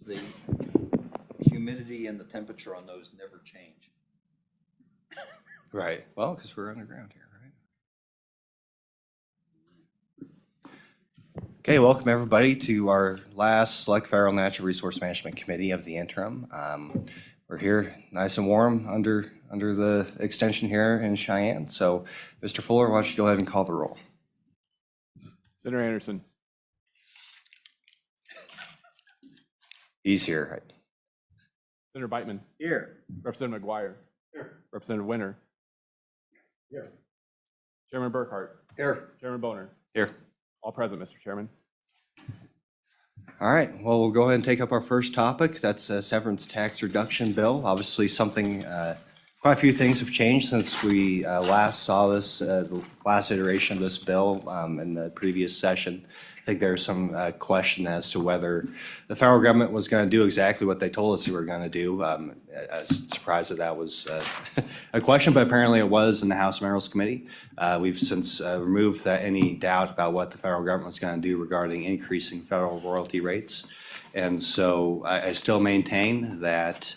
the humidity and the temperature on those never change. Right. Well, because we're underground here, right? Okay, welcome everybody to our last Select Federal Natural Resource Management Committee of the interim. We're here nice and warm under the extension here in Cheyenne. So, Mr. Fuller, why don't you go ahead and call the roll? Senator Anderson. He's here. Right? Senator Beitman. Here. Representative McGuire. Here. Representative Winter. Here. Chairman Burkhart. Here. Chairman Boner. Here. All present, Mr. Chairman. All right, well, we'll go ahead and take up our first topic. That's a severance tax reduction bill. Obviously, something, quite a few things have changed since we last saw this, the last iteration of this bill in the previous session. I think there's some question as to whether the federal government was going to do exactly what they told us they were going to do. I was surprised that was a question, but apparently it was in the House Minerals Committee. We've since removed any doubt about what the federal government was going to do regarding increasing federal royalty rates. And so I still maintain that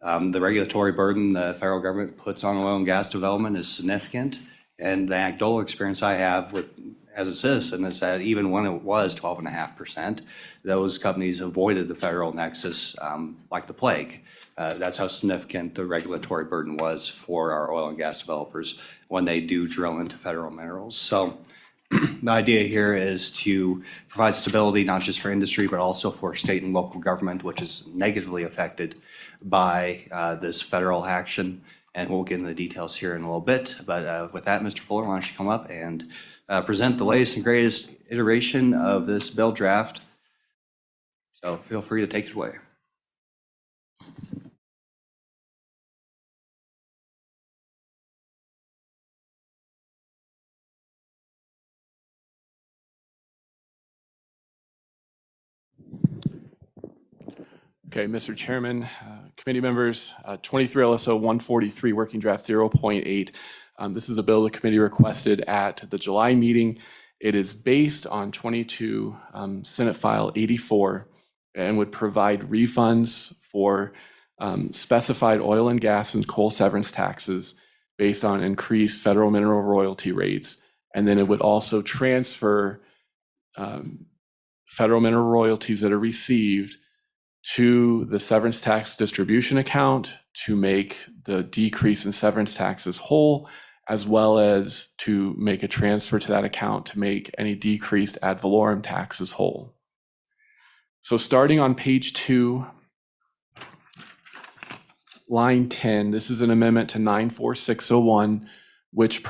the regulatory burden the federal government puts on oil and gas development is significant. And the anecdotal experience I have with as a citizen is that even when it was 12.5%, those companies avoided the federal nexus like the plague. That's how significant the regulatory burden was for our oil and gas developers when they do drill into federal minerals. So the idea here is to provide stability, not just for industry, but also for state and local government, which is negatively affected by this federal action. And we'll get into the details here in a little bit. But with that, Mr. Fuller, why don't you come up and present the latest and greatest iteration of this bill draft. So feel free to take it away. Okay, Mr. Chairman, committee members, 23 LSO 143 Working Draft 0.8. This is a bill the committee requested at the July meeting. It is based on 22 Senate File 84 and would provide refunds for specified oil and gas and coal severance taxes based on increased federal mineral royalty rates. And then it would also transfer federal mineral royalties that are received to the severance tax distribution account to make the decrease in severance taxes whole, as well as to make a transfer to that account to make any decreased ad valorem taxes whole. So starting on page 2, line 10, this is an amendment to 94601, which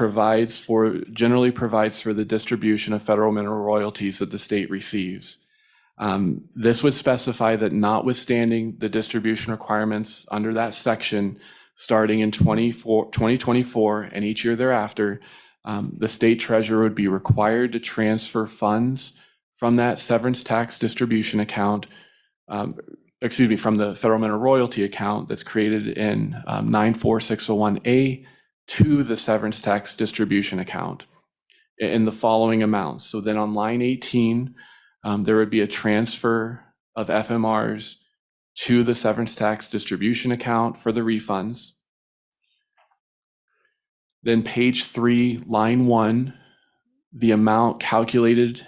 generally provides for the distribution of federal mineral royalties that the state receives. This would specify that notwithstanding the distribution requirements under that section, starting in 2024 and each year thereafter, the state treasurer would be required to transfer funds from that severance tax distribution account, from the federal mineral royalty account that's created in 94601A to the severance tax distribution account in the following amounts. So then on line 18, there would be a transfer of FMRs to the severance tax distribution account for the refunds. Then page 3, line 1, the amount calculated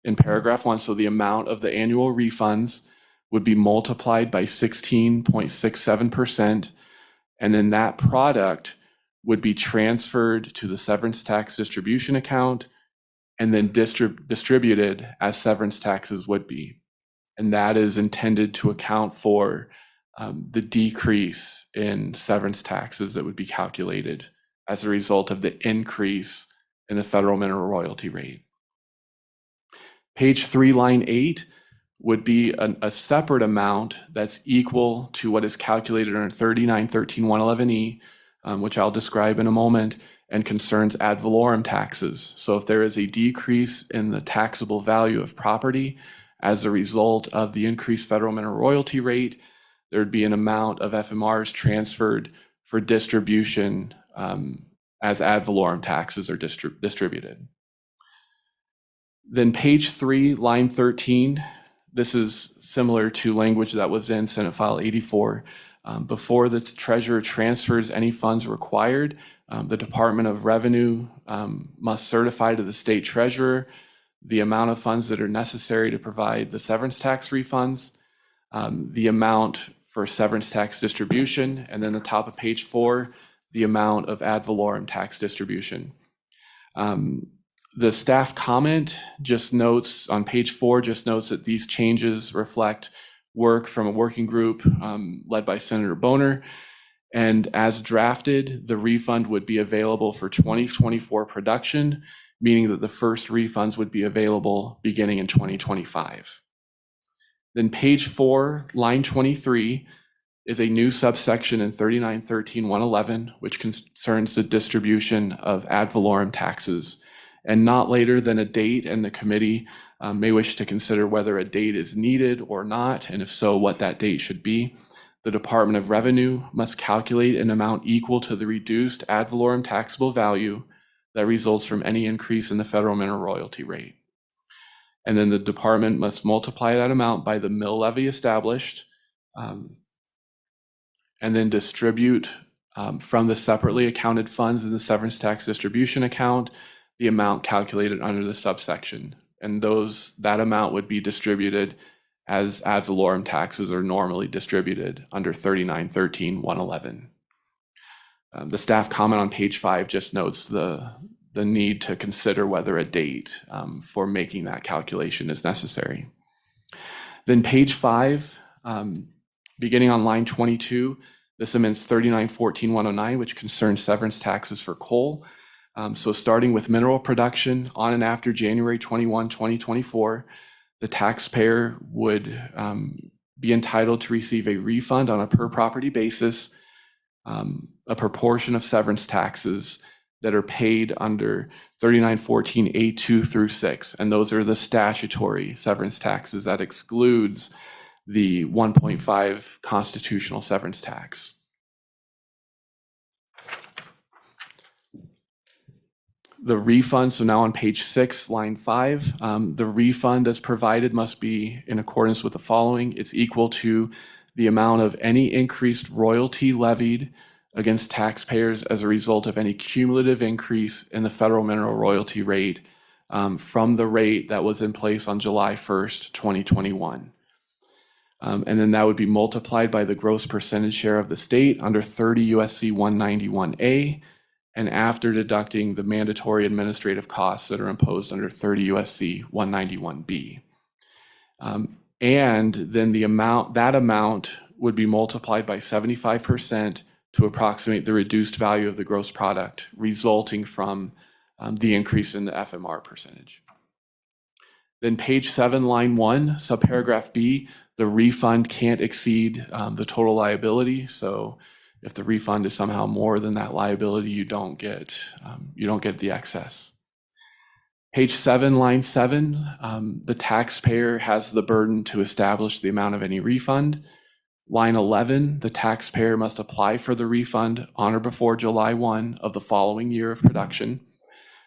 in paragraph 1, so the amount of the annual refunds would be multiplied by 16.67%, and then that product would be transferred to the severance tax distribution account and then distributed as severance taxes would be. And that is intended to account for the decrease in severance taxes that would be calculated as a result of the increase in the federal mineral royalty rate. Page 3, line 8 would be a separate amount that's equal to what is calculated under 3913.111E, which I'll describe in a moment, and concerns ad valorem taxes. So if there is a decrease in the taxable value of property as a result of the increased federal mineral royalty rate, there'd be an amount of FMRs transferred for distribution as ad valorem taxes are distributed. Then page 3, line 13, this is similar to language that was in Senate File 84. Before the treasurer transfers any funds required, the Department of Revenue must certify to the state treasurer the amount of funds that are necessary to provide the severance tax refunds, the amount for severance tax distribution, and then the top of page 4, the amount of ad valorem tax distribution. The staff comment just notes on page 4, just notes that these changes reflect work from a working group led by Senator Boner. And as drafted, the refund would be available for 2024 production, meaning that the first refunds would be available beginning in 2025. Then page 4, line 23, is a new subsection in 3913.111, which concerns the distribution of ad valorem taxes, and not later than a date, and the committee may wish to consider whether a date is needed or not, and if so, what that date should be. The Department of Revenue must calculate an amount equal to the reduced ad valorem taxable value that results from any increase in the federal mineral royalty rate. And then the department must multiply that amount by the mill levy established, and then distribute from the separately accounted funds in the severance tax distribution account the amount calculated under the subsection. And that amount would be distributed as ad valorem taxes are normally distributed under 3913.111. The staff comment on page 5 just notes the need to consider whether a date for making that calculation is necessary. Then page 5, beginning on line 22, this amends 3914.109, which concerns severance taxes for coal. So starting with mineral production on and after January 21, 2024, the taxpayer would be entitled to receive a refund on a per property basis, a proportion of severance taxes that are paid under 3914A2 through 6. And those are the statutory severance taxes. That excludes the 1.5 constitutional severance tax. The refund, so now on page 6, line 5, the refund as provided must be in accordance with the following. It's equal to the amount of any increased royalty levied against taxpayers as a result of any cumulative increase in the federal mineral royalty rate from the rate that was in place on July 1st, 2021. And then that would be multiplied by the gross percentage share of the state under 30 USC 191A, and after deducting the mandatory administrative costs that are imposed under 30 USC 191B. And then that amount would be multiplied by 75% to approximate the reduced value of the gross product resulting from the increase in the FMR percentage. Then page 7, line 1, subparagraph B, the refund can't exceed the total liability. So if the refund is somehow more than that liability, you don't get the excess. Page 7, line 7, the taxpayer has the burden to establish the amount of any refund. Line 11, the taxpayer must apply for the refund on or before July 1 of the following year of production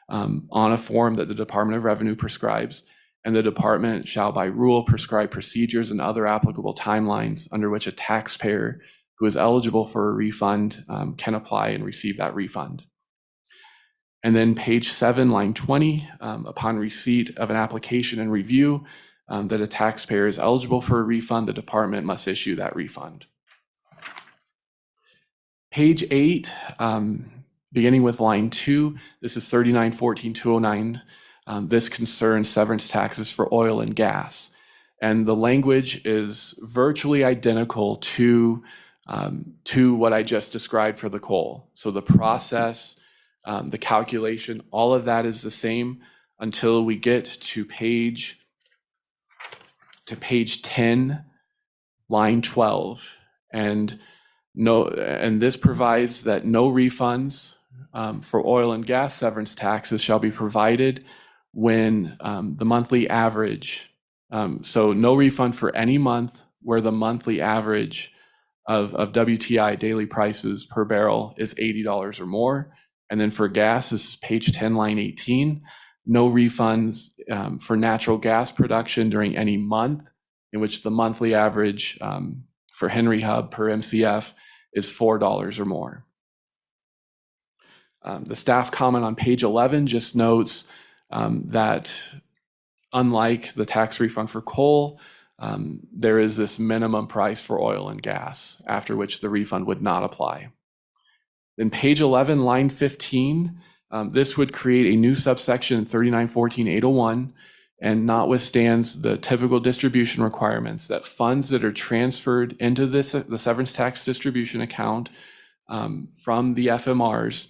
on a form that the Department of Revenue prescribes, and the department shall by rule prescribe procedures and other applicable timelines under which a taxpayer who is eligible for a refund can apply and receive that refund. And then page 7, line 20, upon receipt of an application and review that a taxpayer is eligible for a refund, the department must issue that refund. Page 8, beginning with line 2, this is 3914.209. This concerns severance taxes for oil and gas. And the language is virtually identical to what I just described for the coal. So the process, the calculation, all of that is the same until we get to page 10, line 12. And this provides that no refunds for oil and gas severance taxes shall be provided when the monthly average, so no refund for any month where the monthly average of WTI daily prices per barrel is $80 or more. And then for gas, this is page 10, line 18, no refunds for natural gas production during any month in which the monthly average for Henry Hub per MCF is $4 or more. The staff comment on page 11 just notes that unlike the tax refund for coal, there is this minimum price for oil and gas, after which the refund would not apply. Then page 11, line 15, this would create a new subsection 3914.801 and notwithstands the typical distribution requirements that funds that are transferred into the severance tax distribution account from the FMRs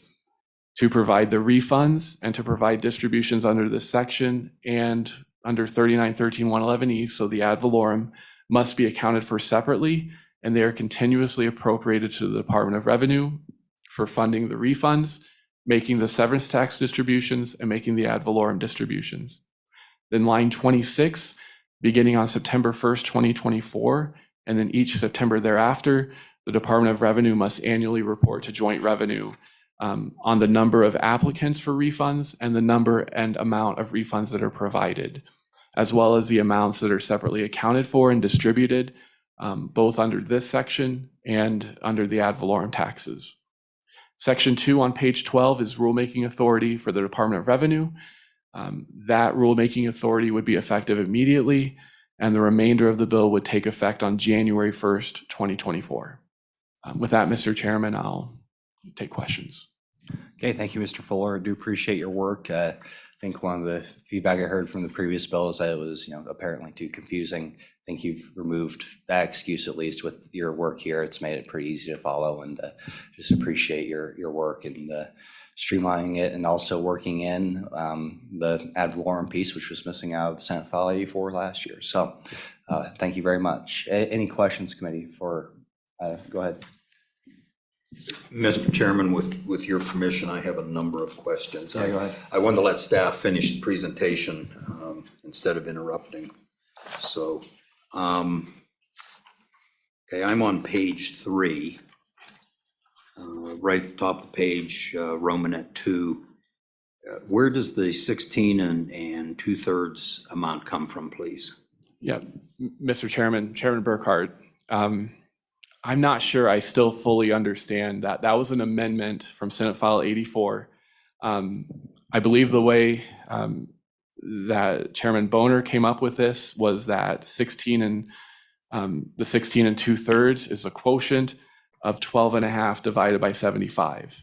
to provide the refunds and to provide distributions under this section and under 3913.111E, so the ad valorem, must be accounted for separately, and they are continuously appropriated to the Department of Revenue for funding the refunds, making the severance tax distributions, and making the ad valorem distributions. Then line 26, beginning on September 1st, 2024, and then each September thereafter, the Department of Revenue must annually report to Joint Revenue on the number of applicants for refunds and the number and amount of refunds that are provided, as well as the amounts that are separately accounted for and distributed, both under this section and under the ad valorem taxes. Section 2 on page 12 is rulemaking authority for the Department of Revenue. That rulemaking authority would be effective immediately, and the remainder of the bill would take effect on January 1st, 2024. With that, Mr. Chairman, I'll take questions. Okay, thank you, Mr. Fuller. I do appreciate your work. I think one of the feedback I heard from the previous bill is that it was, apparently too confusing. I think you've removed that excuse, at least with your work here. It's made it pretty easy to follow, and just appreciate your work and streamlining it, and also working in the ad valorem piece, which was missing out of Senate File 84 last year. So thank you very much. Any questions, committee, for, go ahead. Mr. Chairman, with your permission, I have a number of questions. Yeah, go ahead. I wanted to let staff finish the presentation instead of interrupting. So, okay, I'm on page 3, right at the top of the page, Romanet 2. Where does the 16 and 2/3 amount come from, please? Yeah, Mr. Chairman, Chairman Burkhardt, I'm not sure I still fully understand that. That was an amendment from Senate File 84. I believe the way that Chairman Boner came up with this was that 16 and the 16 and 2/3 is a quotient of 12.5 divided by 75,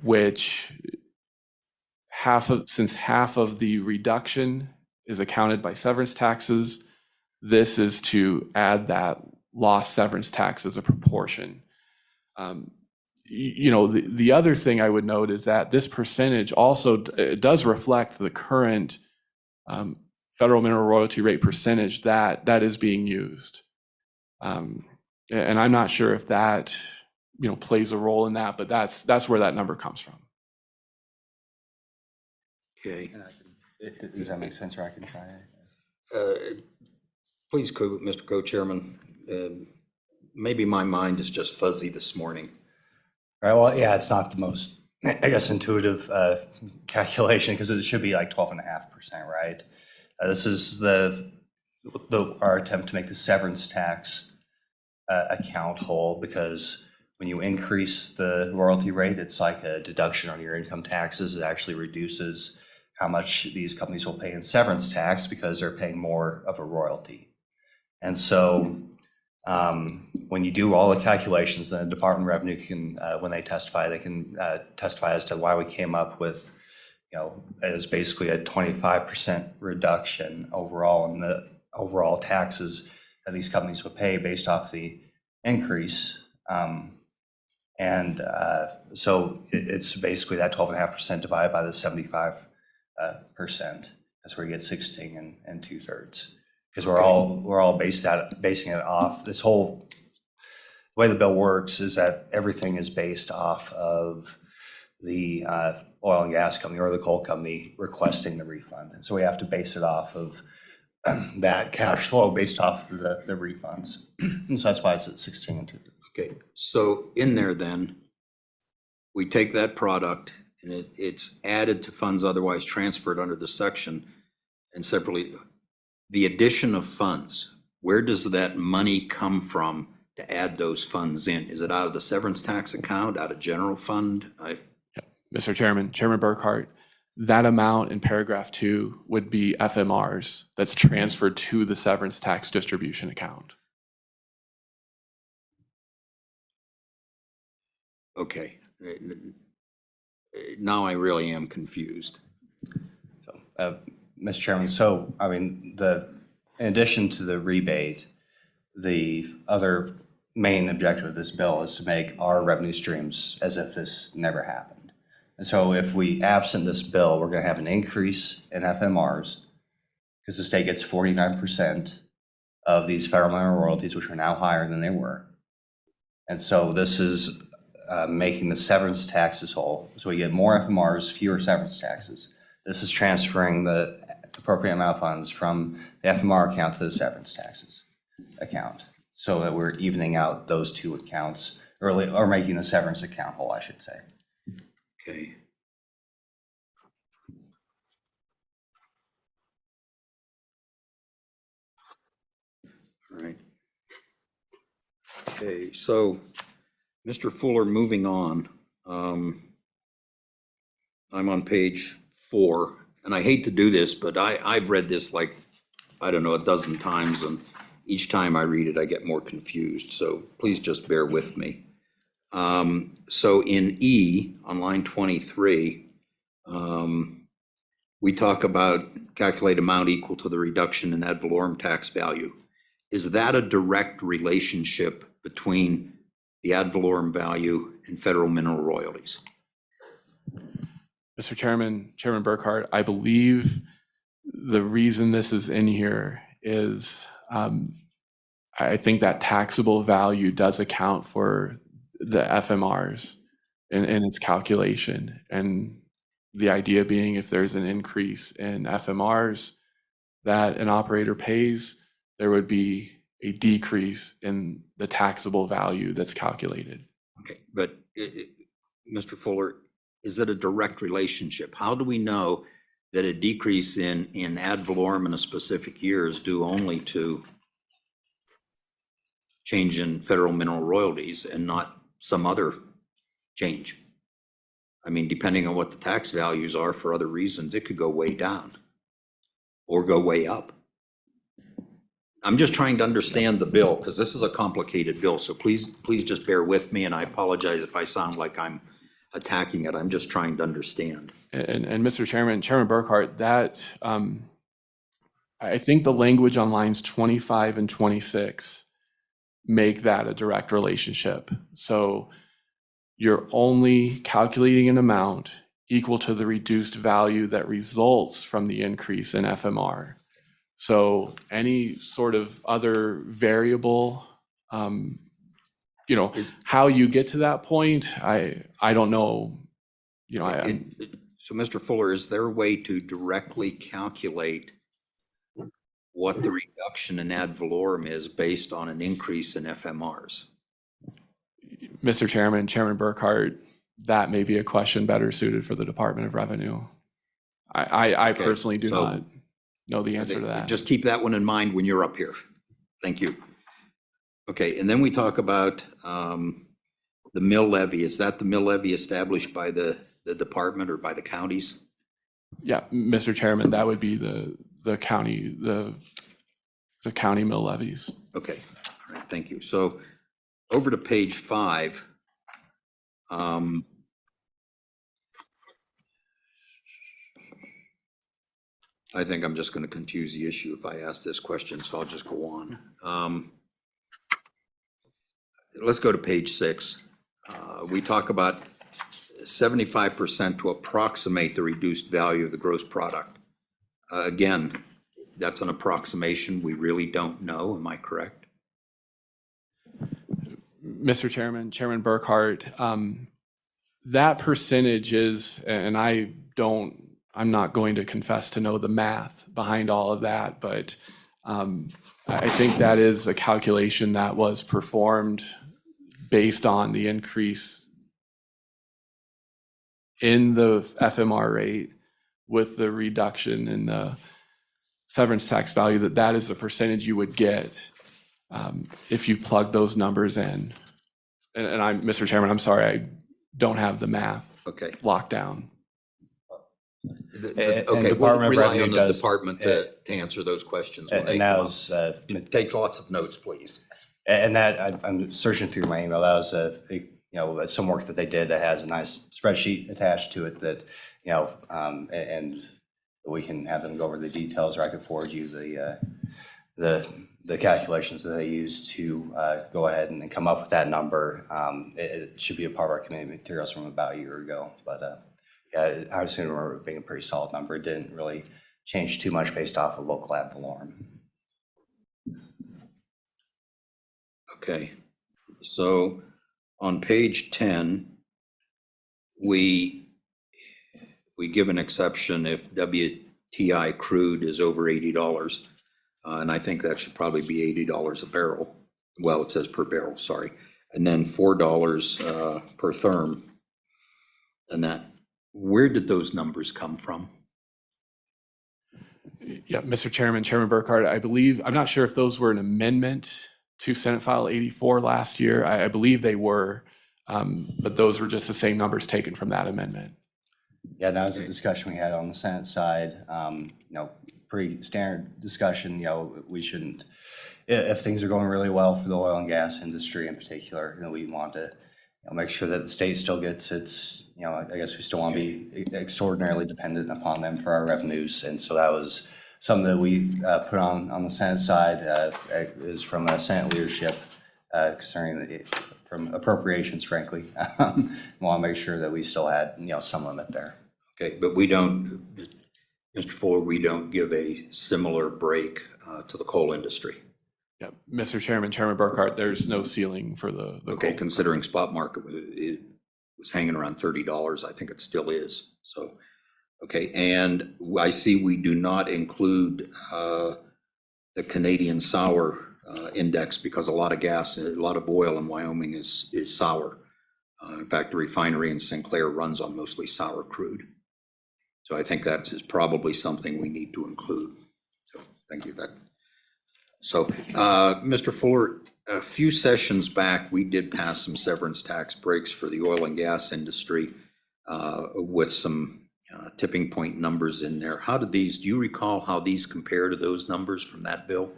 which since half of the reduction is accounted by severance taxes, this is to add that lost severance tax as a proportion. The other thing I would note is that this percentage also does reflect the current federal mineral royalty rate percentage that is being used. And I'm not sure if that plays a role in that, but that's where that number comes from. Okay. Does that make sense, or I can try it? Please, Mr. Co-Chairman, maybe my mind is just fuzzy this morning. All right, well, yeah, it's not the most, I guess, intuitive calculation, because it should be like 12.5%, right? This is our attempt to make the severance tax account whole, because when you increase the royalty rate, it's like a deduction on your income taxes. It actually reduces how much these companies will pay in severance tax because they're paying more of a royalty. And so when you do all the calculations, then the Department of Revenue can, when they testify, they can testify as to why we came up with, as basically a 25% reduction overall in the overall taxes that these companies would pay based off the increase. So it's basically that 12.5% divided by the 75%. That's where you get 16 and 2/3. Because we're all basing it off, this whole, the way the bill works is that everything is based off of the oil and gas company or the coal company requesting the refund. And so we have to base it off of that cash flow based off of the refunds. And so that's why it's at 16 and 2/3. Okay, so in there then, we take that product and it's added to funds otherwise transferred under the section and separately. the addition of funds, where does that money come from to add those funds in? Is it out of the severance tax account, out of general fund? Mr. Chairman, Chairman Burkhart, that amount in paragraph 2 would be FMRs that's transferred to the severance tax distribution account. Okay. Now I really am confused. Mr. Chairman, so, I mean, in addition to the rebate, the other main objective of this bill is to make our revenue streams as if this never happened. And so if we absent this bill, we're going to have an increase in FMRs because the state gets 49% of these federal minimum royalties, which are now higher than they were. And so this is making the severance taxes whole. So we get more FMRs, fewer severance taxes. This is transferring the appropriate amount of funds from the FMR account to the severance taxes account, so that we're evening out those two accounts early, or making the severance account whole, I should say. Okay. All right. Okay, so Mr. Fuller, moving on. I'm on page 4, and I hate to do this, but I've read this like, I don't know, a dozen times, and each time I read it, I get more confused. So please just bear with me. So in E, on line 23, we talk about calculate amount equal to the reduction in ad valorem tax value. Is that a direct relationship between the ad valorem value and federal mineral royalties? Mr. Chairman, Chairman Burkhart, I believe the reason this is in here is I think that taxable value does account for the FMRs in its calculation. And the idea being if there's an increase in FMRs that an operator pays, there would be a decrease in the taxable value that's calculated. Okay, but Mr. Fuller, is it a direct relationship? How do we know that a decrease in ad valorem in a specific year is due only to change in federal mineral royalties and not some other change? I mean, depending on what the tax values are for other reasons, it could go way down or go way up. I'm just trying to understand the bill because this is a complicated bill. So please just bear with me, and I apologize if I sound like I'm attacking it. I'm just trying to understand. And Mr. Chairman, Chairman Burkhart, that I think the language on lines 25 and 26 make that a direct relationship. So you're only calculating an amount equal to the reduced value that results from the increase in FMR. So any sort of other variable, how you get to that point, I don't know. So Mr. Fuller, is there a way to directly calculate what the reduction in ad valorem is based on an increase in FMRs? Mr. Chairman, Chairman Burkhart, that may be a question better suited for the Department of Revenue. I Okay, personally do so not know the answer to that. Just keep that one in mind when you're up here. Thank you. Okay, and then we talk about the mill levy. Is that the mill levy established by the department or by the counties? Yeah, Mr. Chairman, that would be the county mill levies. Okay, all right, thank you. So over to page 5. I think I'm just going to confuse the issue if I ask this question, so I'll just go on. Let's go to page 6. We talk about 75% to approximate the reduced value of the gross product. Again, that's an approximation. We really don't know. Am I correct? Mr. Chairman, Chairman Burkhart, that percentage is, and I'm not going to confess to know the math behind all of that, but I think that is a calculation that was performed based on the increase in the FMR rate with the reduction in the severance tax value, that is the percentage you would get if you plug those numbers in. And I'm, Mr. Chairman, I'm sorry, I don't have the math Okay. locked down. Okay, we'll Department of rely Revenue on the does- department to answer those questions when they And that come was, up. Take lots of notes, please. and that, I'm searching through my email, that was some work that they did that has a nice spreadsheet attached to it that, and we can have them go over the details, or I could forward you the calculations that they use to go ahead and come up with that number. It should be a part of our committee materials from about a year ago, but yeah, I assume remember it being a pretty solid number. It didn't really change too much based off of local ad valorem. Okay, so on page 10, we give an exception if WTI crude is over $80, and I think that should probably be $80 a barrel. Well, it says per barrel, sorry. And then $4 per therm. And that, where did those numbers come from? Yeah, Mr. Chairman, Chairman Burkhardt, I believe, I'm not sure if those were an amendment to Senate File 84 last year. I believe they were, but those were just the same numbers taken from that amendment. Yeah, that was a discussion we had on the Senate side. Pretty standard discussion. We shouldn't, if things are going really well for the oil and gas industry in particular, we want to make sure that the state still gets its, I guess we still want to be extraordinarily dependent upon them for our revenues. And so that was something that we put on the Senate side, is from the Senate leadership concerning from appropriations, frankly. We want to make sure that we still had, some limit there. Okay, but we don't, Mr. Fuller, we don't give a similar break to the coal industry. Yeah, Mr. Chairman, Chairman Burkhardt, there's no ceiling for the Okay, coal. considering spot market it was hanging around $30, I think it still is. So, okay, and I see we do not include the Canadian sour index because a lot of gas, a lot of oil in Wyoming is sour. In fact, the refinery in Sinclair runs on mostly sour crude. So I think that is probably something we need to include. So thank you. So, Mr. Fuller, a few sessions back, we did pass some severance tax breaks for the oil and gas industry with some tipping point numbers in there. How did these, do you recall how these compare to those numbers from that bill?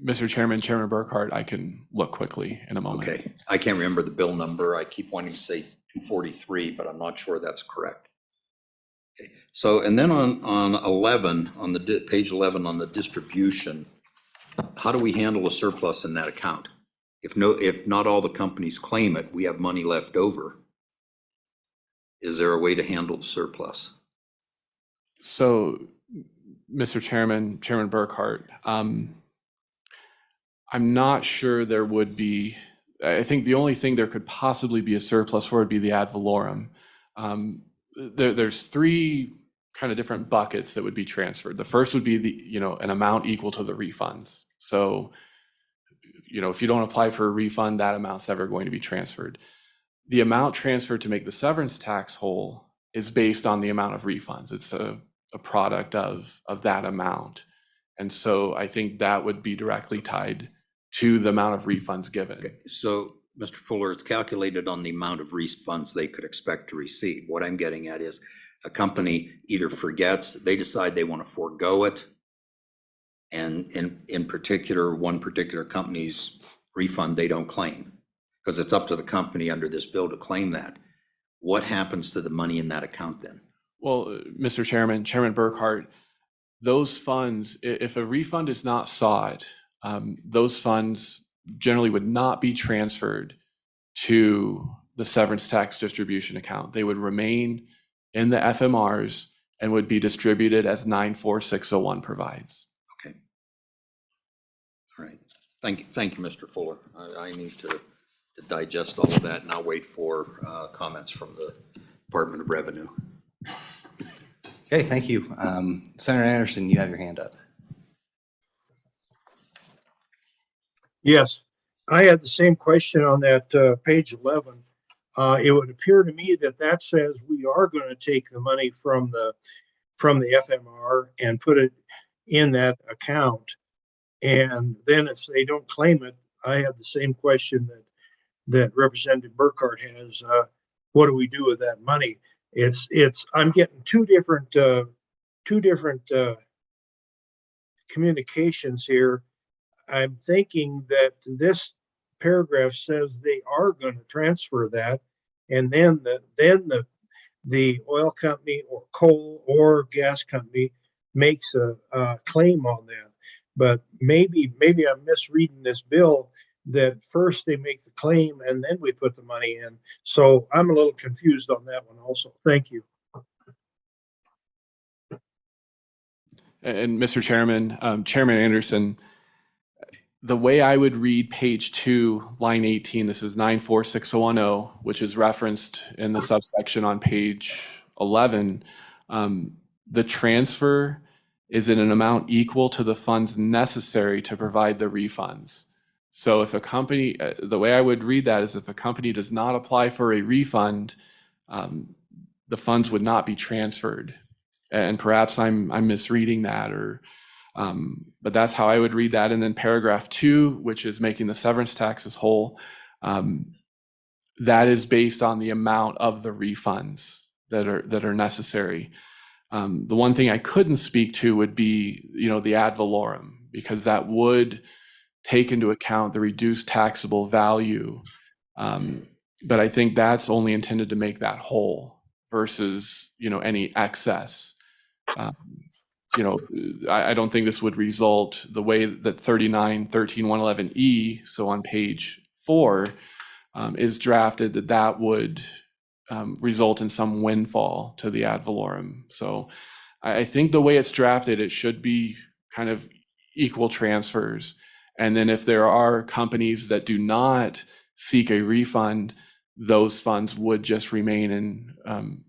Mr. Chairman, Chairman Burkhardt, I can look quickly in a moment. Okay, I can't remember the bill number. I keep wanting to say 243, but I'm not sure that's correct. Okay, so, and then on 11, on the page 11 on the distribution, how do we handle a surplus in that account? If not all the companies claim it, we have money left over. Is there a way to handle the surplus? So, Mr. Chairman, Chairman Burkhardt, I'm not sure there would be. I think the only thing there could possibly be a surplus for would be the ad valorem. There's three kind of different buckets that would be transferred. The first would be an amount equal to the refunds. So, if you don't apply for a refund, that amount's never going to be transferred. The amount transferred to make the severance tax whole is based on the amount of refunds. It's a product of that amount. And so I think that would be directly tied to the amount of refunds given. Okay, so, Mr. Fuller, it's calculated on the amount of refunds they could expect to receive. What I'm getting at is a company either forgets, they decide they want to forego it, and in particular, one particular company's refund they don't claim, because it's up to the company under this bill to claim that. What happens to the money in that account then? Well, Mr. Chairman, Chairman Burkhardt, those funds, if a refund is not sought, those funds generally would not be transferred to the severance tax distribution account. They would remain in the FMRs and would be distributed as 94601 provides. Okay. All right. Thank you, Mr. Fuller. I need to digest all of that, and I'll wait for comments from the Department of Revenue. Okay, thank you. Senator Anderson, you have your hand up. Yes, I had the same question on that page 11. It would appear to me that says we are going to take the money from the FMR and put it in that account. And then if they don't claim it, I have the same question that Representative Burkhart has. What do we do with that money? I'm getting two different communications here. I'm thinking that this paragraph says they are going to transfer that, and then the oil company or coal or gas company makes a claim on that. But maybe I'm misreading this bill, that first they make the claim and then we put the money in. So I'm a little confused on that one also. Thank you. And Mr. Chairman, Chairman Anderson, the way I would read page 2, line 18, this is 946010, which is referenced in the subsection on page 11. The transfer is in an amount equal to the funds necessary to provide the refunds. So if a company, the way I would read that is if a company does not apply for a refund, the funds would not be transferred. And perhaps I'm misreading that, but that's how I would read that. And then paragraph 2, which is making the severance taxes whole, that is based on the amount of the refunds that are necessary. The one thing I couldn't speak to would be, the ad valorem, because that would take into account the reduced taxable value. But I think that's only intended to make that whole versus, any excess. I don't think this would result the way that 3913.111E, so on page 4, is drafted, that would result in some windfall to the ad valorem. So I think the way it's drafted, it should be kind of equal transfers. And then if there are companies that do not seek a refund, those funds would just remain in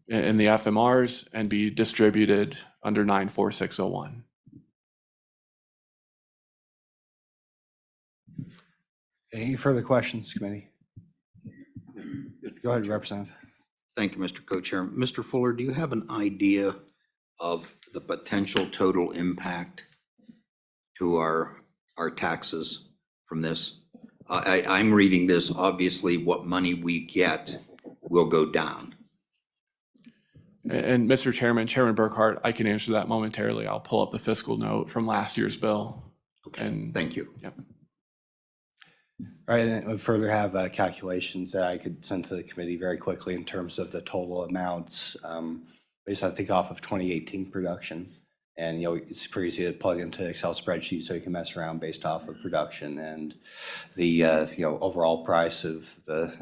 the FMRs and be distributed under 94601. Any further questions, committee? Go ahead, Representative. Thank you, Mr. Co-Chair. Mr. Fuller, do you have an idea of the potential total impact to our taxes from this? I'm reading this, obviously what money we get will go down. And Mr. Chairman, Chairman Burkhart, I can answer that momentarily. I'll pull up the fiscal note from last year's bill. Okay, And thank you. Yep. All right, and we further have calculations that I could send to the committee very quickly in terms of the total amounts based, I think, off of 2018 production. And, it's pretty easy to plug into Excel spreadsheet so you can mess around based off of production and the, overall price of the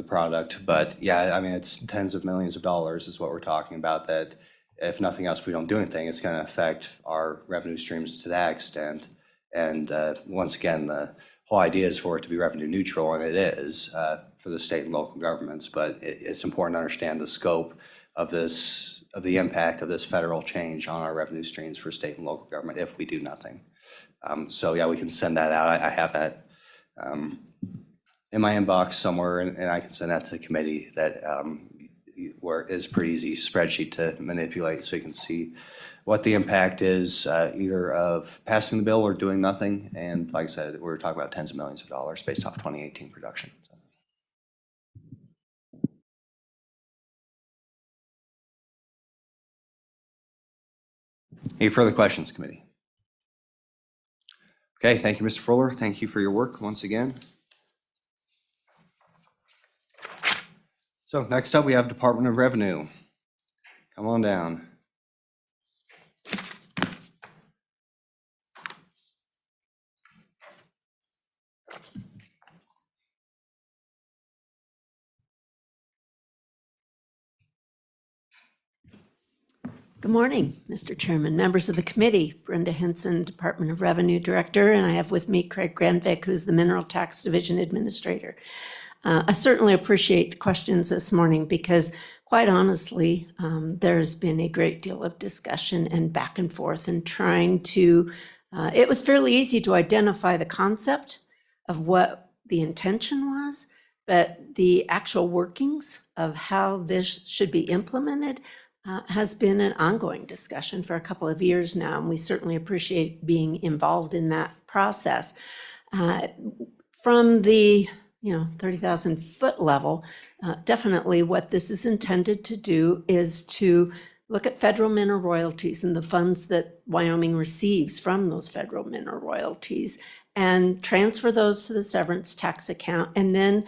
product. But yeah, I mean, it's tens of millions of dollars is what we're talking about, that if nothing else, if we don't do anything, it's going to affect our revenue streams to that extent. And once again, the whole idea is for it to be revenue neutral, and it is for the state and local governments. But it's important to understand the scope of this, of the impact of this federal change on our revenue streams for state and local government if we do nothing. So yeah, we can send that out. I have that in my inbox somewhere, and I can send that to the committee. That where it is a pretty easy spreadsheet to manipulate, so you can see what the impact is either of passing the bill or doing nothing. And like I said, we're talking about tens of millions of dollars based off 2018 production. Any further questions, committee? Okay, thank you, Mr. Fuller. Thank you for your work once again. So next up, we have Department of Revenue. Come on down. Good morning, Mr. Chairman, members of the committee. Brenda Henson, Department of Revenue Director, and I have with me Craig Granvik, who's the Mineral Tax Division Administrator. I certainly appreciate the questions this morning because, quite honestly, there has been a great deal of discussion and back and forth and trying to, it was fairly easy to identify the concept of what the intention was, but the actual workings of how this should be implemented, has been an ongoing discussion for a couple of years now, and we certainly appreciate being involved in that process. From the 30,000 foot level, definitely what this is intended to do is to look at federal mineral royalties and the funds that Wyoming receives from those federal mineral royalties and transfer those to the severance tax account, and then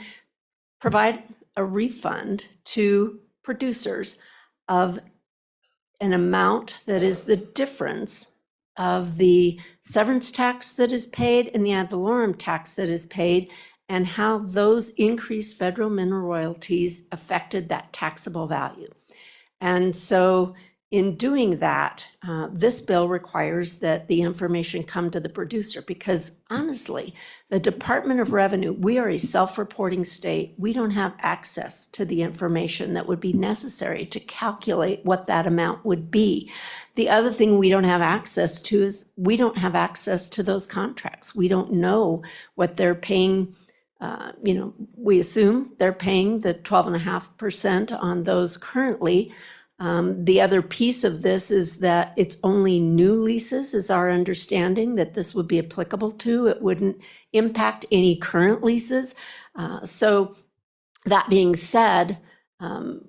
provide a refund to producers of an amount that is the difference of the severance tax that is paid and the ad valorem tax that is paid, and how those increased federal mineral royalties affected that taxable value. And so in doing that, this bill requires that the information come to the producer, because honestly, the Department of Revenue, we are a self-reporting state. We don't have access to the information that would be necessary to calculate what that amount would be. The other thing we don't have access to is we don't have access to those contracts. We don't know what they're paying. We assume they're paying the 12.5% on those currently. The other piece of this is that it's only new leases, is our understanding that this would be applicable to. It wouldn't impact any current leases. So that being said, the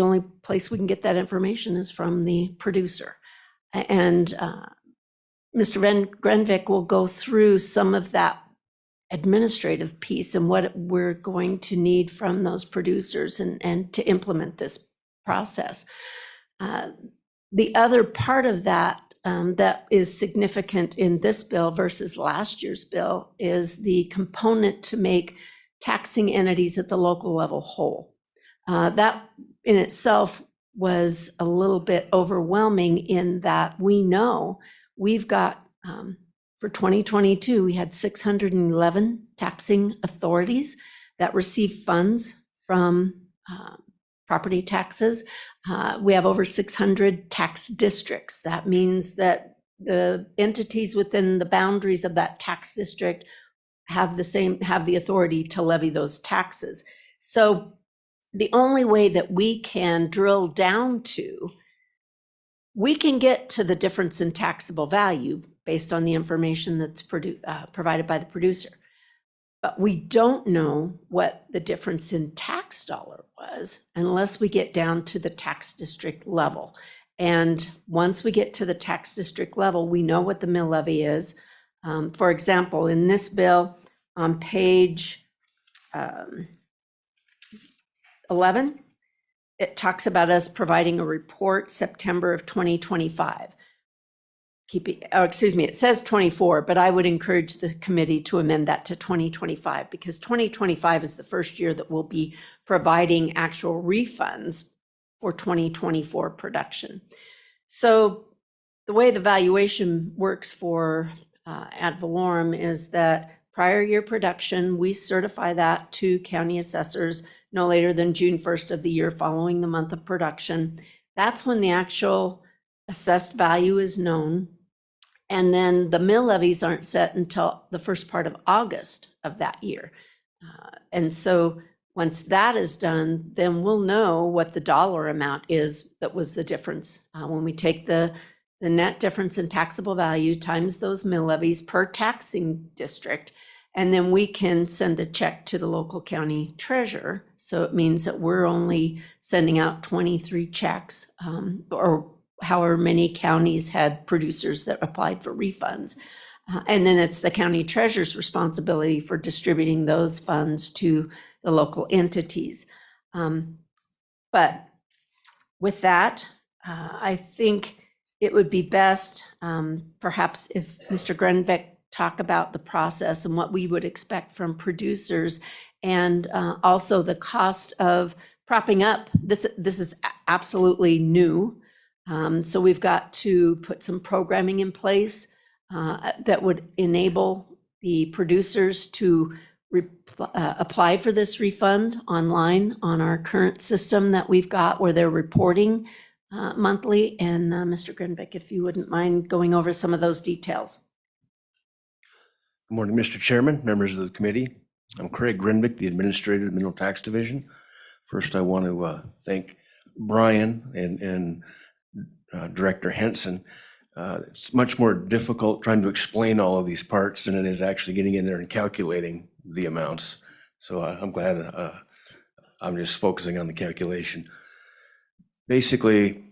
only place we can get that information is from the producer. And Mr. Grenvik will go through some of that administrative piece and what we're going to need from those producers and to implement this process. The other part of that that is significant in this bill versus last year's bill is the component to make taxing entities at the local level whole. That in itself was a little bit overwhelming in that we know we've got, for 2022, we had 611 taxing authorities that receive funds from property taxes. We have over 600 tax districts. That means that the entities within the boundaries of that tax district have the authority to levy those taxes. So the only way that we can drill down to, we can get to the difference in taxable value based on the information that's provided by the producer. But we don't know what the difference in tax dollar was unless we get down to the tax district level. And once we get to the tax district level, we know what the mill levy is. For example, in this bill on page 11, it talks about us providing a report September of 2025. It says 24, but I would encourage the committee to amend that to 2025, because 2025 is the first year that we'll be providing actual refunds for 2024 production. So the way the valuation works for ad valorem is that prior year production, we certify that to county assessors no later than June 1st of the year following the month of production. That's when the actual assessed value is known. And then the mill levies aren't set until the first part of August of that year. And so once that is done, then we'll know what the dollar amount is that was the difference. When we take the net difference in taxable value times those mill levies per taxing district, and then we can send a check to the local county treasurer. So it means that we're only sending out 23 checks, or however many counties had producers that applied for refunds. And then it's the county treasurer's responsibility for distributing those funds to the local entities. But with that, I think it would be best perhaps if Mr. Grenvik talk about the process and what we would expect from producers, and also the cost of propping up. This is absolutely new. So we've got to put some programming in place that would enable the producers to apply for this refund online on our current system that we've got, where they're reporting monthly. And Mr. Grenvik, if you wouldn't mind going over some of those details. Good morning, Mr. Chairman, members of the committee. I'm Craig Grenvik, the Administrator of the Mineral Tax Division. First, I want to thank Brian and Director Henson, it's much more difficult trying to explain all of these parts than it is actually getting in there and calculating the amounts. So I'm glad I'm just focusing on the calculation. Basically,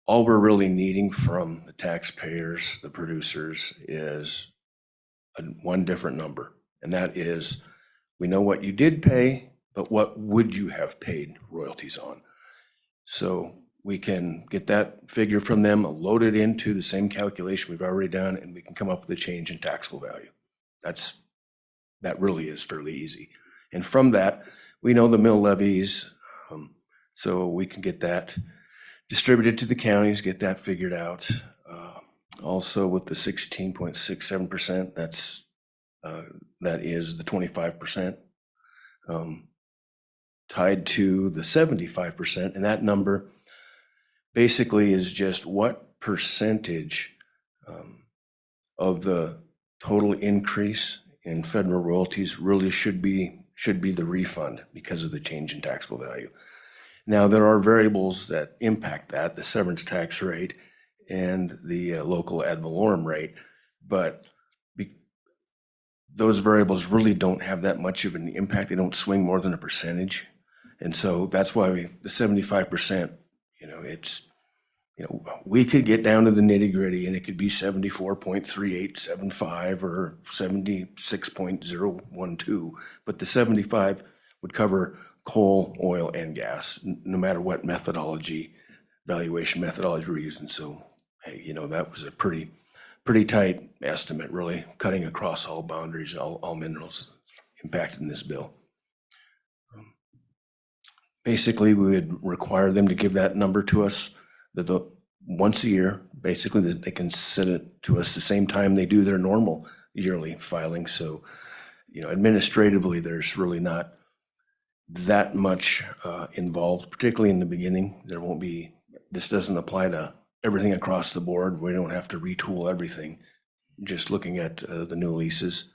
all we're really needing from the taxpayers, the producers, is one different number. And that is, we know what you did pay, but what would you have paid royalties on? So we can get that figure from them, load it into the same calculation we've already done, and we can come up with a change in taxable value. That really is fairly easy. And from that, we know the mill levies, so we can get that distributed to the counties, get that figured out. Also with the 16.67%, that is the 25%, tied to the 75%, and that number basically is just what percentage of the total increase in federal royalties really should be the refund because of the change in taxable value. Now, there are variables that impact that, the severance tax rate and the local ad valorem rate, but those variables really don't have that much of an impact. They don't swing more than a percentage. And so that's why the 75%, we could get down to the nitty gritty and it could be 74.3875 or 76.012, but the 75 would cover coal, oil, and gas, no matter what valuation methodology we're using. So, hey, that was a pretty tight estimate, really cutting across all boundaries, all minerals impacted in this bill. Basically, we would require them to give that number to us once a year. Basically, that they can send it to us the same time they do their normal yearly filing. So, administratively, there's really not that much involved, particularly in the beginning. This doesn't apply to everything across the board. We don't have to retool everything, just looking at the new leases.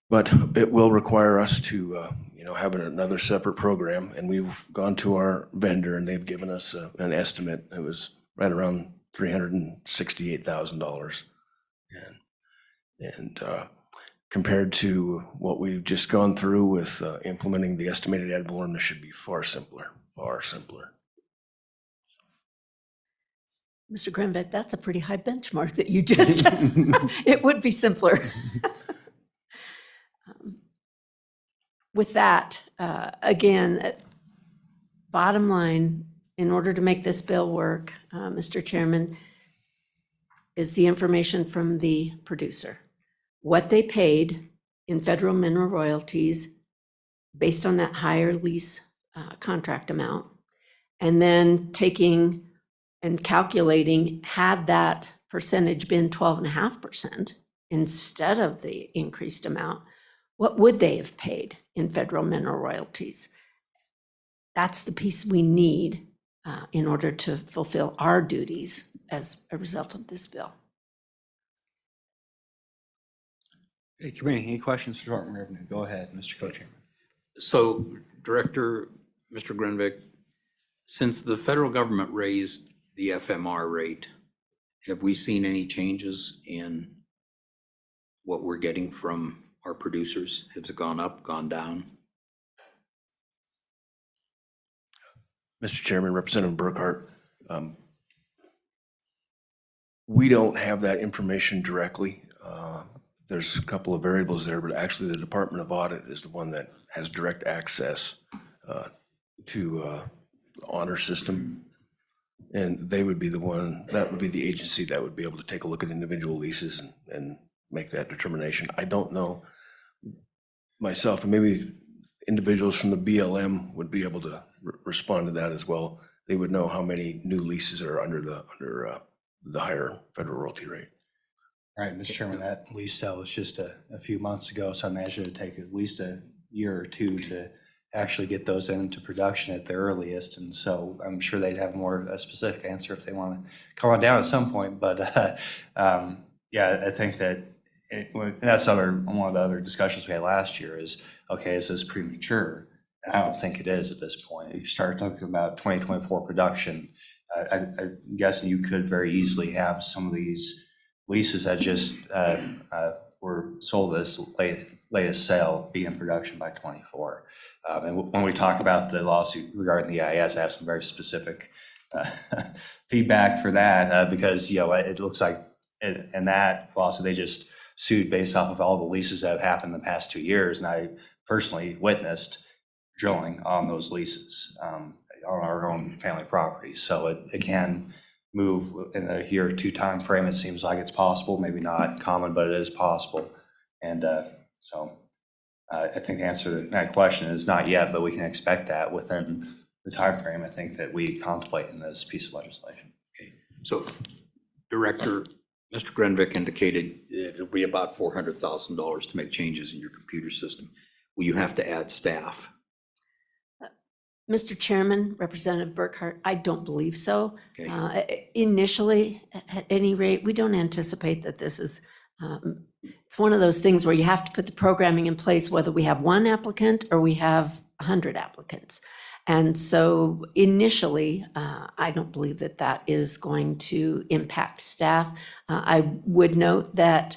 But it will require us to, have another separate program. And we've gone to our vendor and they've given us an estimate. It was right around $368,000. And compared to what we've just gone through with implementing the estimated ad valorem, this should be far simpler. Mr. Granbeck, that's a pretty high benchmark that you just, it would be simpler. With that, again, bottom line, in order to make this bill work, Mr. Chairman, is the information from the producer. What they paid in federal mineral royalties based on that higher lease contract amount, and then taking and calculating, had that percentage been 12.5% instead of the increased amount, what would they have paid in federal mineral royalties? That's the piece we need in order to fulfill our duties as a result of this bill. Hey, committee, any questions for Department of Revenue? Go ahead, Mr. Co-Chairman. So, Director, Mr. Grenvik, since the federal government raised the FMR rate, have we seen any changes in what we're getting from our producers? Has it gone up, gone down? Mr. Chairman, Representative Burkhart, we don't have that information directly. There's a couple of variables there, but actually the Department of Audit is the one that has direct access to the honor system. And they would be the agency that would be able to take a look at individual leases and make that determination. I don't know myself, and maybe individuals from the BLM would be able to respond to that as well. They would know how many new leases are under the higher federal royalty rate. All right, Mr. Chairman, that lease sale was just a few months ago, so I imagine it'd take at least a year or two to actually get those into production at the earliest. And so I'm sure they'd have a specific answer if they want to come on down at some point. But yeah, I think that and that's one of the other discussions we had last year is, okay, is this premature? I don't think it is at this point. You start talking about 2024 production, I'm guessing you could very easily have some of these leases that just were sold as latest sale be in production by 24. And when we talk about the lawsuit regarding the EIS, I have some very specific feedback for that because, you know, it looks like in that lawsuit, they just sued based off of all the leases that have happened in the past 2 years. And I personally witnessed drilling on those leases on our own family property. So it can move in a year or two time frame. It seems like it's possible, maybe not common, but it is possible. And so I think the answer to that question is not yet, but we can expect that within the time frame I think that we contemplate in this piece of legislation. Okay. So, Director, Mr. Grenvik indicated it'll be about $400,000 to make changes in your computer system. Will you have to add staff? Mr. Chairman, Representative Burkhart, I don't believe so. Okay. Initially, at any rate, we don't anticipate that this is, it's one of those things where you have to put the programming in place, whether we have one applicant or we have 100 applicants. And so initially, I don't believe that that is going to impact staff. I would note that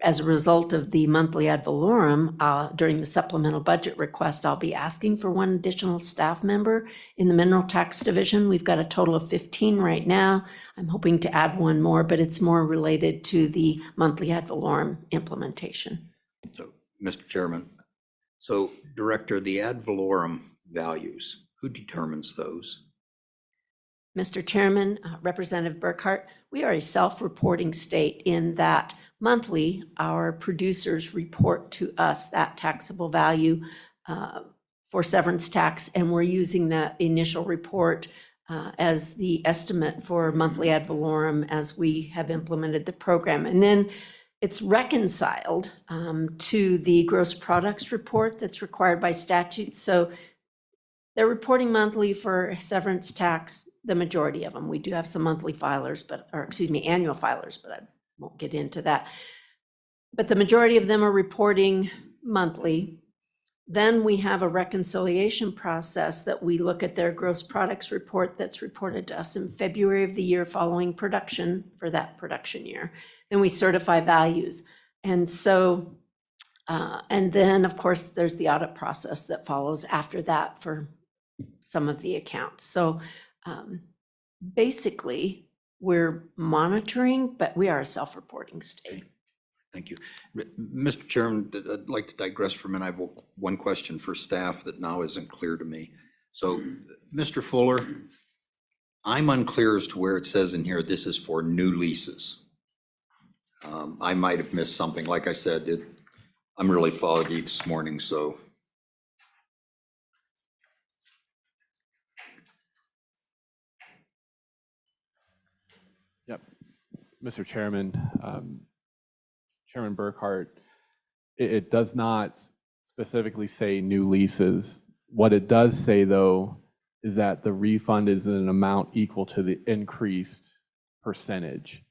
as a result of the monthly ad valorem, during the supplemental budget request, I'll be asking for one additional staff member in the Mineral Tax Division. We've got a total of 15 right now. I'm hoping to add one more, but it's more related to the monthly ad valorem implementation. So, Mr. Chairman, so Director, the ad valorem values, who determines those? Mr. Chairman, Representative Burkhart, we are a self-reporting state in that monthly, our producers report to us that taxable value for severance tax, and we're using that initial report as the estimate for monthly ad valorem as we have implemented the program. And then it's reconciled to the gross products report that's required by statute. So they're reporting monthly for severance tax, the majority of them. We do have some monthly filers, annual filers, but I won't get into that. But the majority of them are reporting monthly. Then we have a reconciliation process that we look at their gross products report that's reported to us in February of the year following production for that production year. Then we certify values. And so, and then of course, there's the audit process that follows after that for some of the accounts. So basically, we're monitoring, but we are a self-reporting state. Thank you. Mr. Chairman, I'd like to digress for a minute. I have one question for staff that now isn't clear to me. So, Mr. Fuller, I'm unclear as to where it says in here this is for new leases. I might have missed something. Like I said, I'm really foggy this morning, so. Yep. Mr. Chairman, Chairman Burkhart, it does not specifically say new leases. What it does say, though, is that the refund is an amount equal to the increased percentage.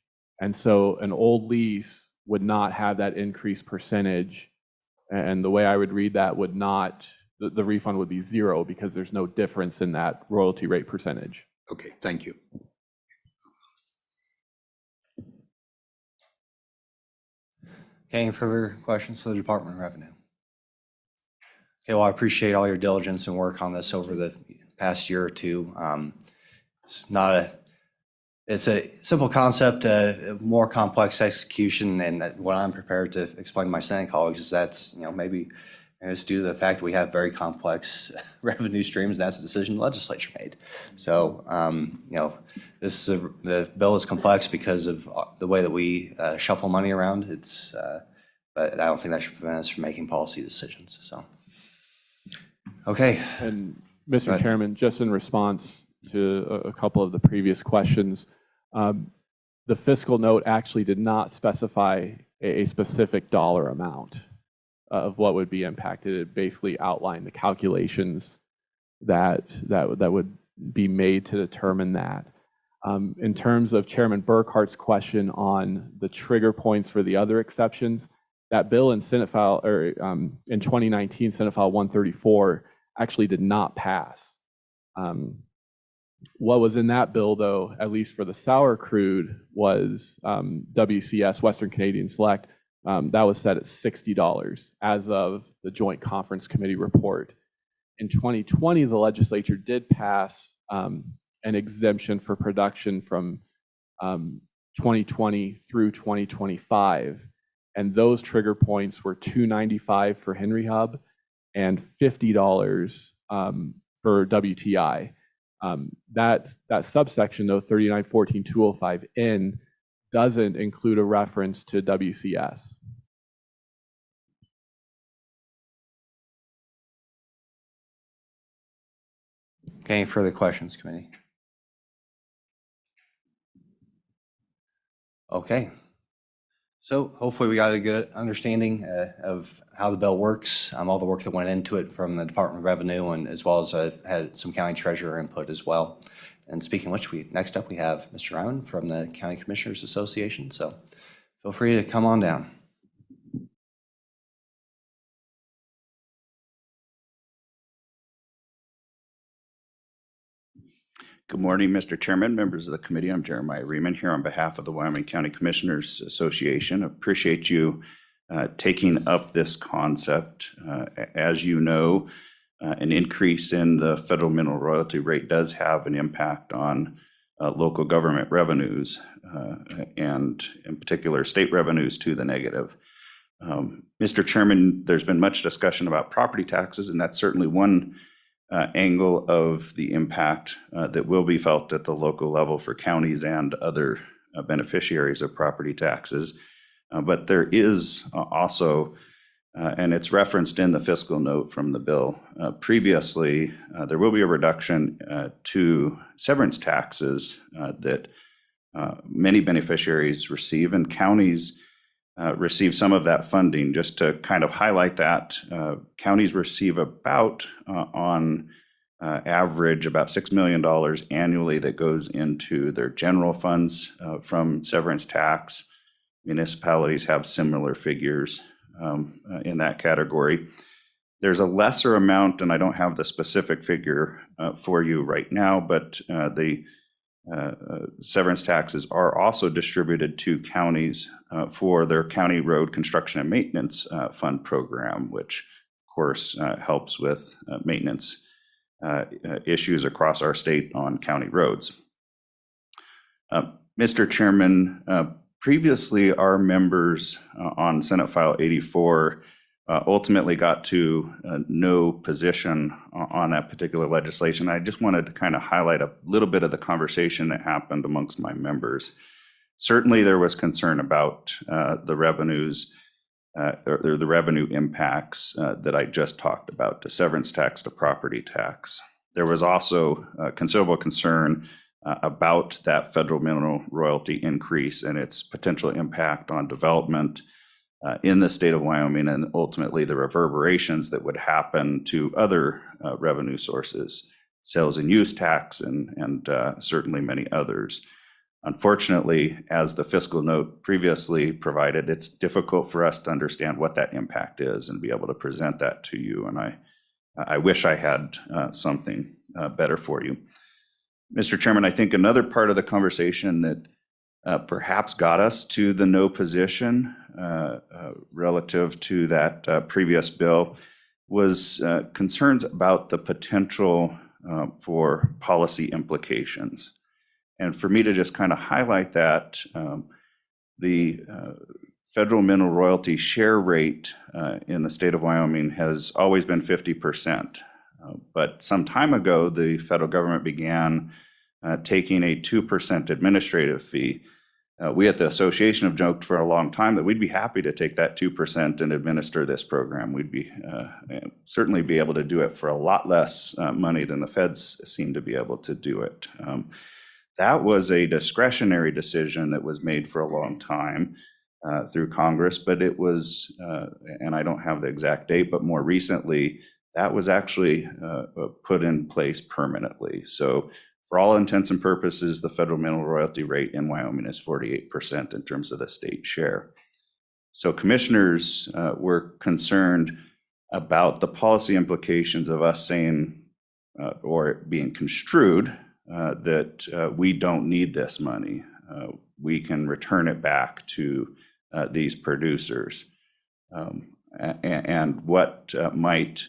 And so an old lease would not have that increased percentage. And the way I would read that would not, the refund would be zero because there's no difference in that royalty rate percentage. Okay, thank you. Okay, any further questions for the Department of Revenue? Okay, well, I appreciate all your diligence and work on this over the past year or two. It's a simple concept, more complex execution, and what I'm prepared to explain to my Senate colleagues is that's, maybe it's due to the fact that we have very complex revenue streams. That's a decision the legislature made. So, the bill is complex because of the way that we shuffle money around. But I don't think that should prevent us from making policy decisions. So, okay. And Mr. Chairman, just in response to a couple of the previous questions, the fiscal note actually did not specify a specific dollar amount of what would be impacted. It basically outlined the calculations that would be made to determine that. In terms of Chairman Burkhart's question on the trigger points for the other exceptions, that bill in Senate File, or in 2019, Senate File 134, actually did not pass. What was in that bill, though, at least for the sour crude, was WCS, Western Canadian Select. That was set at $60 as of the Joint Conference Committee report. In 2020, the legislature did pass an exemption for production from 2020 through 2025. And those trigger points were $2.95 for Henry Hub and $50 for WTI. That subsection, though, 3914.205N, doesn't include a reference to WCS. Okay, any further questions, committee? Okay. So hopefully we got a good understanding of how the bill works, all the work that went into it from the Department of Revenue, and as well as had some county treasurer input as well. And speaking of which, next up we have Mr. Ryman from the County Commissioners Association. So feel free to come on down. Good morning, Mr. Chairman, members of the committee. I'm Jeremiah Riemann here on behalf of the Wyoming County Commissioners Association. Appreciate you taking up this concept. As you know, an increase in the federal mineral royalty rate does have an impact on local government revenues and in particular state revenues to the negative. Mr. Chairman, there's been much discussion about property taxes, and that's certainly one angle of the impact that will be felt at the local level for counties and other beneficiaries of property taxes. But there is also, and it's referenced in the fiscal note from the bill, previously, there will be a reduction to severance taxes that many beneficiaries receive, and counties receive some of that funding. Just to kind of highlight that, counties receive about, on average, about $6 million annually that goes into their general funds from severance tax. Municipalities have similar figures in that category. There's a lesser amount, and I don't have the specific figure for you right now, but the severance taxes are also distributed to counties for their county road construction and maintenance fund program, which of course helps with maintenance issues across our state on county roads. Mr. Chairman, previously our members on Senate File 84 ultimately got to no position on that particular legislation. I just wanted to kind of highlight a little bit of the conversation that happened amongst my members. Certainly there was concern about the revenues or the revenue impacts that I just talked about, to severance tax, to property tax. There was also considerable concern about that federal mineral royalty increase and its potential impact on development in the state of Wyoming, and ultimately the reverberations that would happen to other revenue sources, sales and use tax, and certainly many others. Unfortunately, as the fiscal note previously provided, it's difficult for us to understand what that impact is and be able to present that to you. And I wish I had something better for you. Mr. Chairman, I think another part of the conversation that perhaps got us to the no position relative to that previous bill was concerns about the potential for policy implications. And for me to just kind of highlight that, the federal mineral royalty share rate in the state of Wyoming has always been 50%. But some time ago, the federal government began taking a 2% administrative fee. We at the association have joked for a long time that we'd be happy to take that 2% and administer this program. We'd be certainly be able to do it for a lot less money than the feds seem to be able to do it. That was a discretionary decision that was made for a long time through Congress, but it was, and I don't have the exact date, but more recently, that was actually put in place permanently. So for all intents and purposes, the federal mineral royalty rate in Wyoming is 48% in terms of the state share. So commissioners were concerned about the policy implications of us saying, or it being construed, that we don't need this money. We can return it back to these producers. And what might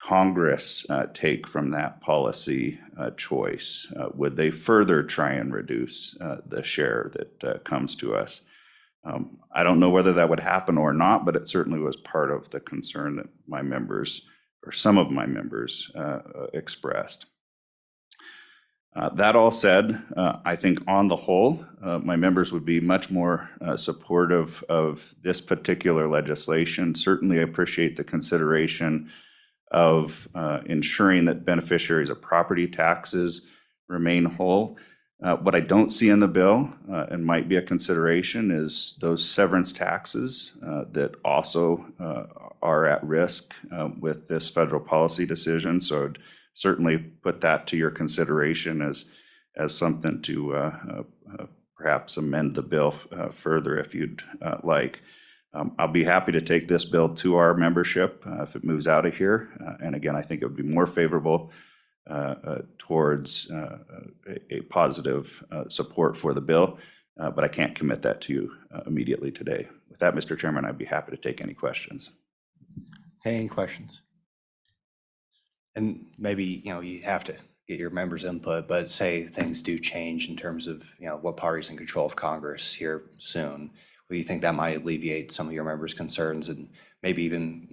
Congress take from that policy choice? Would they further try and reduce the share that comes to us? I don't know whether that would happen or not, but it certainly was part of the concern that my members, or some of my members, expressed. That all said, I think on the whole, my members would be much more supportive of this particular legislation. Certainly appreciate the consideration of ensuring that beneficiaries of property taxes remain whole. What I don't see in the bill, and might be a consideration, is those severance taxes that also are at risk with this federal policy decision. So I'd certainly put that to your consideration as something to perhaps amend the bill further if you'd like. I'll be happy to take this bill to our membership if it moves out of here. And again, I think it would be more favorable towards a positive support for the bill, but I can't commit that to you immediately today. With that, Mr. Chairman, I'd be happy to take any questions. Okay, any questions? And maybe, you have to get your members' input, but say things do change in terms of, what party's in control of Congress here soon. Do you think that might alleviate some of your members' concerns and maybe even,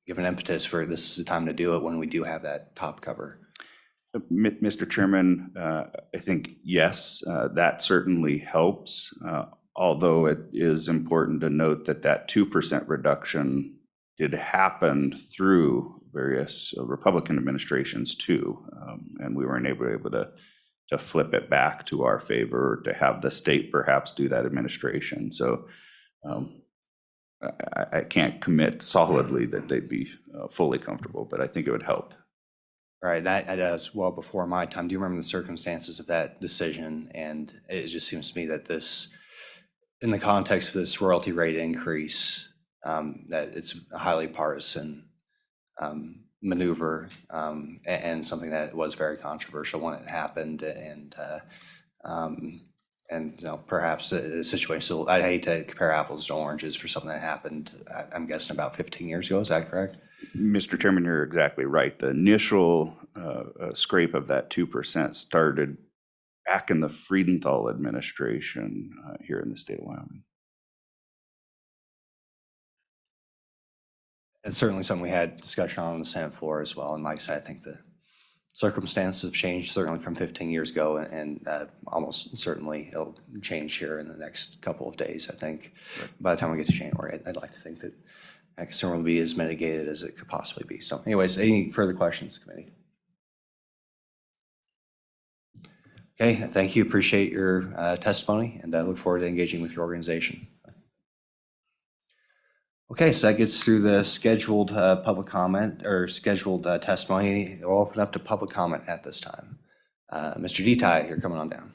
give an impetus for this is the time to do it when we do have that top cover? Mr. Chairman, I think, yes, that certainly helps, although it is important to note that that 2% reduction did happen through various Republican administrations too, and we weren't able to flip it back to our favor, or to have the state perhaps do that administration. So I can't commit solidly that they'd be fully comfortable, but I think it would help. All right, that is well before my time. Do you remember the circumstances of that decision? And it just seems to me that this, in the context of this royalty rate increase, that it's a highly partisan maneuver, and something that was very controversial when it happened. And perhaps a situation, so I'd hate to compare apples to oranges for something that happened, I'm guessing about 15 years ago. Is that correct? Mr. Chairman, you're exactly right. The initial scrape of that 2% started back in the Friedenthal administration here in the state of Wyoming. It's certainly something we had discussion on the Senate floor as well. And like I said, I think the circumstances have changed certainly from 15 years ago, and almost certainly it'll change here in the next couple of days, I think. By the time we get to January, I'd like to think that that concern will be as mitigated as it could possibly be. So anyways, any further questions, committee? Okay, thank you. Appreciate your testimony, and I look forward to engaging with your organization. Okay, so that gets through the scheduled public comment or scheduled testimony. We'll open up to public comment at this time. Mr. Detai, you're coming on down.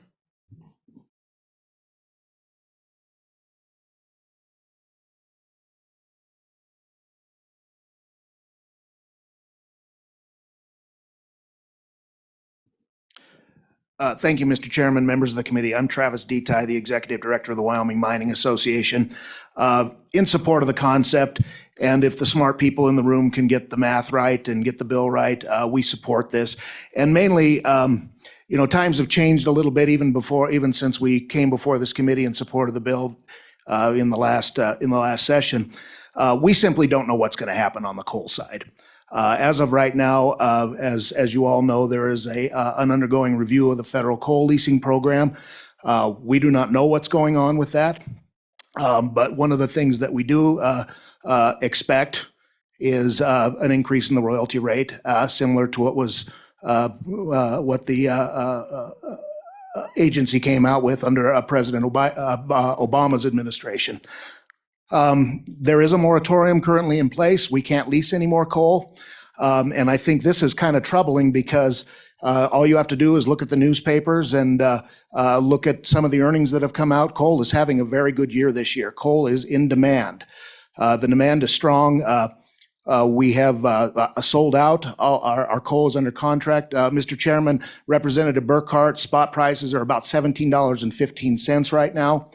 Thank you, Mr. Chairman, members of the committee. I'm Travis Detai, the Executive Director of the Wyoming Mining Association. In support of the concept, and if the smart people in the room can get the math right and get the bill right, we support this. And mainly, times have changed a little bit even since we came before this committee in support of the bill in the last session. We simply don't know what's going to happen on the coal side. As of right now, as you all know, there is an undergoing review of the federal coal leasing program. We do not know what's going on with that, but one of the things that we do expect is an increase in the royalty rate, similar to what the agency came out with under President Obama's administration. There is a moratorium currently in place. We can't lease any more coal. And I think this is kind of troubling because all you have to do is look at the newspapers and look at some of the earnings that have come out. Coal is having a very good year this year. Coal is in demand. The demand is strong. We have sold out. All our coal is under contract. Mr. Chairman, Representative Burkhart, spot prices are about $17.15 right now.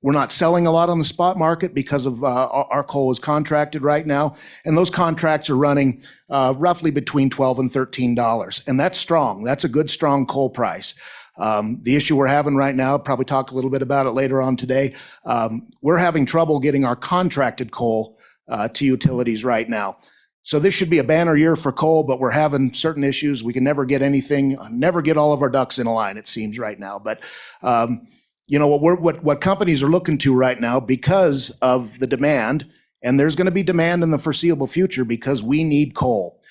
We're not selling a lot on the spot market because of our coal is contracted right now, and those contracts are running roughly between $12 and $13, and that's strong. That's a good, strong coal price. The issue we're having right now, probably talk a little bit about it later on today, we're having trouble getting our contracted coal to utilities right now. So this should be a banner year for coal, but we're having certain issues. We can never get anything, never get all of our ducks in a line, it seems right now. But you know, what companies are looking to right now because of the demand, and there's going to be demand in the foreseeable future because we need coal.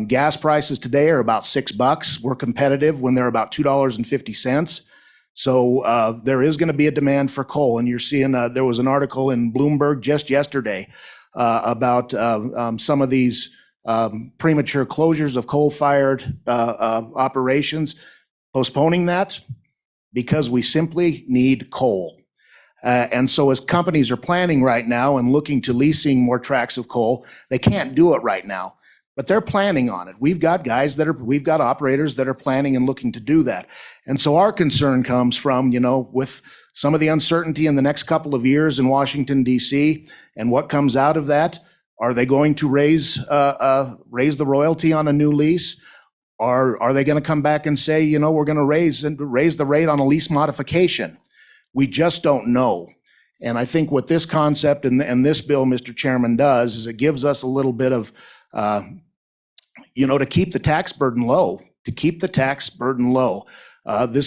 Gas prices today are about $6. We're competitive when they're about $2.50. So there is going to be a demand for coal, and you're seeing there was an article in Bloomberg just yesterday about some of these premature closures of coal-fired operations, postponing that because we simply need coal. And so as companies are planning right now and looking to leasing more tracts of coal, they can't do it right now, but they're planning on it. We've got operators that are planning and looking to do that. And so our concern comes from, you know, with some of the uncertainty in the next couple of years in Washington, D.C., and what comes out of that. Are they going to raise the royalty on a new lease? Are they going to come back and say, you know, we're going to raise the rate on a lease modification? We just don't know. And I think what this concept and this bill, Mr. Chairman, does is it gives us a little bit of, you know, to keep the tax burden low,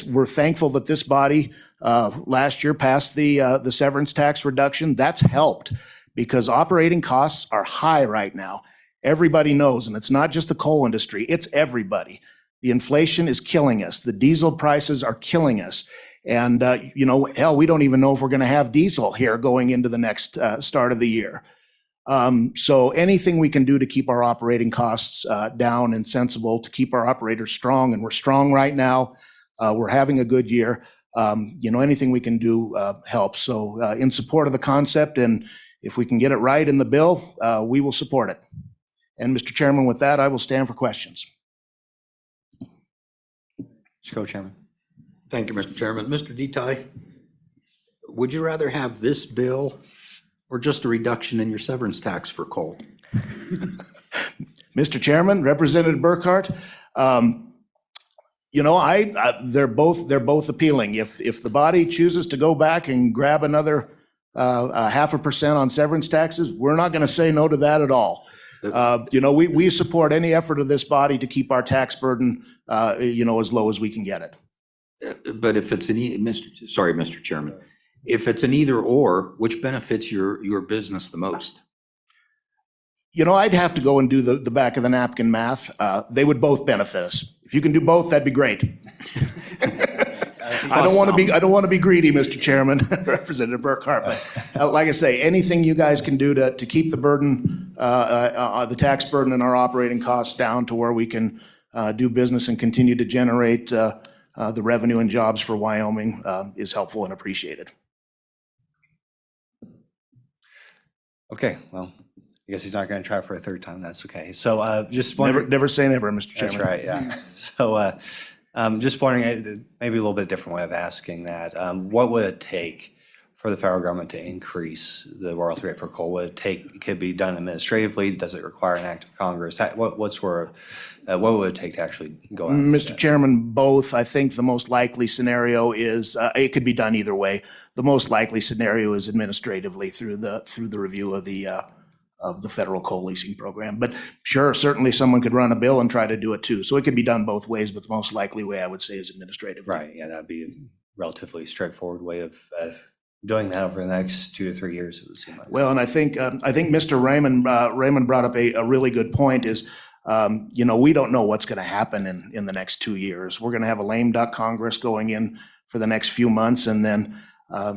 we're thankful that this body last year passed the severance tax reduction. That's helped because operating costs are high right now. Everybody knows, and it's not just the coal industry, it's everybody. The inflation is killing us. The diesel prices are killing us. And, you know, hell, we don't even know if we're going to have diesel here going into the next start of the year. So anything we can do to keep our operating costs down and sensible, to keep our operators strong, and we're strong right now. We're having a good year. You know, anything we can do helps. So in support of the concept, and if we can get it right in the bill, we will support it. And Mr. Chairman, with that, I will stand for questions. Let's go, Chairman. Thank you, Mr. Chairman. Mr. Detaille, would you rather have this bill or just a reduction in your severance tax for coal? Mr. Chairman, Representative Burkhart, you know, they're both appealing. If the body chooses to go back and grab another 0.5% on severance taxes, we're not going to say no to that at all. You know, we support any effort of this body to keep our tax burden, you know, as low as we can get it. But if it's Mr. Chairman, if it's an either or, which benefits your business the most? You know, I'd have to go and do the back of the napkin math. They would both benefit us. If you can do both, that'd be great. I don't want to be greedy, Mr. Chairman, Representative Burkhart, but like I say, anything you guys can do to keep the burden, the tax burden and our operating costs down to where we can do business and continue to generate the revenue and jobs for Wyoming is helpful and appreciated. Okay, well, I guess he's not going to try for a third time. That's okay. So just wondering. Never say never, Mr. Chairman. That's right, yeah. So just wondering, maybe a little bit different way of asking that. What would it take for the federal government to increase the royalty rate for coal? Would it could be done administratively? Does it require an act of Congress? What would it take to actually go out? Mr. Chairman, both. I think the most likely scenario is, it could be done either way. The most likely scenario is administratively through the review of the federal coal leasing program. But sure, certainly someone could run a bill and try to do it too. So it could be done both ways, but the most likely way I would say is administrative. Right, yeah, that'd be a relatively straightforward way of doing that over the next 2 to 3 years, it would seem like. Well, and I think Mr. Raymond brought up a really good point is, you know, we don't know what's going to happen in the next 2 years. We're going to have a lame duck Congress going in for the next few months, and then,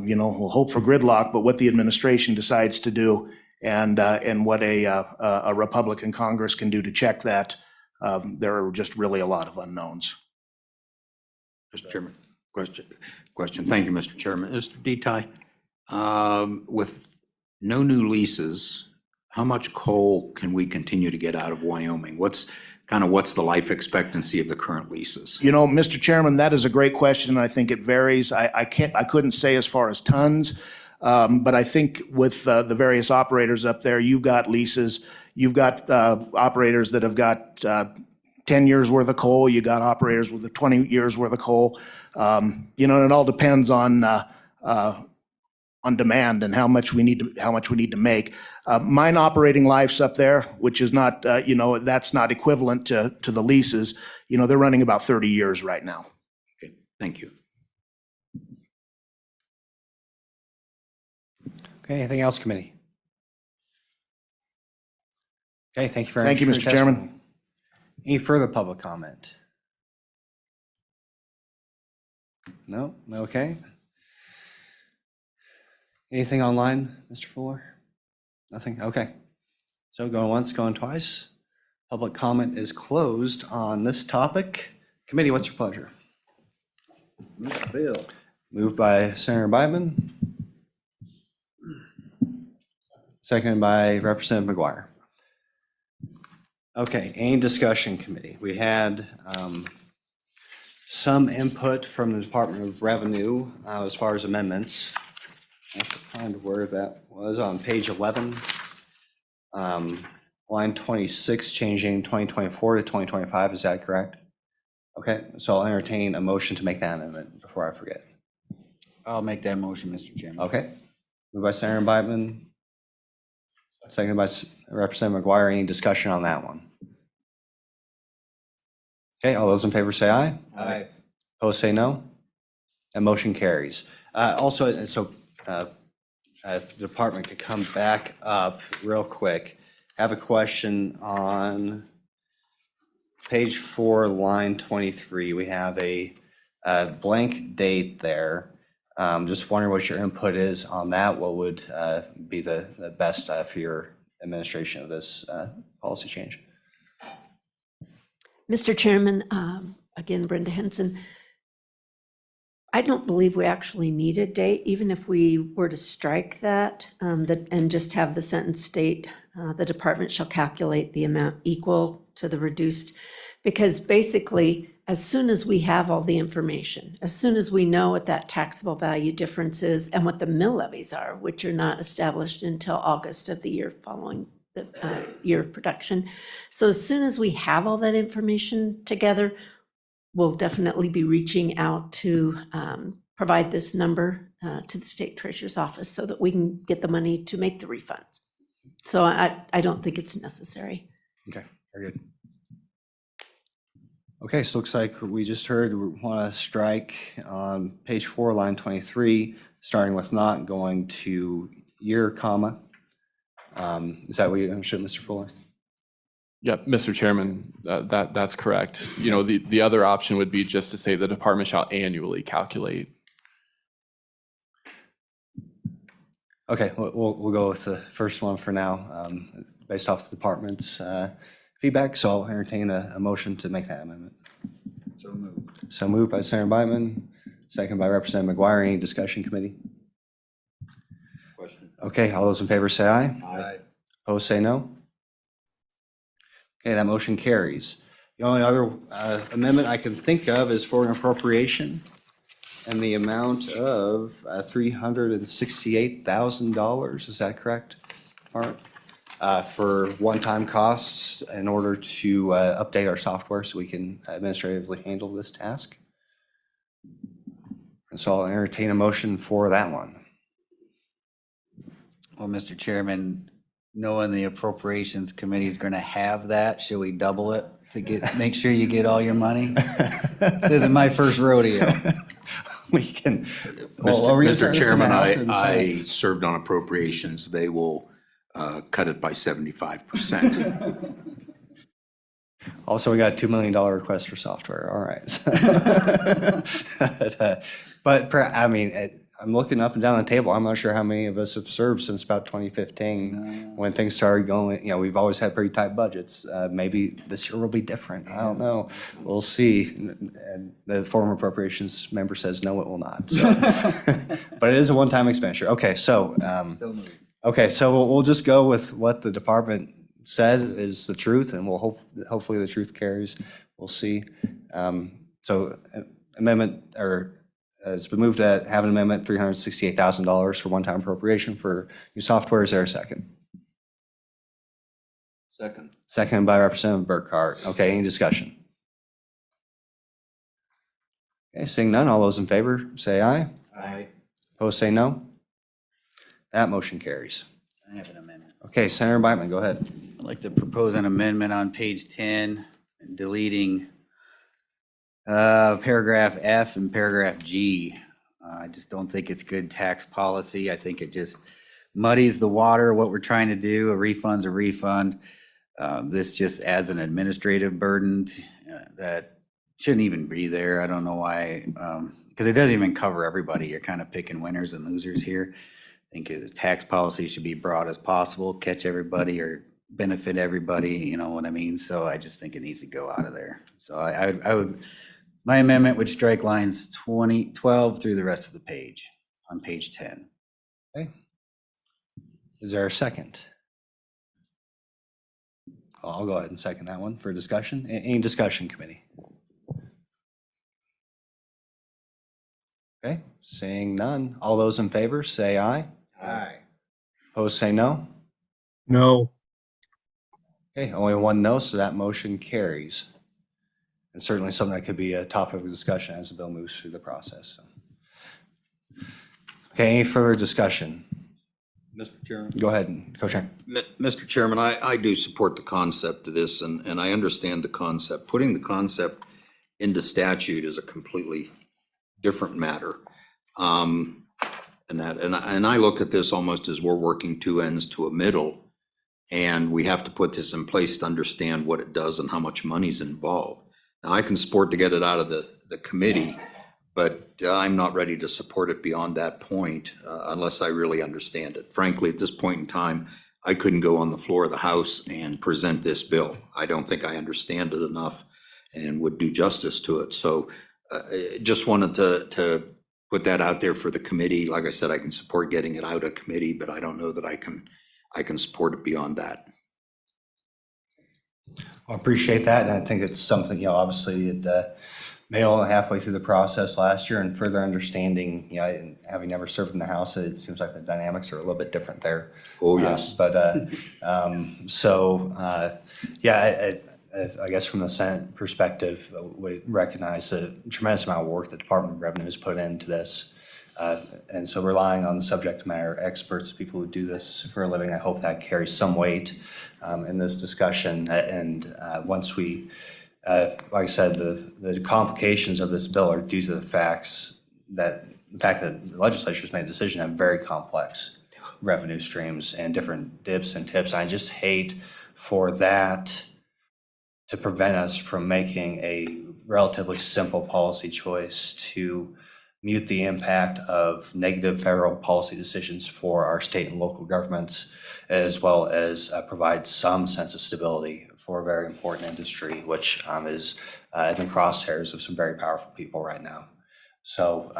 you know, we'll hope for gridlock, but what the administration decides to do and what a Republican Congress can do to check that, there are just really a lot of unknowns. Mr. Chairman, question. Thank you, Mr. Chairman. Mr. Detaille, with no new leases, how much coal can we continue to get out of Wyoming? What's the life expectancy of the current leases? You know, Mr. Chairman, that is a great question, and I think it varies. I couldn't say as far as tons, but I think with the various operators up there, you've got leases, you've got operators that have got 10 years worth of coal, you got operators with 20 years worth of coal. You know, and it all depends on demand and how much we need to make. Mine operating lives up there, which is not, you know, that's not equivalent to the leases. You know, they're running about 30 years right now. Okay, thank you. Okay, anything else, committee? Okay, thank you very much. Thank you, for Mr. your Chairman. testimony. Any further public comment? No? Okay. Anything online, Mr. Fuller? Nothing? Okay. So going once, going twice. Public comment is closed on this topic. Committee, what's your pleasure? Mr. Bill. Moved by Senator Bidman. Seconded by Representative McGuire. Okay, any discussion, committee? We had some input from the Department of Revenue as far as amendments. I have to find where that was on page 11. Line 26, changing 2024 to 2025, is that correct? Okay, so I'll entertain a motion to make that amendment before I forget. I'll make that motion, Mr. Chairman. Okay, moved by Senator Bidman. Seconded by Representative McGuire. Any discussion on that one? Okay, all those in favor say aye. Aye. Opposed say no. And motion carries. Also, the department could come back up real quick. I have a question on page 4, line 23. We have a blank date there. Just wondering what your input is on that. What would be the best for your administration of this policy change? Mr. Chairman, again, Brenda Henson, I don't believe we actually need a date, even if we were to strike that, and just have the sentence state, the department shall calculate the amount equal to the reduced, because basically, as soon as we have all the information, as soon as we know what that taxable value difference is and what the mill levies are, which are not established until August of the year following the year of production. So as soon as we have all that information together, we'll definitely be reaching out to provide this number to the state treasurer's office so that we can get the money to make the refunds. So I don't think it's necessary. Okay, very good. Okay, so looks like we just heard we want to strike on page 4, line 23, starting with not, going to year, comma. Is that what you understood, Mr. Fuller? Yep, Mr. Chairman, that's correct. You know, the other option would be just to say the department shall annually calculate. Okay, we'll go with the first one for now, based off the department's feedback. So I'll entertain a motion to make that amendment. So moved. So moved by Senator Bidman, second by Representative McGuire. Any discussion, committee? Question? Okay, all those in favor say aye. Aye. Opposed say no. Okay, that motion carries. The only other amendment I can think of is for an appropriation and the amount of $368,000. Is that correct, Art? For one-time costs in order to update our software so we can administratively handle this task. And so I'll entertain a motion for that one. Well, Mr. Chairman, knowing the Appropriations Committee is going to have that, should we double it to make sure you get all your money? This isn't my first rodeo. We can. Mr. Chairman, I served on appropriations. They will cut it by 75%. Also, we got a $2 million request for software. All right. But I mean, I'm looking up and down the table. I'm not sure how many of us have served since about 2015 when things started going. You know, we've always had pretty tight budgets. Maybe this year will be different. I don't know. We'll see. And the former appropriations member says, no, it will not. So. But it is a one-time expenditure. Okay, so. So moved. Okay, so we'll just go with what the department said is the truth, and we'll hopefully the truth carries. We'll see. So amendment, or it's been moved to have an amendment, $368,000 for one-time appropriation for new software. Is there a second? Second. Second by Representative Burkhart. Okay, any discussion? Okay, seeing none, all those in favor, say aye. Aye. Opposed, say no. That motion carries. I have an amendment. Okay, Senator Beitman, go ahead. I'd like to propose an amendment on page 10, deleting paragraph F and paragraph G. I just don't think it's good tax policy. I think it just muddies the water, what we're trying to do. A refund's a refund. This just adds an administrative burden that shouldn't even be there. I don't know why, because it doesn't even cover everybody. You're kind of picking winners and losers here. I think the tax policy should be broad as possible, catch everybody or benefit everybody, you know what I mean? So I just think it needs to go out of there. So I would, my amendment would strike lines 12 through the rest of the page on page 10. Okay. Is there a second? I'll go ahead and second that one for discussion. Any discussion, committee? Okay, seeing none. All those in favor, say aye. Aye. Opposed, say no. No, Okay, only one no, so that motion carries. And certainly something that could be a topic of discussion as the bill moves through the process. So. Okay, any further discussion? Mr. Chairman? Go ahead, Co-Chair. Mr. Chairman, I do support the concept of this, and I understand the concept. Putting the concept into statute is a completely different matter. And I look at this almost as we're working two ends to a middle, and we have to put this in place to understand what it does and how much money's involved. Now, I can support to get it out of the committee, but I'm not ready to support it beyond that point unless I really understand it. Frankly, at this point in time, I couldn't go on the floor of the House and present this bill. I don't think I understand it enough and would do justice to it. So just wanted to put that out there for the committee. Like I said, I can support getting it out of committee, but I don't know that I can support it beyond that. I appreciate that, and I think it's something, obviously it made only halfway through the process last year, and further understanding, and having never served in the House, it seems like the dynamics are a little bit different there. Oh, yes. I guess from the Senate perspective, we recognize the tremendous amount of work the Department of Revenue has put into this. And so relying on the subject matter experts, people who do this for a living, I hope that carries some weight in this discussion. And once we, like I said, the complications of this bill are due to the fact that the legislature's made a decision to have very complex revenue streams and different dips and tips. I just hate for that to prevent us from making a relatively simple policy choice to mute the impact of negative federal policy decisions for our state and local governments, as well as provide some sense of stability for a very important industry, which is in the crosshairs of some very powerful people right now. So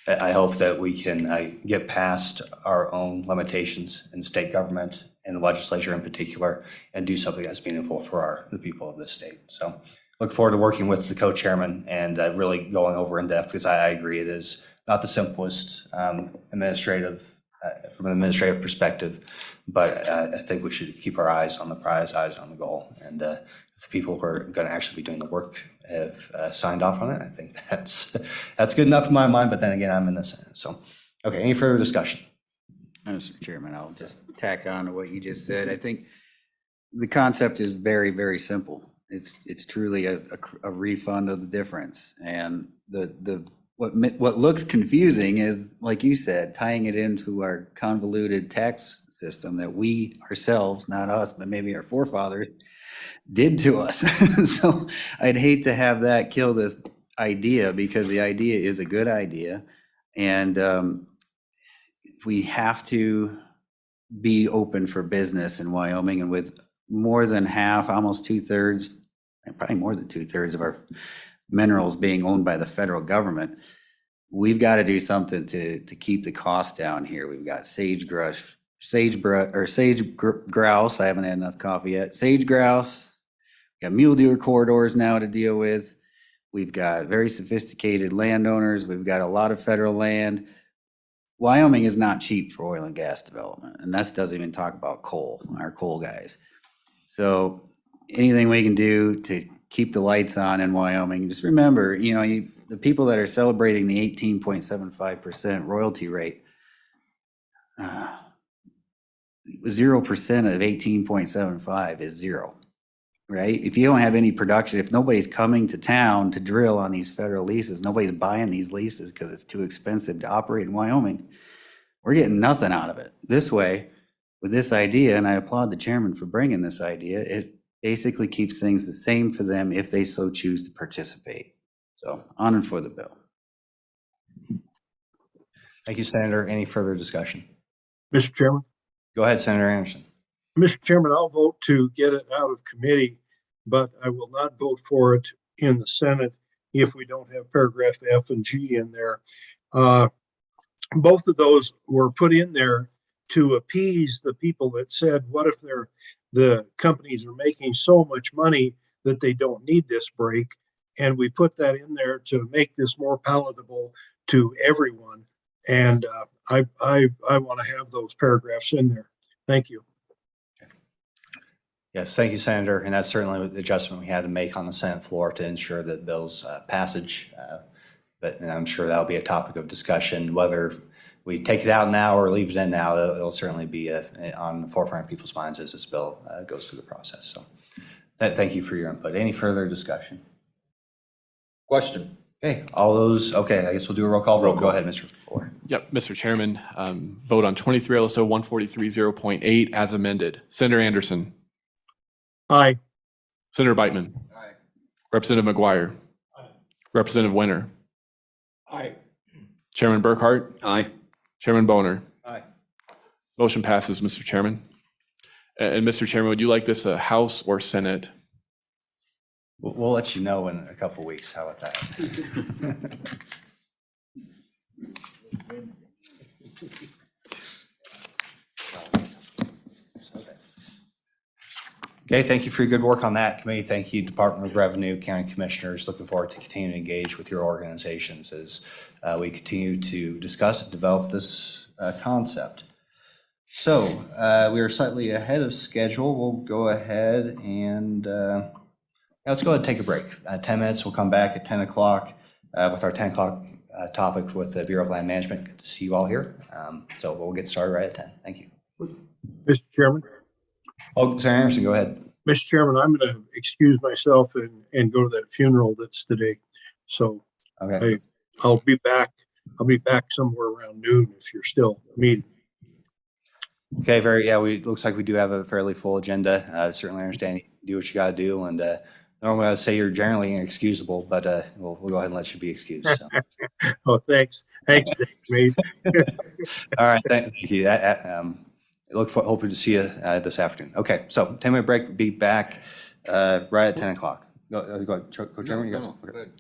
I hope that we can get past our own limitations in state government and the legislature in particular, and do something that's meaningful for the people of this state. So look forward to working with the co-chairman and really going over in depth, because I agree it is not the simplest from an administrative perspective, but I think we should keep our eyes on the prize, eyes on the goal. And if the people who are going to actually be doing the work have signed off on it, I think that's good enough in my mind, but then again, I'm in the Senate. So, okay, any further discussion? Mr. Chairman, I'll just tack on to what you just said. I think the concept is very, very simple. It's truly a refund of the difference. And what looks confusing is, like you said, tying it into our convoluted tax system that we ourselves, not us, but maybe our forefathers, did to us. So I'd hate to have that kill this idea, because the idea is a good idea. And we have to be open for business in Wyoming, and with more than half, almost 2/3, and probably more than 2/3 of our minerals being owned by the federal government, we've got to do something to keep the cost down here. We've got sagebrush grouse. I haven't had enough coffee yet. Sage grouse. We got mule deer corridors now to deal with. We've got very sophisticated landowners. We've got a lot of federal land. Wyoming is not cheap for oil and gas development, and that doesn't even talk about coal, our coal guys. So anything we can do to keep the lights on in Wyoming, just remember, the people that are celebrating the 18.75% royalty rate, 0% of 18.75 is zero, right? If you don't have any production, if nobody's coming to town to drill on these federal leases, nobody's buying these leases because it's too expensive to operate in Wyoming, we're getting nothing out of it. This way, with this idea, and I applaud the chairman for bringing this idea, it basically keeps things the same for them if they so choose to participate. So on and for the bill. Thank you, Senator. Any further discussion? Mr. Chairman? Go ahead, Senator Anderson. Mr. Chairman, I'll vote to get it out of committee, but I will not vote for it in the Senate if we don't have paragraph F and G in there. Both of those were put in there to appease the people that said, what if the companies are making so much money that they don't need this break? And we put that in there to make this more palatable to everyone. And I want to have those paragraphs in there. Thank you. Yes, thank you, Senator. And that's certainly the adjustment we had to make on the Senate floor to ensure that bill's passage. But I'm sure that'll be a topic of discussion, whether we take it out now or leave it in now. It'll certainly be on the forefront of people's minds as this bill goes through the process. So thank you for your input. Any further discussion? Question. Okay, all those, okay, I guess we'll do a roll call vote. Go ahead, Mr. Fuller. Yep, Mr. Chairman, vote on 23 LSO 143.0.8 as amended. Senator Anderson. Aye. Senator Beitman. Aye. Representative McGuire. Representative Winter. Aye. Chairman Burkhart. Aye. Chairman Boner. Aye. Motion passes, Mr. Chairman. And Mr. Chairman, would you like this a House or Senate? We'll let you know in a couple of weeks. How about that? Okay, thank you for your good work on that committee. Thank you, Department of Revenue, County Commissioners. Looking forward to continuing to engage with your organizations as we continue to discuss and develop this concept. So we are slightly ahead of schedule. We'll go ahead and let's go ahead and take a break. 10 minutes, we'll come back at 10 o'clock with our 10 o'clock topic with the Bureau of Land Management. Good to see you all here. So we'll get started right at 10. Thank you. Mr. Chairman? Oh, Senator Anderson, go ahead. Mr. Chairman, I'm going to excuse myself and go to that funeral that's today. So Okay. I'll be back. I'll be back somewhere around noon if you're still meeting. Okay, looks like we do have a fairly full agenda. Certainly understand you do what you got to do. And normally I would say you're generally inexcusable, but we'll go ahead and let you be excused. So. Oh, thanks. Thanks, Dave. All right, thank you. Hoping to see you this afternoon. Okay, so 10-minute break. Be back right at 10 o'clock. Go ahead, Coach Chairman, you guys. Okay.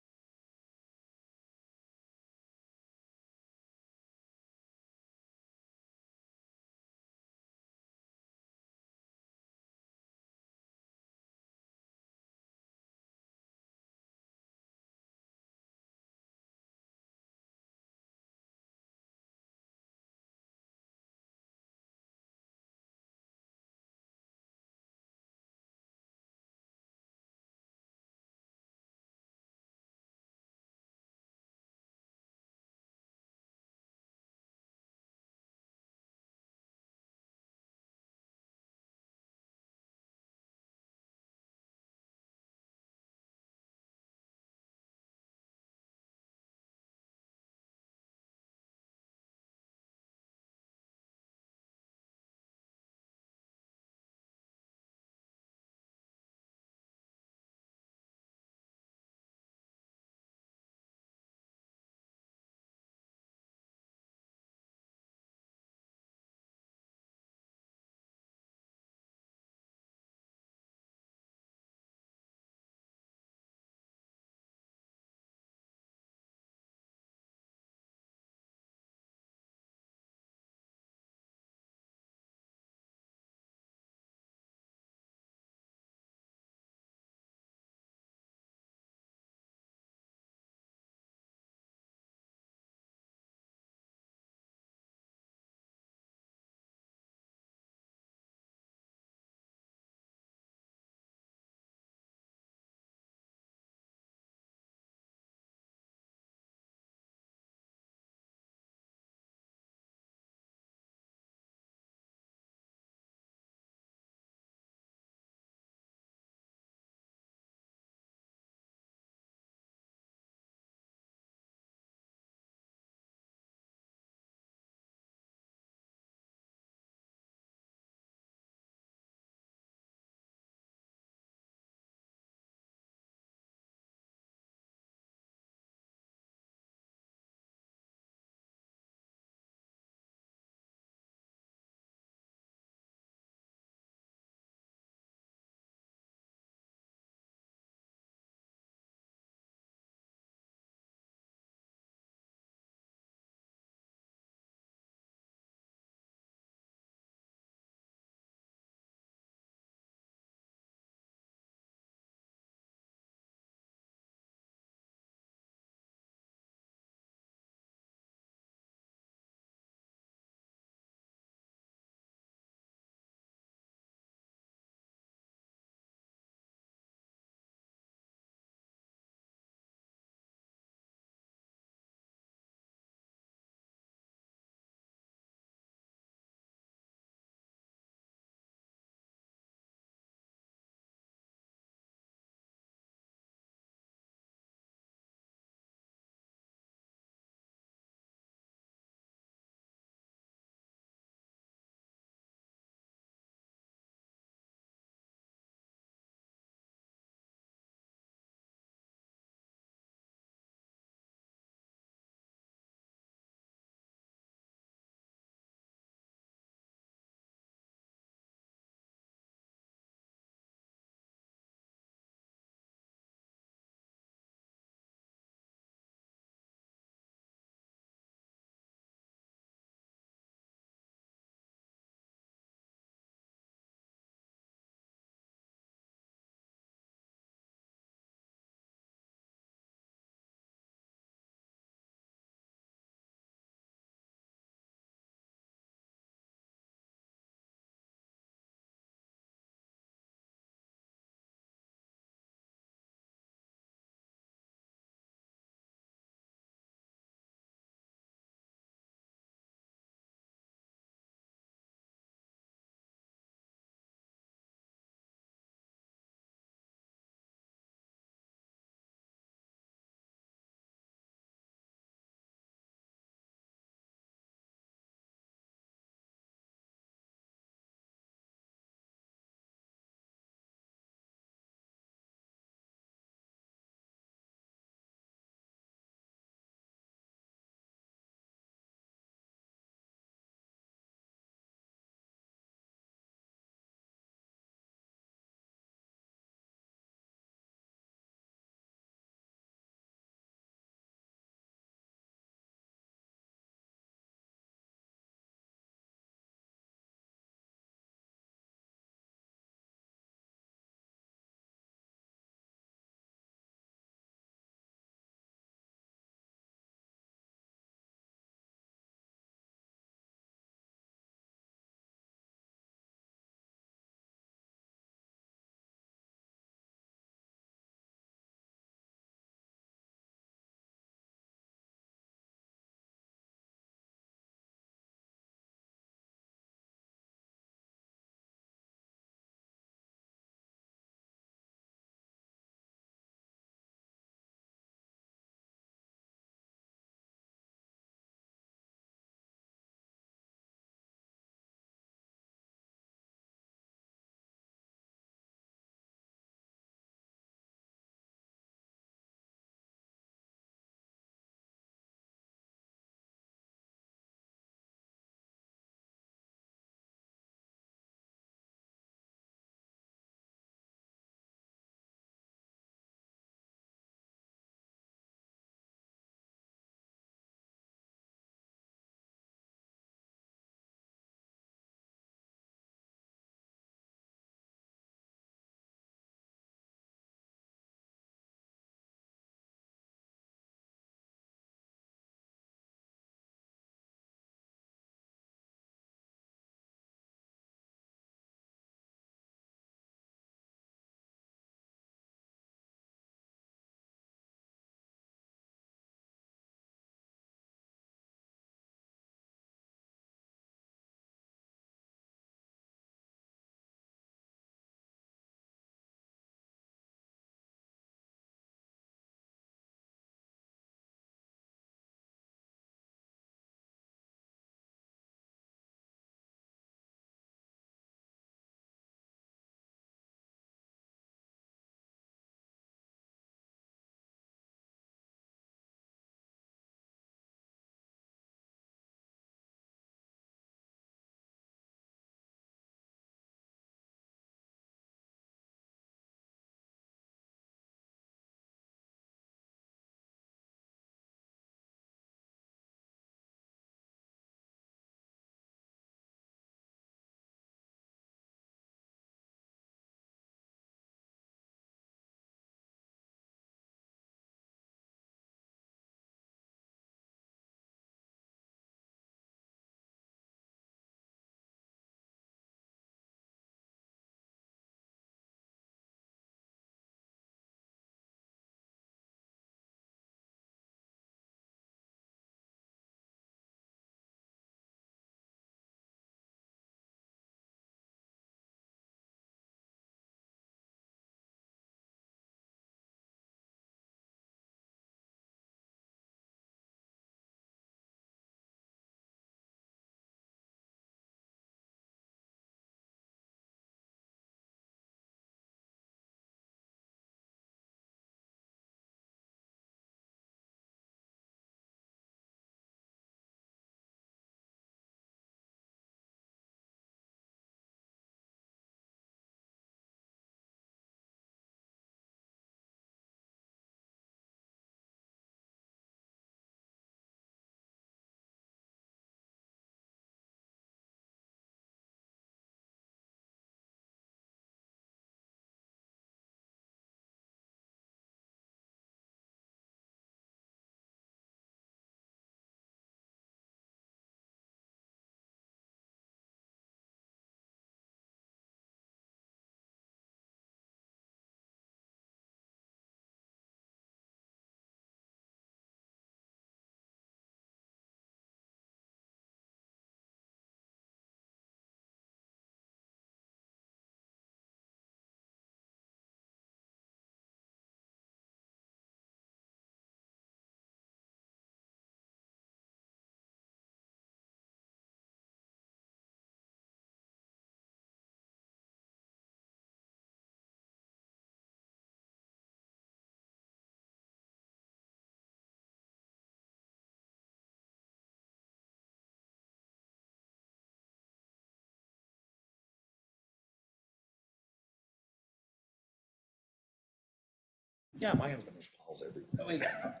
Yeah, my husband has balls everywhere.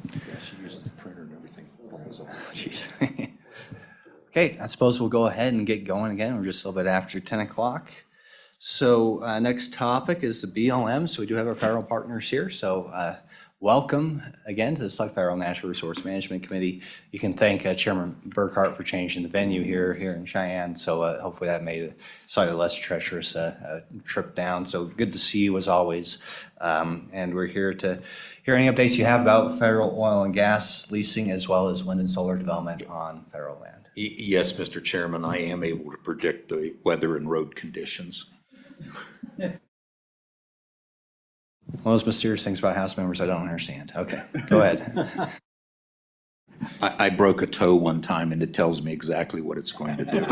Yeah, she uses the printer and everything. Jeez. Okay, I suppose we'll go ahead and get going again. We're just a little bit after 10 o'clock. So next topic is the BLM. So we do have our federal partners here. So welcome again to the Select Federal Natural Resource Management Committee. You can thank Chairman Burkhart for changing the venue here in Cheyenne. So hopefully that made it slightly less treacherous trip down. So good to see you as always. And we're here to hear any updates you have about federal oil and gas leasing as well as wind and solar development on federal land. Yes, Mr. Chairman, I am able to predict the weather and road conditions. One of those mysterious things about House members I don't understand. Okay, go ahead. I broke a toe one time and it tells me exactly what it's going to do.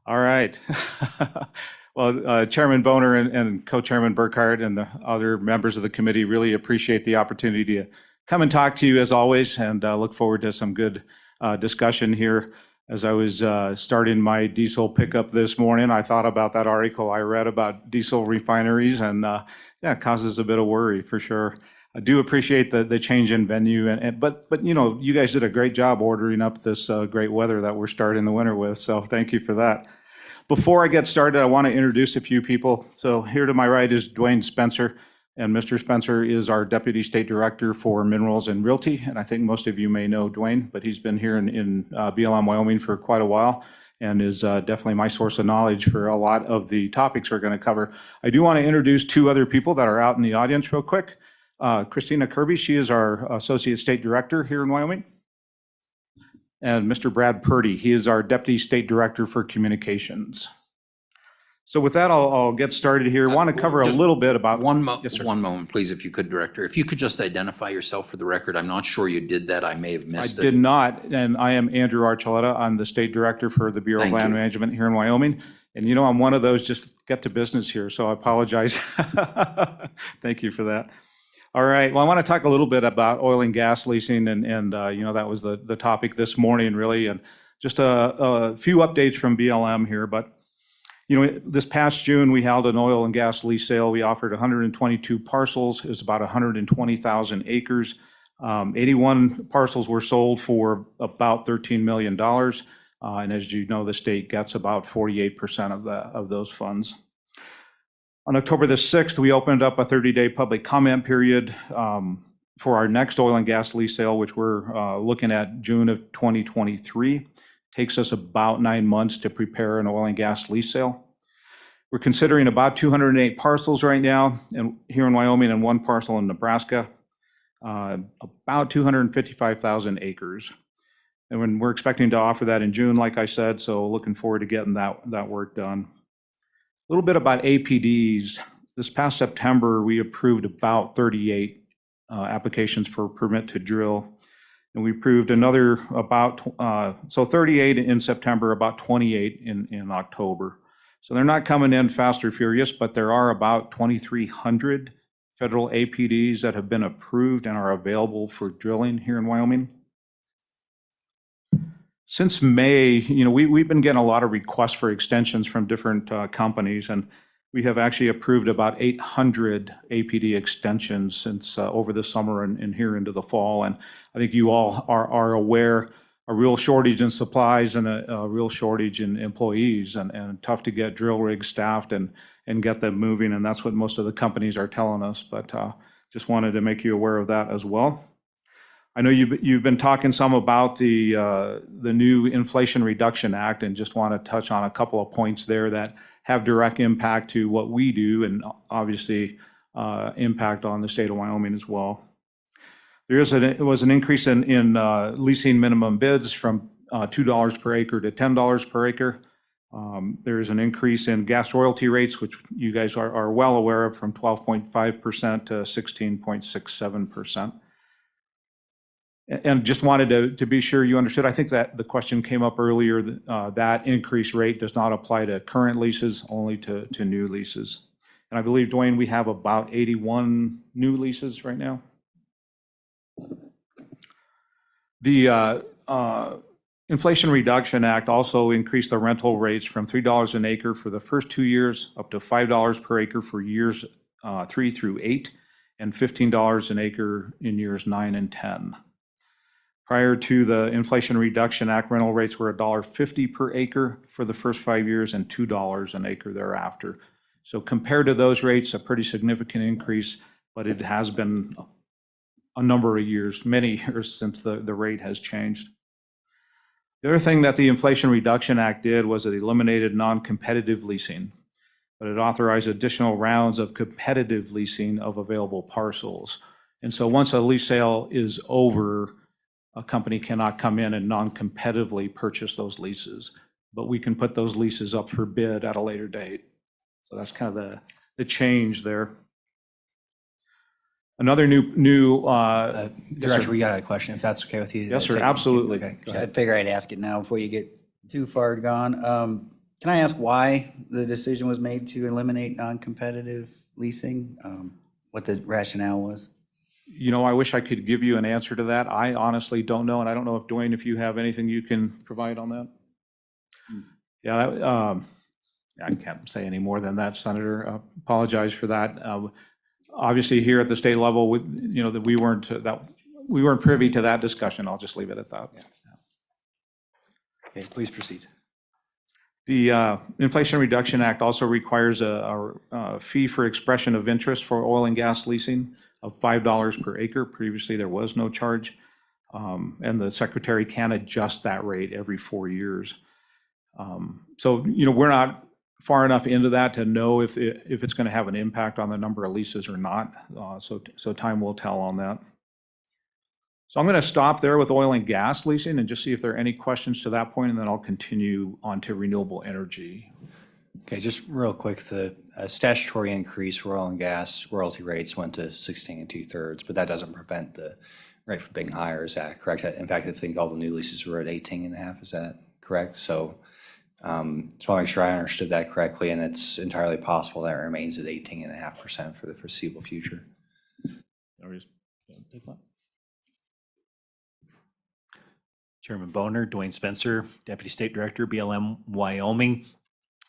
All right. Well, Chairman Boner and Co-Chairman Burkhart and the other members of the committee really appreciate the opportunity to come and talk to you as always, and look forward to some good discussion here. As I was starting my diesel pickup this morning, I thought about that article I read about diesel refineries, and yeah, it causes a bit of worry for sure. I do appreciate the change in venue, but you know, you guys did a great job ordering up this great weather that we're starting the winter with, so thank you for that. Before I get started, I want to introduce a few people. So here to my right is Dwayne Spencer, and Mr. Spencer is our Deputy State Director for Minerals and Realty, and I think most of you may know Dwayne, but he's been here in BLM, Wyoming for quite a while, and is definitely my source of knowledge for a lot of the topics we're going to cover. I do want to introduce two other people that are out in the audience real quick. Christina Kirby, she is our Associate State Director here in Wyoming. And Mr. Brad Purdy, he is our Deputy State Director for Communications. So with that, I'll get started here. Want to cover a little bit about. Yes, sir. One moment, please, if you could, Director. If you could just identify yourself for the record. I'm not sure you did that. I may have missed I it. did not, and I am Andrew Archuleta. I'm the State Director for the Bureau of Thank Land you. Management here in Wyoming. And you know, I'm one of those just get to business here, so I apologize. Thank you for that. All right, well, I want to talk a little bit about oil and gas leasing, and you know, that was the topic this morning, really, and just a few updates from BLM here. But you know, this past June, we held an oil and gas lease sale. We offered 122 parcels. It was about 120,000 acres. 81 parcels were sold for about $13 million. And as you know, the state gets about 48% of those funds. On October the 6th, we opened up a 30-day public comment period for our next oil and gas lease sale, which we're looking at June of 2023. Takes us about 9 months to prepare an oil and gas lease sale. We're considering about 208 parcels right now, and here in Wyoming, and one parcel in Nebraska, about 255,000 acres. And when we're expecting to offer that in June, like I said, so looking forward to getting that work done. A little bit about APDs. This past September, we approved about 38 applications for permit to drill. And we approved another about, so 38 in September, about 28 in October. So they're not coming in fast or furious, but there are about 2,300 federal APDs that have been approved and are available for drilling here in Wyoming. Since May, you know, we've been getting a lot of requests for extensions from different companies, and we have actually approved about 800 APD extensions since over the summer and here into the fall. And I think you all are aware a real shortage in supplies and a real shortage in employees, and tough to get drill rigs staffed and get them moving. And that's what most of the companies are telling us. But just wanted to make you aware of that as well. I know you've been talking some about the new Inflation Reduction Act, and just want to touch on a couple of points there that have direct impact to what we do, and obviously impact on the state of Wyoming as well. There was an increase in leasing minimum bids from $2 per acre to $10 per acre. There is an increase in gas royalty rates, which you guys are well aware of, from 12.5% to 16.67%. And just wanted to be sure you understood, I think that the question came up earlier, that increased rate does not apply to current leases, only to new leases. And And I believe, Dwayne, we have about 81 new leases right now. The Inflation Reduction Act also increased the rental rates from $3 an acre for the first 2 years up to $5 per acre for years 3 through 8, and $15 an acre in years 9 and 10. Prior to the Inflation Reduction Act, rental rates were $1.50 per acre for the first 5 years and $2 an acre thereafter. So compared to those rates, a pretty significant increase, but it has been a number of years, many years since the rate has changed. The other thing that the Inflation Reduction Act did was it eliminated non-competitive leasing, but it authorized additional rounds of competitive leasing of available parcels. And so once a lease sale is over, a company cannot come in and non-competitively purchase those leases, but we can put those leases up for bid at a later date. So that's kind of the change there. Another new yes, Director, sir. we got a question, if that's okay with you. Yes, sir, Take- absolutely. Okay, go I ahead. figure I'd ask it now before you get too far gone. Can I ask why the decision was made to eliminate non-competitive leasing? What the rationale was? You know, I wish I could give you an answer to that. I honestly don't know, and I don't know if, Dwayne, if you have anything you can provide on that? Yeah, I can't say any more than that, Senator. Apologize for that. Obviously, here at the state level, you know, that we weren't privy to that discussion. I'll just leave it at that. Okay, please proceed. The Inflation Reduction Act also requires a fee for expression of interest for oil and gas leasing of $5 per acre. Previously, there was no charge, and the secretary can adjust that rate every 4 years. So, you know, we're not far enough into that to know if it's going to have an impact on the number of leases or not. So time will tell on that. So I'm going to stop there with oil and gas leasing and just see if there are any questions to that point, and then I'll continue on to renewable energy. Okay, just real quick, the statutory increase for oil and gas royalty rates went to 16 2/3, but that doesn't prevent the rate from being higher, is that correct? In fact, I think all the new leases were at 18.5, is that correct? So just want to make sure I understood that correctly, and it's entirely possible that remains at 18.5% for the foreseeable future. Chairman Boner, Dwayne Spencer, Deputy State Director, BLM Wyoming.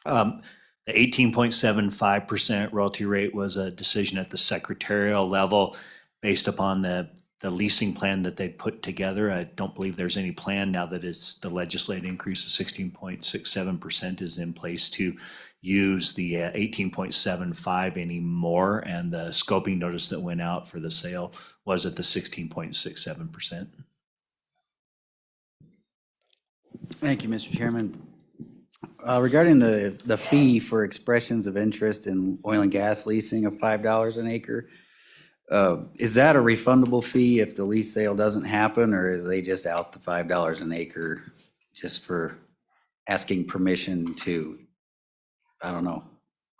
The 18.75% royalty rate was a decision at the secretarial level based upon the leasing plan that they put together. I don't believe there's any plan now that it's the legislative increase of 16.67% is in place to use the 18.75 anymore. And the scoping notice that went out for the sale was at the 16.67%. Thank you, Mr. Chairman. Regarding the fee for expressions of interest in oil and gas leasing of $5 an acre, is that a refundable fee if the lease sale doesn't happen, or are they just out the $5 an acre just for asking permission to, I don't know,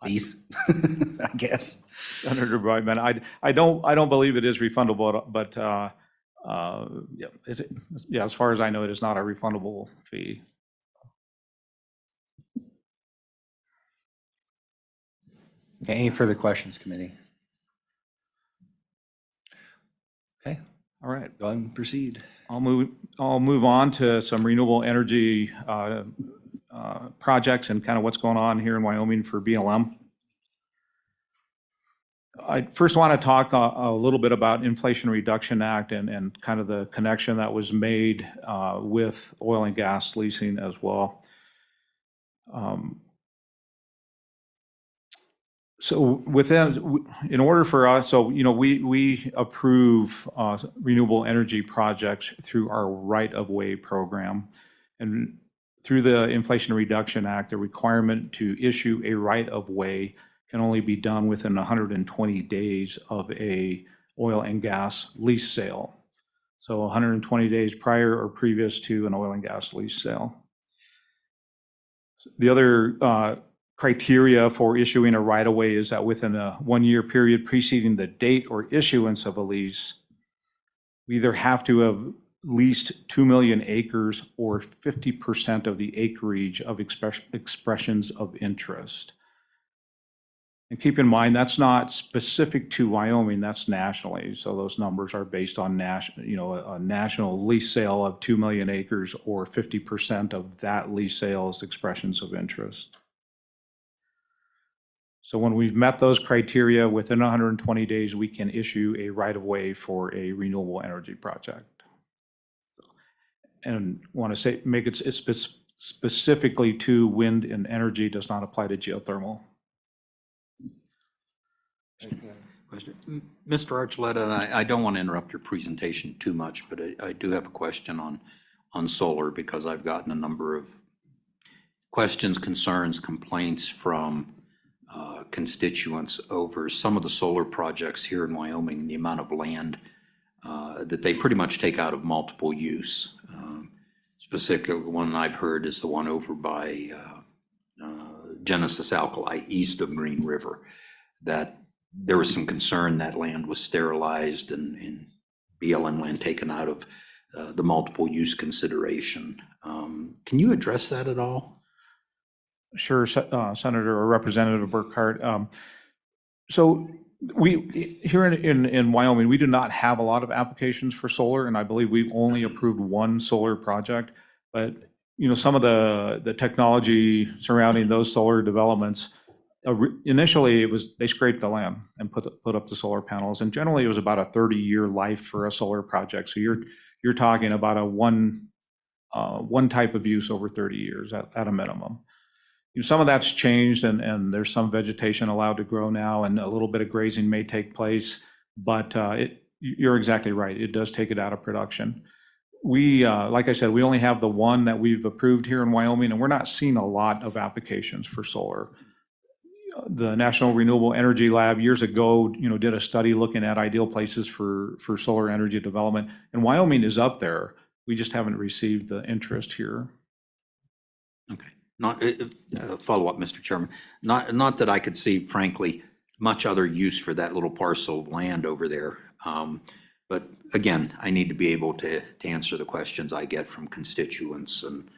lease, I guess? Senator Brightman, I don't believe it is refundable, but yeah, as far as I know, it is not a refundable fee. Okay, any further questions, committee? Okay, All right. go ahead and proceed. I'll move on to some renewable energy projects and kind of what's going on here in Wyoming for BLM. I first want to talk a little bit about Inflation Reduction Act and kind of the connection that was made with oil and gas leasing as well. So in order for us, so, you know, we approve renewable energy projects through our right-of-way program. And through the Inflation Reduction Act, the requirement to issue a right-of-way can only be done within 120 days of a oil and gas lease sale. So 120 days prior or previous to an oil and gas lease sale. The other criteria for issuing a right-of-way is that within a 1-year period preceding the date or issuance of a lease, we either have to have leased 2 million acres or 50% of the acreage of expressions of interest. And keep in mind, that's not specific to Wyoming, that's nationally. So those numbers are based on a national lease sale of 2 million acres, or 50% of that lease sale is expressions of interest. So when we've met those criteria, within 120 days, we can issue a right-of-way for a renewable energy project. And want to say, make it specifically to wind and energy, does not apply to geothermal. Mr. Archuleta, and I don't want to interrupt your presentation too much, but I do have a question on solar, because I've gotten a number of questions, concerns, complaints from constituents over some of the solar projects here in Wyoming and the amount of land that they pretty much take out of multiple use. Specifically, one I've heard is the one over by Genesis Alkali, east of Green River, that there was some concern that land was sterilized and BLM land taken out of the multiple use consideration. Can you address that at all? Sure, Senator or Representative Burkhart. So we, here in Wyoming, we do not have a lot of applications for solar, and I believe we've only approved one solar project. But, you know, some of the technology surrounding those solar developments, initially it was, they scraped the land and put up the solar panels, and generally it was about a 30-year life for a solar project. So you're talking about a one type of use over 30 years at a minimum. Some of that's changed, and there's some vegetation allowed to grow now, and a little bit of grazing may take place, but you're exactly right. It does take it out of production. We, like I said, we only have the one that we've approved here in Wyoming, and we're not seeing a lot of applications for solar. The National Renewable Energy Lab years ago, did a study looking at ideal places for solar energy development, and Wyoming is up there. We just haven't received the interest here. Okay. Not follow up, Mr. Chairman. Not that I could see, frankly, much other use for that little parcel of land over there. But again, I need to be able to answer the questions I get from constituents and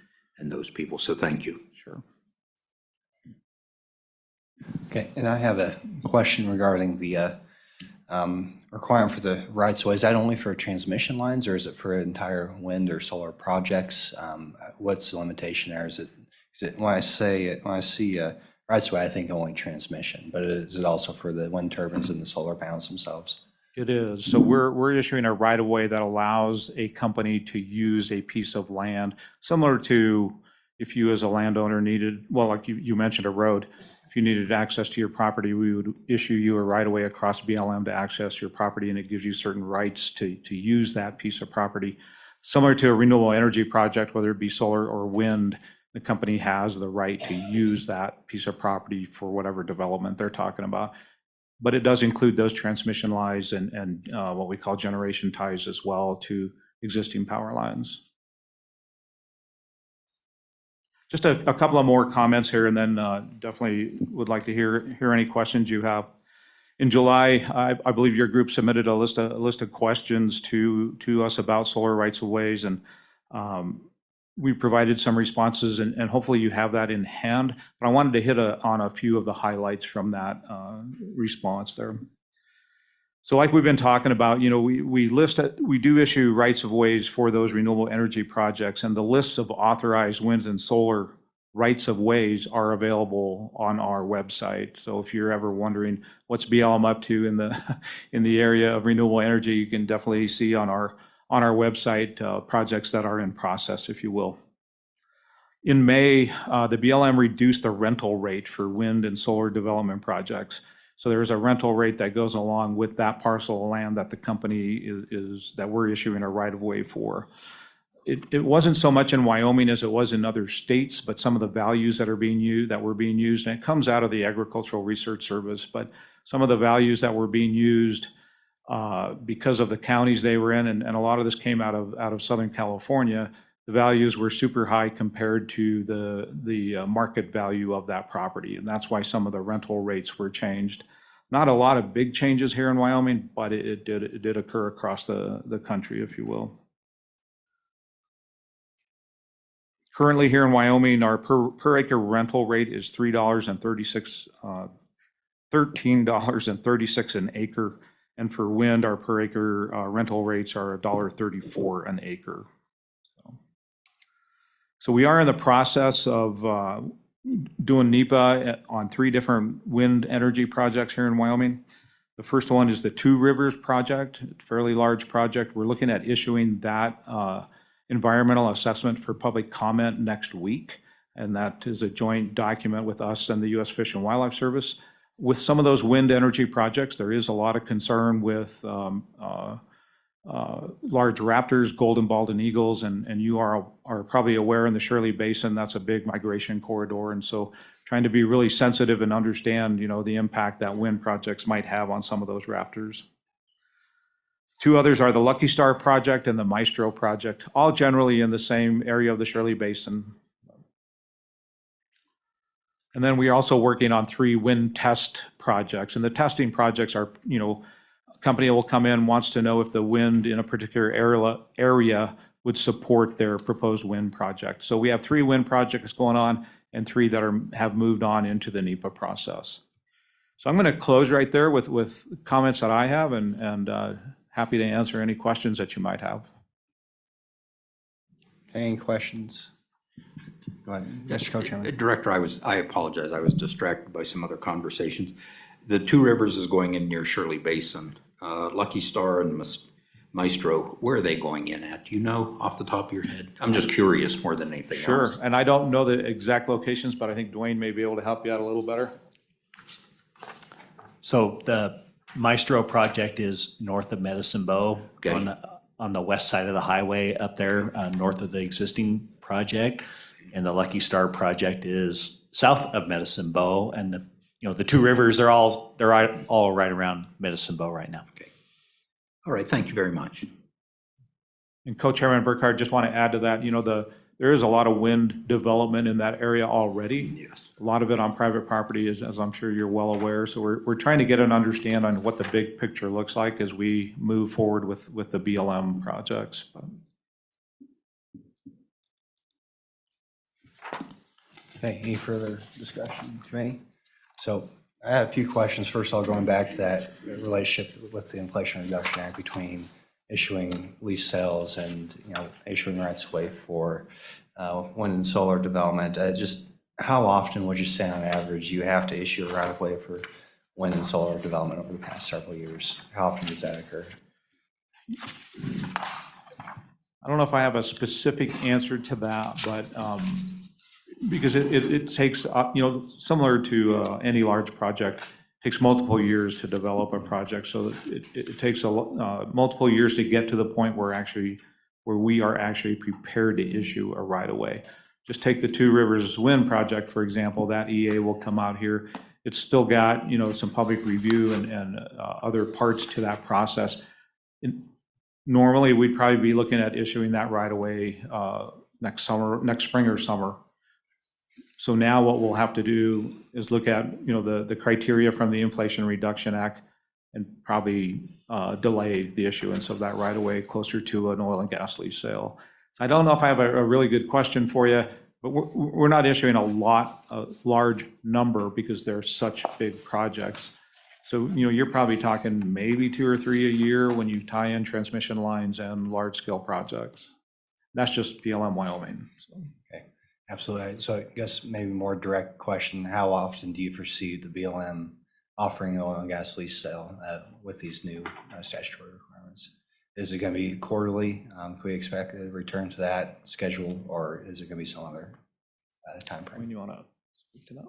those people. So thank you. Sure. Okay, and I have a question regarding the requirement for the rights of way. Is that only for transmission lines, or is it for entire wind or solar projects? What's the limitation there? Is it when I see rights of way, I think only transmission, but is it also for the wind turbines and the solar panels themselves? It is. So we're issuing a right of way that allows a company to use a piece of land, similar to if you as a landowner needed, well, like you mentioned a road, if you needed access to your property, we would issue you a right of way across BLM to access your property, and it gives you certain rights to use that piece of property. Similar to a renewable energy project, whether it be solar or wind, the company has the right to use that piece of property for whatever development they're talking about. But it does include those transmission lines and what we call generation ties as well to existing power lines. Just a couple of more comments here, and then definitely would like to hear any questions you have. In July, I believe your group submitted a list of questions to us about solar rights of ways, and we provided some responses, and hopefully you have that in hand. But I wanted to hit on a few of the highlights from that response there. So like we've been talking about, we do issue rights of ways for those renewable energy projects, and the lists of authorized wind and solar rights of ways are available on our website. So if you're ever wondering what's BLM up to in the area of renewable energy, you can definitely see on our website projects that are in process, if you will. In May, the BLM reduced the rental rate for wind and solar development projects. So there's a rental rate that goes along with that parcel of land that the company that we're issuing a right of way for. It wasn't so much in Wyoming as it was in other states, but some of the values that were being used, and it comes out of the Agricultural Research Service, but some of the values that were being used because of the counties they were in, and a lot of this came out of Southern California, the values were super high compared to the market value of that property. And that's why some of the rental rates were changed. Not a lot of big changes here in Wyoming, but it did occur across the country, if you will. Currently here in Wyoming, our per acre rental rate is $3.36 $13.36 an acre. And for wind, our per acre rental rates are $1.34 an acre. So we are in the process of doing NEPA on 3 different wind energy projects here in Wyoming. The first one is the Two Rivers project, it's a fairly large project. We're looking at issuing that environmental assessment for public comment next week. And that is a joint document with us and the U.S. Fish and Wildlife Service. With some of those wind energy projects, there is a lot of concern with large raptors, golden balding eagles, and you are probably aware in the Shirley Basin, that's a big migration corridor. And so trying to be really sensitive and understand, the impact that wind projects might have on some of those raptors. 2 others are the Lucky Star project and the Maestro project, all generally in the same area of the Shirley Basin. And then we are also working on 3 wind test projects. And the testing projects are, a company will come in, wants to know if the wind in a particular area would support their proposed wind project. So we have 3 wind projects going on and 3 that have moved on into the NEPA process. So I'm going to close right there with comments that I have and happy to answer any questions that you might have. Any questions? Go ahead, Mr. Co-Chairman. Director, I apologize, I was distracted by some other conversations. The Two Rivers is going in near Shirley Basin. Lucky Star and Maestro, where are they going in at? Do you know off the top of your head? I'm just curious more than anything Sure, else. and I don't know the exact locations, but I think Dwayne may be able to help you out a little better. So the Maestro project is north of Medicine Bow, Okay. on the west side of the highway up there, north of the existing project. And the Lucky Star project is south of Medicine Bow, and the Two Rivers, they're all right around Medicine Bow right now. Okay. All right, thank you very much. And Co-Chairman Burkhardt, just want to add to that, there is a lot of wind development in that area already. Yes. A lot of it on private property, as I'm sure you're well aware. So we're trying to get an understanding on what the big picture looks like as we move forward with the BLM projects. Okay, any further discussion, committee? So I have a few questions. First of all, going back to that relationship with the Inflation Reduction Act between issuing lease sales and, issuing rights of way for wind and solar development. Just how often would you say on average you have to issue a right of way for wind and solar development over the past several years? How often does that occur? I don't know if I have a specific answer to that, but because it takes, similar to any large project, takes multiple years to develop a project. So it takes multiple years to get to the point where we are actually prepared to issue a right of way. Just take the Two Rivers Wind project, for example. That EA will come out here. It's still got, some public review and other parts to that process. Normally, we'd probably be looking at issuing that right away next spring or summer. So now what we'll have to do is look at, the criteria from the Inflation Reduction Act and probably delay the issuance of that right away closer to an oil and gas lease sale. So I don't know if I have a really good question for you, but we're not issuing a large number because they're such big projects. So, you're probably talking maybe 2 or 3 a year when you tie in transmission lines and large scale projects. That's just BLM Wyoming. So. Okay, absolutely. So I guess maybe more direct question, how often do you foresee the BLM offering an oil and gas lease sale with these new statutory requirements? Is it going to be quarterly? Can we expect a return to that schedule, or is it going to be some other time frame? When you want to speak to that?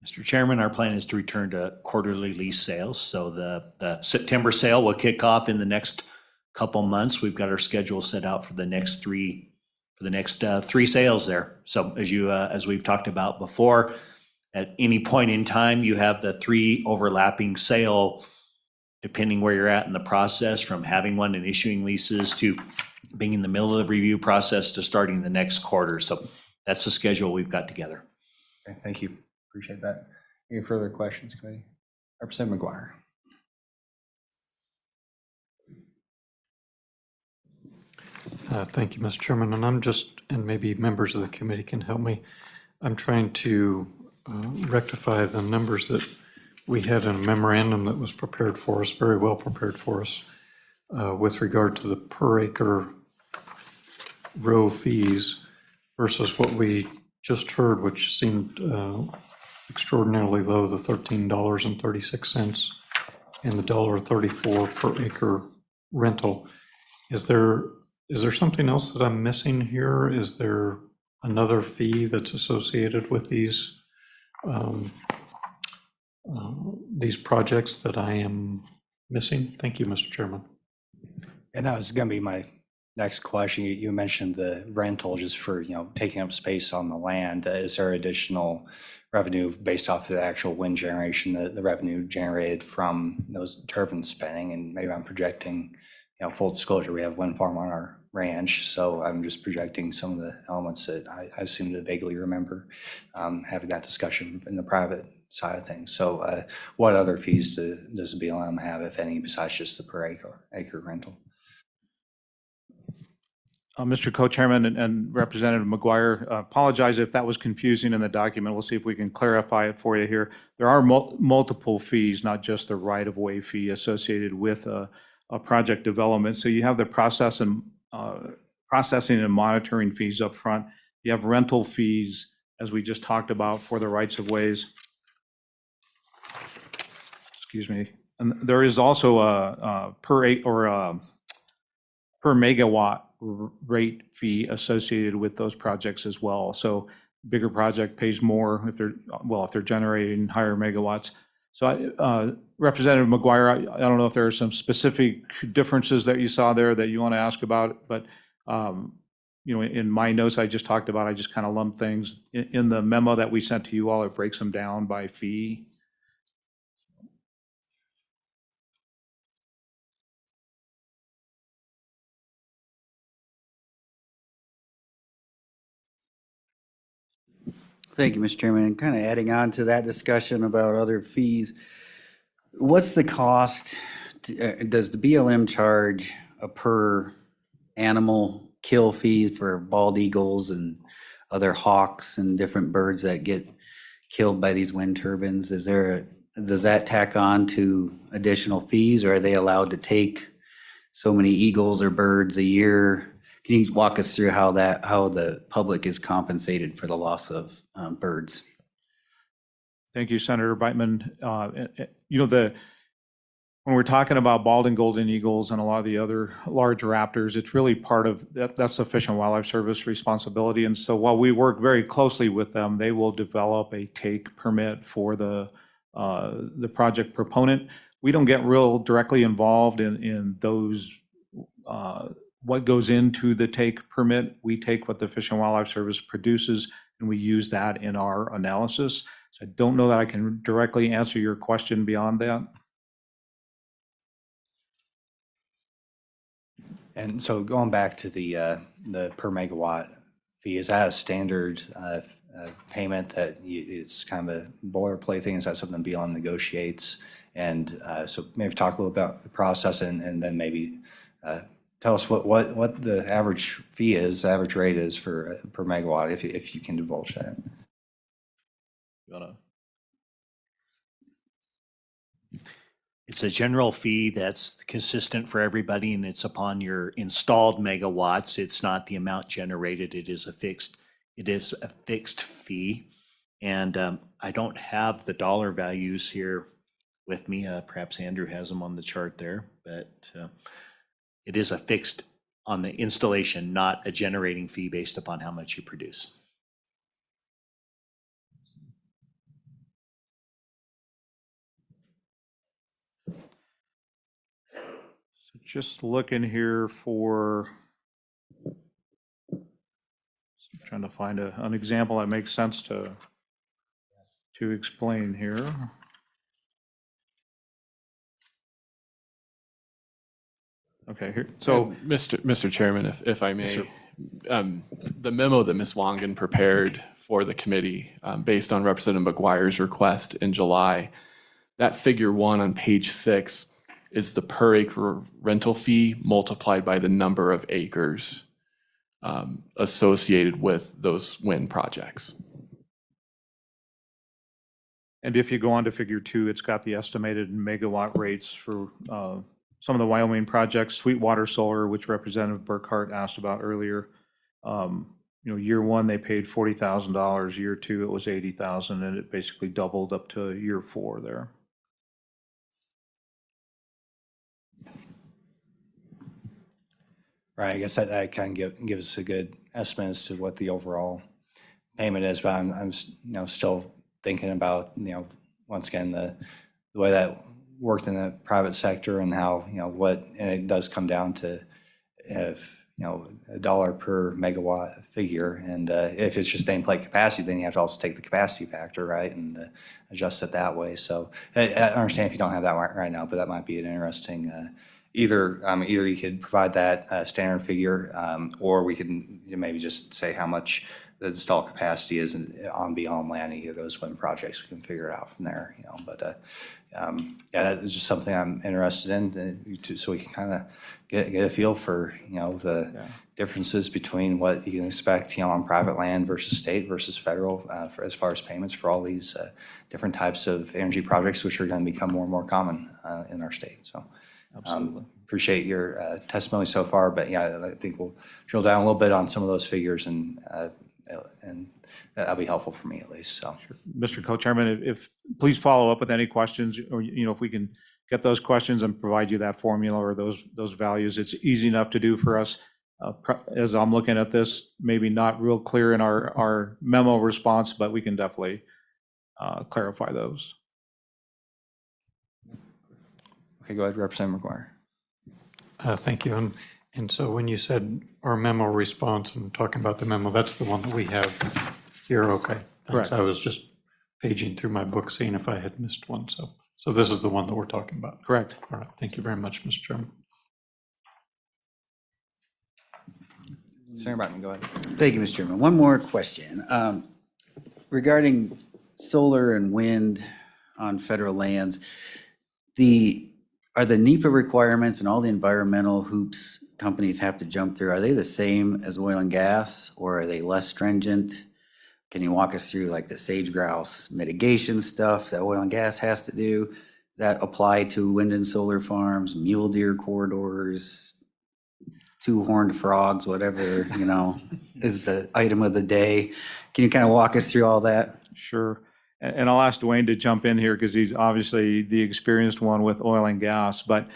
Mr. Chairman, our plan is to return to quarterly lease sales. So the September sale will kick off in the next couple months. We've got our schedule set out for the next three sales there. So as we've talked about before, at any point in time, you have the 3 overlapping sale, depending where you're at in the process, from having one and issuing leases to being in the middle of the review process to starting the next quarter. So that's the schedule we've got together. Okay, thank you. Appreciate that. Any further questions, committee? Representative McGuire. Thank you, Mr. Chairman. And maybe members of the committee can help me. I'm trying to rectify the numbers that we had a memorandum that was prepared for us, very well prepared for us, with regard to the per acre row fees versus what we just heard, which seemed extraordinarily low, the $13.36 and the $1.34 per acre rental. Is there something else that I'm missing here? Is there another fee that's associated with these projects that I am missing? Thank you, Mr. Chairman. And that was going to be my next question. You mentioned the rental just for, taking up space on the land. Is there additional revenue based off of the actual wind generation, the revenue generated from those turbines spinning? And maybe I'm projecting, full disclosure, we have wind farm on our ranch, so I'm just projecting some of the elements that I seem to vaguely remember having that discussion in the private side of things. So what other fees does the BLM have, if any, besides just the per acre rental? Mr. Co-Chairman and Representative McGuire, apologize if that was confusing in the document. We'll see if we can clarify it for you here. There are multiple fees, not just the right-of-way fee associated with a project development. So you have the processing and monitoring fees up front. You have rental fees, as we just talked about, for the rights-of-ways. Excuse me. And there is also a per megawatt rate fee associated with those projects as well. So bigger project pays more if they're generating higher megawatts. So Representative McGuire, I don't know if there are some specific differences that you saw there that you want to ask about, but in my notes I just talked about, I just kind of lumped things. In the memo that we sent to you all, it breaks them down by fee. Thank you, Mr. Chairman. And kind of adding on to that discussion about other fees, what's the cost? Does the BLM charge a per animal kill fee for bald eagles and other hawks and different birds that get killed by these wind turbines? Does that tack on to additional fees, or are they allowed to take so many eagles or birds a year? Can you walk us through how the public is compensated for the loss of birds? Thank you, Senator Beitman. When we're talking about bald and golden eagles and a lot of the other large raptors, it's really part of that's the Fish and Wildlife Service responsibility. And so while we work very closely with them, they will develop a take permit for the project proponent. We don't get real directly involved in those what goes into the take permit. We take what the Fish and Wildlife Service produces and we use that in our analysis. So I don't know that I can directly answer your question beyond that. And so going back to the per megawatt fee, is that a standard payment that it's kind of a boilerplate thing? Is that something BLM negotiates? And so maybe talk a little about the process and then maybe tell us what the average fee is, average rate is for per megawatt, if you can divulge that. It's a general fee that's consistent for everybody, and it's upon your installed megawatts. It's not the amount generated. It is a fixed fee. And I don't have the dollar values here with me. Perhaps Andrew has them on the chart there, but it is a fixed on the installation, not a generating fee based upon how much you produce. So just looking here for, trying to find an example that makes sense to explain here. Okay, here, so. Mr. Chairman, if I may, the memo that Ms. Wangan prepared for the committee, based on Representative McGuire's request in July, that figure 1 on page 6 is the per acre rental fee multiplied by the number of acres associated with those wind projects. And if you go on to figure 2, it's got the estimated megawatt rates for some of the Wyoming projects, Sweetwater Solar, which Representative Burkhart asked about earlier. Year 1, they paid $40,000. Year 2, it was $80,000, and it basically doubled up to year 4 there. Right, I guess that kind of gives us a good estimate as to what the overall payment is, but I'm still thinking about, once again, the way that worked in the private sector and how, and it does come down to if, $1 per megawatt figure. And if it's just nameplate capacity, then you have to also take the capacity factor, right, and adjust it that way. So I understand if you don't have that right now, but that might be an interesting, either you could provide that standard figure, or we can maybe just say how much the installed capacity is on beyond land, either of those wind projects. We can figure it out from there, but yeah, that's just something I'm interested in, so we can kind of get a feel for, the differences between what you can expect, on private land versus state versus federal, for as far as payments for all these different types of energy projects, which are going to become more and more common in our state. So appreciate your testimony so far, but yeah, I think we'll drill down a little bit on some of those figures, and that'll be helpful for me at least. So, Mr. Co-Chairman, if please follow up with any questions, or if we can get those questions and provide you that formula or those values. It's easy enough to do for us. As I'm looking at this, maybe not real clear in our memo response, but we can definitely clarify those. Okay, go ahead, Representative McGuire. Thank you. And so when you said our memo response, and talking about the memo, that's the one that we have here. Okay, thanks. Correct. I was just paging through my book, seeing if I had missed one. So this is the one that we're talking about. Correct. All right. Thank you very much, Mr. Chairman. Senator Brightman, go ahead. Thank you, Mr. Chairman. One more question. Regarding solar and wind on federal lands, are the NEPA requirements and all the environmental hoops companies have to jump through, are they the same as oil and gas, or are they less stringent? Can you walk us through like the sage grouse mitigation stuff that oil and gas has to do that apply to wind and solar farms, mule deer corridors, two-horned frogs, whatever, is the item of the day? Can you kind of walk us through all that? Sure. And I'll ask Dwayne to jump in here because he's obviously the experienced one with oil and gas. But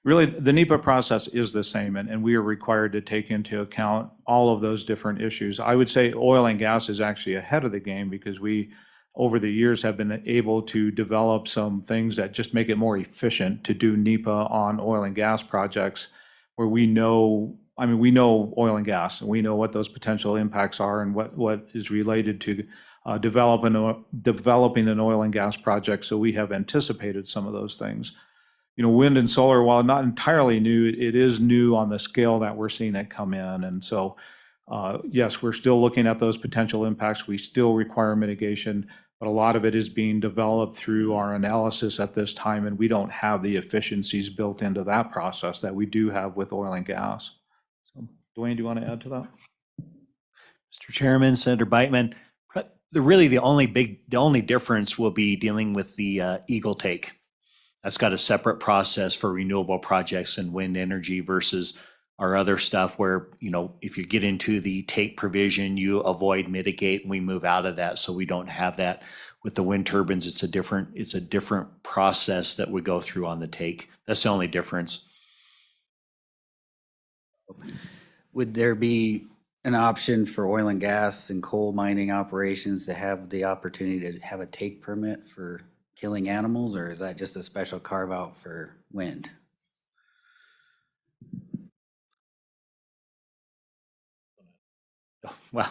really, the NEPA process is the same, and we are required to take into account all of those different issues. I would say oil and gas is actually ahead of the game because we, over the years, have been able to develop some things that just make it more efficient to do NEPA on oil and gas projects where we know oil and gas, and we know what those potential impacts are and what is related to developing an oil and gas project. So we have anticipated some of those things. Wind and solar, while not entirely new, it is new on the scale that we're seeing it come in. And so, yes, we're still looking at those potential impacts. We still require mitigation, but a lot of it is being developed through our analysis at this time, and we don't have the efficiencies built into that process that we do have with oil and gas. So, Dwayne, do you want to add to that? Mr. Chairman, Senator Beitman, the only difference will be dealing with the Eagle Take. That's got a separate process for renewable projects and wind energy versus our other stuff where, if you get into the take provision, you avoid mitigate, and we move out of that. So we don't have that with the wind turbines. It's a different process that we go through on the take. That's the only difference. Would there be an option for oil and gas and coal mining operations to have the opportunity to have a take permit for killing animals, or is that just a special carve out for wind? Well,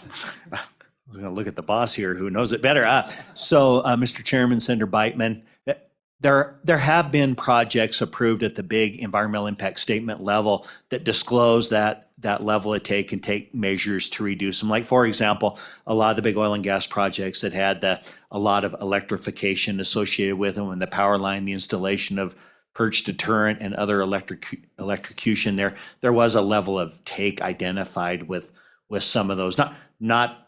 I was going to look at the boss here who knows it better. Mr. Chairman, Senator Beitman, there have been projects approved at the big environmental impact statement level that disclose that level of take and take measures to reduce them. Like, for example, a lot of the big oil and gas projects that had a lot of electrification associated with them, and the power line, the installation of perch deterrent and other electrocution, there was a level of take identified with some of those. Not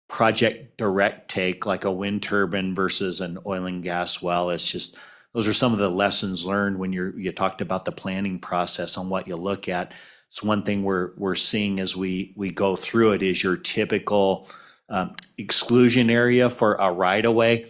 project direct take, like a wind turbine versus an oil and gas well. It's just, those are some of the lessons learned when you talked about the planning process on what you look at. It's one thing we're seeing as we go through it is your typical exclusion area for a right of way.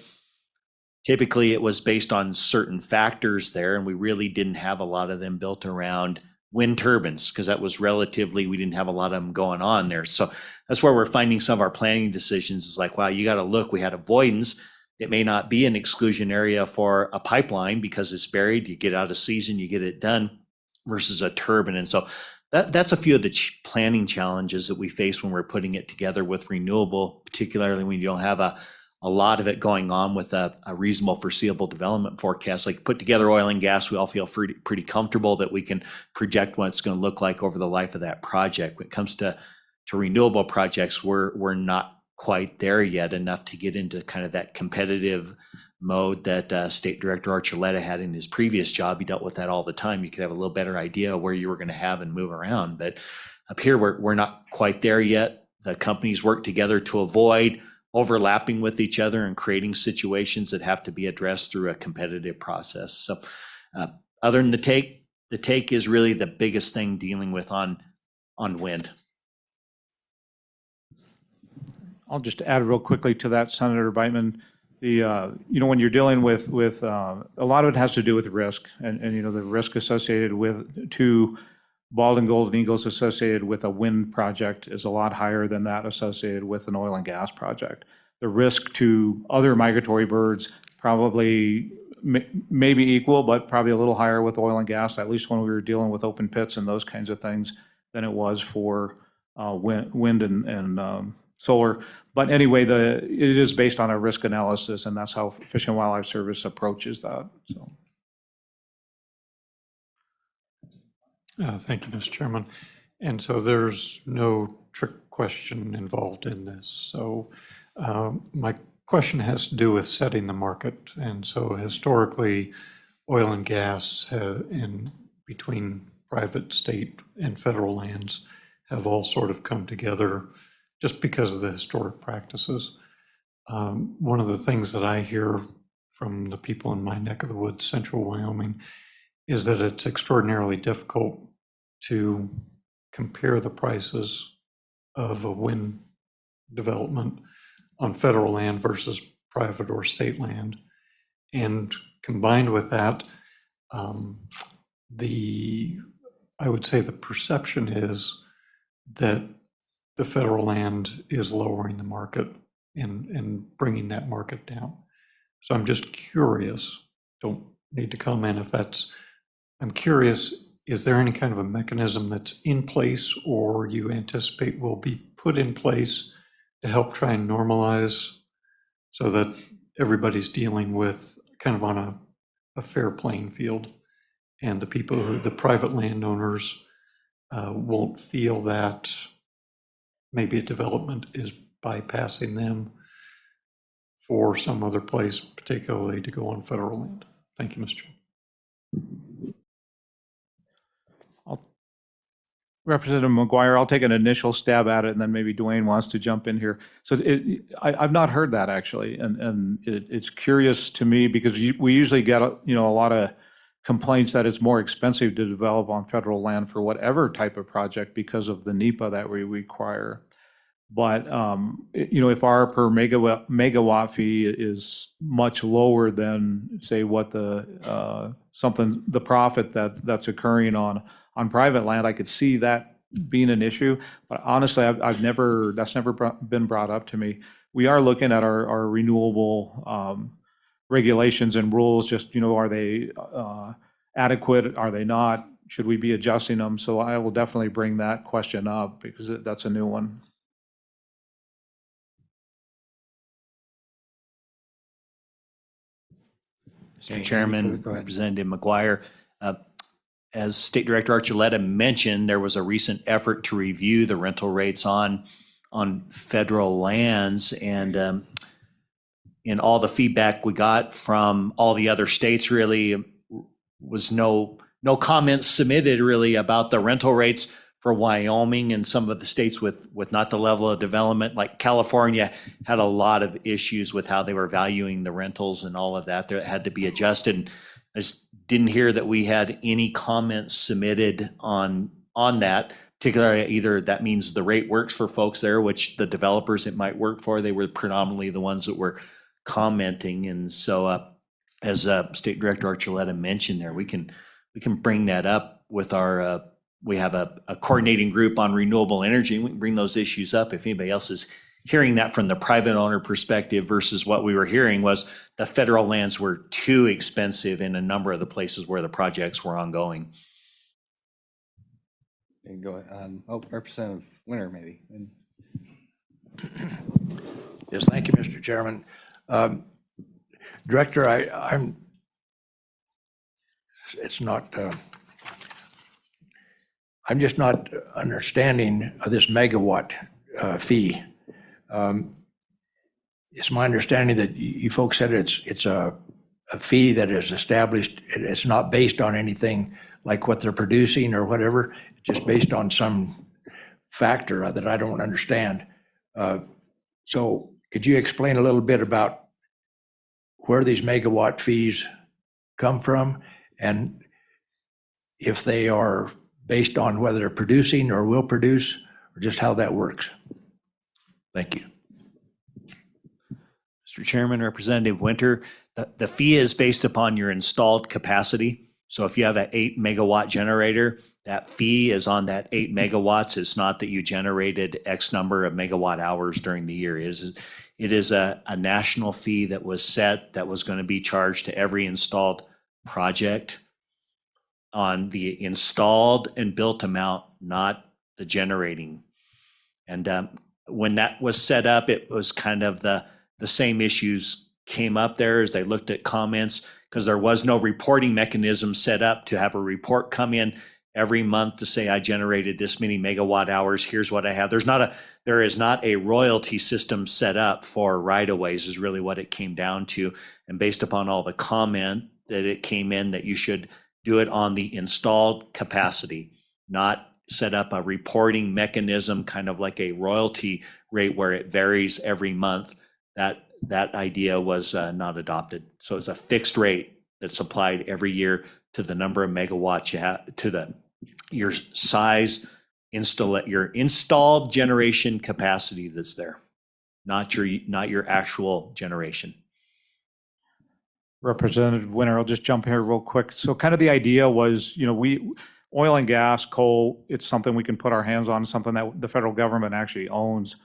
Typically, it was based on certain factors there, and we really didn't have a lot of them built around wind turbines because that was relatively, we didn't have a lot of them going on there. So that's where we're finding some of our planning decisions is like, wow, you got to look, we had avoidance. It may not be an exclusion area for a pipeline because it's buried. You get out of season, you get it done versus a turbine. And so that's a few of the planning challenges that we face when we're putting it together with renewable, particularly when you don't have a lot of it going on with a reasonable foreseeable development forecast. Like put together oil and gas, we all feel pretty comfortable that we can project what it's going to look like over the life of that project. When it comes to renewable projects, we're not quite there yet enough to get into kind of that competitive mode that State Director Archuleta had in his previous job. He dealt with that all the time. You could have a little better idea of where you were going to have and move around. But up here, we're not quite there yet. The companies work together to avoid overlapping with each other and creating situations that have to be addressed through a competitive process. So other than the take is really the biggest thing dealing with on wind. I'll just add real quickly to that, Senator Beitman. When you're dealing with a lot of it has to do with risk and the risk associated with two bald and golden eagles associated with a wind project is a lot higher than that associated with an oil and gas project. The risk to other migratory birds probably maybe equal, but probably a little higher with oil and gas, at least when we were dealing with open pits and those kinds of things, than it was for wind and solar. But anyway, it is based on a risk analysis, and that's how Fish and Wildlife Service approaches that. So. Thank you, Mr. Chairman. And so there's no trick question involved in this. So my question has to do with setting the market. And so historically, oil and gas in between private, state, and federal lands have all sort of come together just because of the historic practices. One of the things that I hear from the people in my neck of the woods, central Wyoming, is that it's extraordinarily difficult to compare the prices of a wind development on federal land versus private or state land. And combined with that, I would say the perception is that the federal land is lowering the market and bringing that market down. So I'm just curious, don't need to comment if that's, I'm curious, is there any kind of a mechanism that's in place or you anticipate will be put in place to help try and normalize so that everybody's dealing with kind of on a fair playing field and the people who, the private landowners won't feel that maybe a development is bypassing them for some other place, particularly to go on federal land? Thank you, Mr. Chairman. Representative McGuire, I'll take an initial stab at it, and then maybe Dwayne wants to jump in here. So I've not heard that actually, and it's curious to me because we usually get a lot of complaints that it's more expensive to develop on federal land for whatever type of project because of the NEPA that we require. But if our per megawatt fee is much lower than say what the profit that's occurring on private land, I could see that being an issue. But honestly, that's never been brought up to me. We are looking at our renewable regulations and rules. Just are they adequate? Are they not? Should we be adjusting them? So I will definitely bring that question up because that's a new one. Mr. Chairman, Representative McGuire, as State Director Archuleta mentioned, there was a recent effort to review the rental rates on federal lands, and in all the feedback we got from all the other states, really was no comments submitted really about the rental rates Wyoming and some of the states with not the level of development. Like California had a lot of issues with how they were valuing the rentals and all of that. That had to be adjusted. I just didn't hear that we had any comments submitted on that. Particularly, either that means the rate works for folks there, which the developers it might work for, they were predominantly the ones that were commenting. And so as State Director Archuleta mentioned there, we can bring that up with our, we have a coordinating group on renewable energy. We can bring those issues up if anybody else is hearing that from the private owner perspective versus what we were hearing was the federal lands were too expensive in a number of the places where the projects were ongoing. Go, Representative Winter, maybe. Yes, thank you, Mr. Chairman. Director, I'm just not understanding this megawatt fee. It's my understanding that you folks said it's a fee that is established. It's not based on anything like what they're producing or whatever, just based on some factor that I don't understand. So could you explain a little bit about where these megawatt fees come from and if they are based on whether they're producing or will produce, or just how that works? Thank you. Mr. Chairman, Representative Winter, the fee is based upon your installed capacity. So if you have an 8 megawatt generator, that fee is on that 8 megawatts. It's not that you generated X number of megawatt hours during the year. It is a national fee that was set that was going to be charged to every installed project on the installed and built amount, not the generating. And when that was set up, it was kind of the same issues came up there as they looked at comments, because there was no reporting mechanism set up to have a report come in every month to say I generated this many megawatt hours. Here's what I have. There is not a royalty system set up for right-of-ways is really what it came down to. And based upon all the comment that it came in that you should do it on the installed capacity, not set up a reporting mechanism, kind of like a royalty rate where it varies every month. That idea was not adopted. So it's a fixed rate that's applied every year to the number of megawatts you have, to your size, your installed generation capacity that's there, not your actual generation. Representative Winter, I'll just jump here real quick. So kind of the idea was, oil and gas, coal, it's something we can put our hands on, something that the federal government actually owns.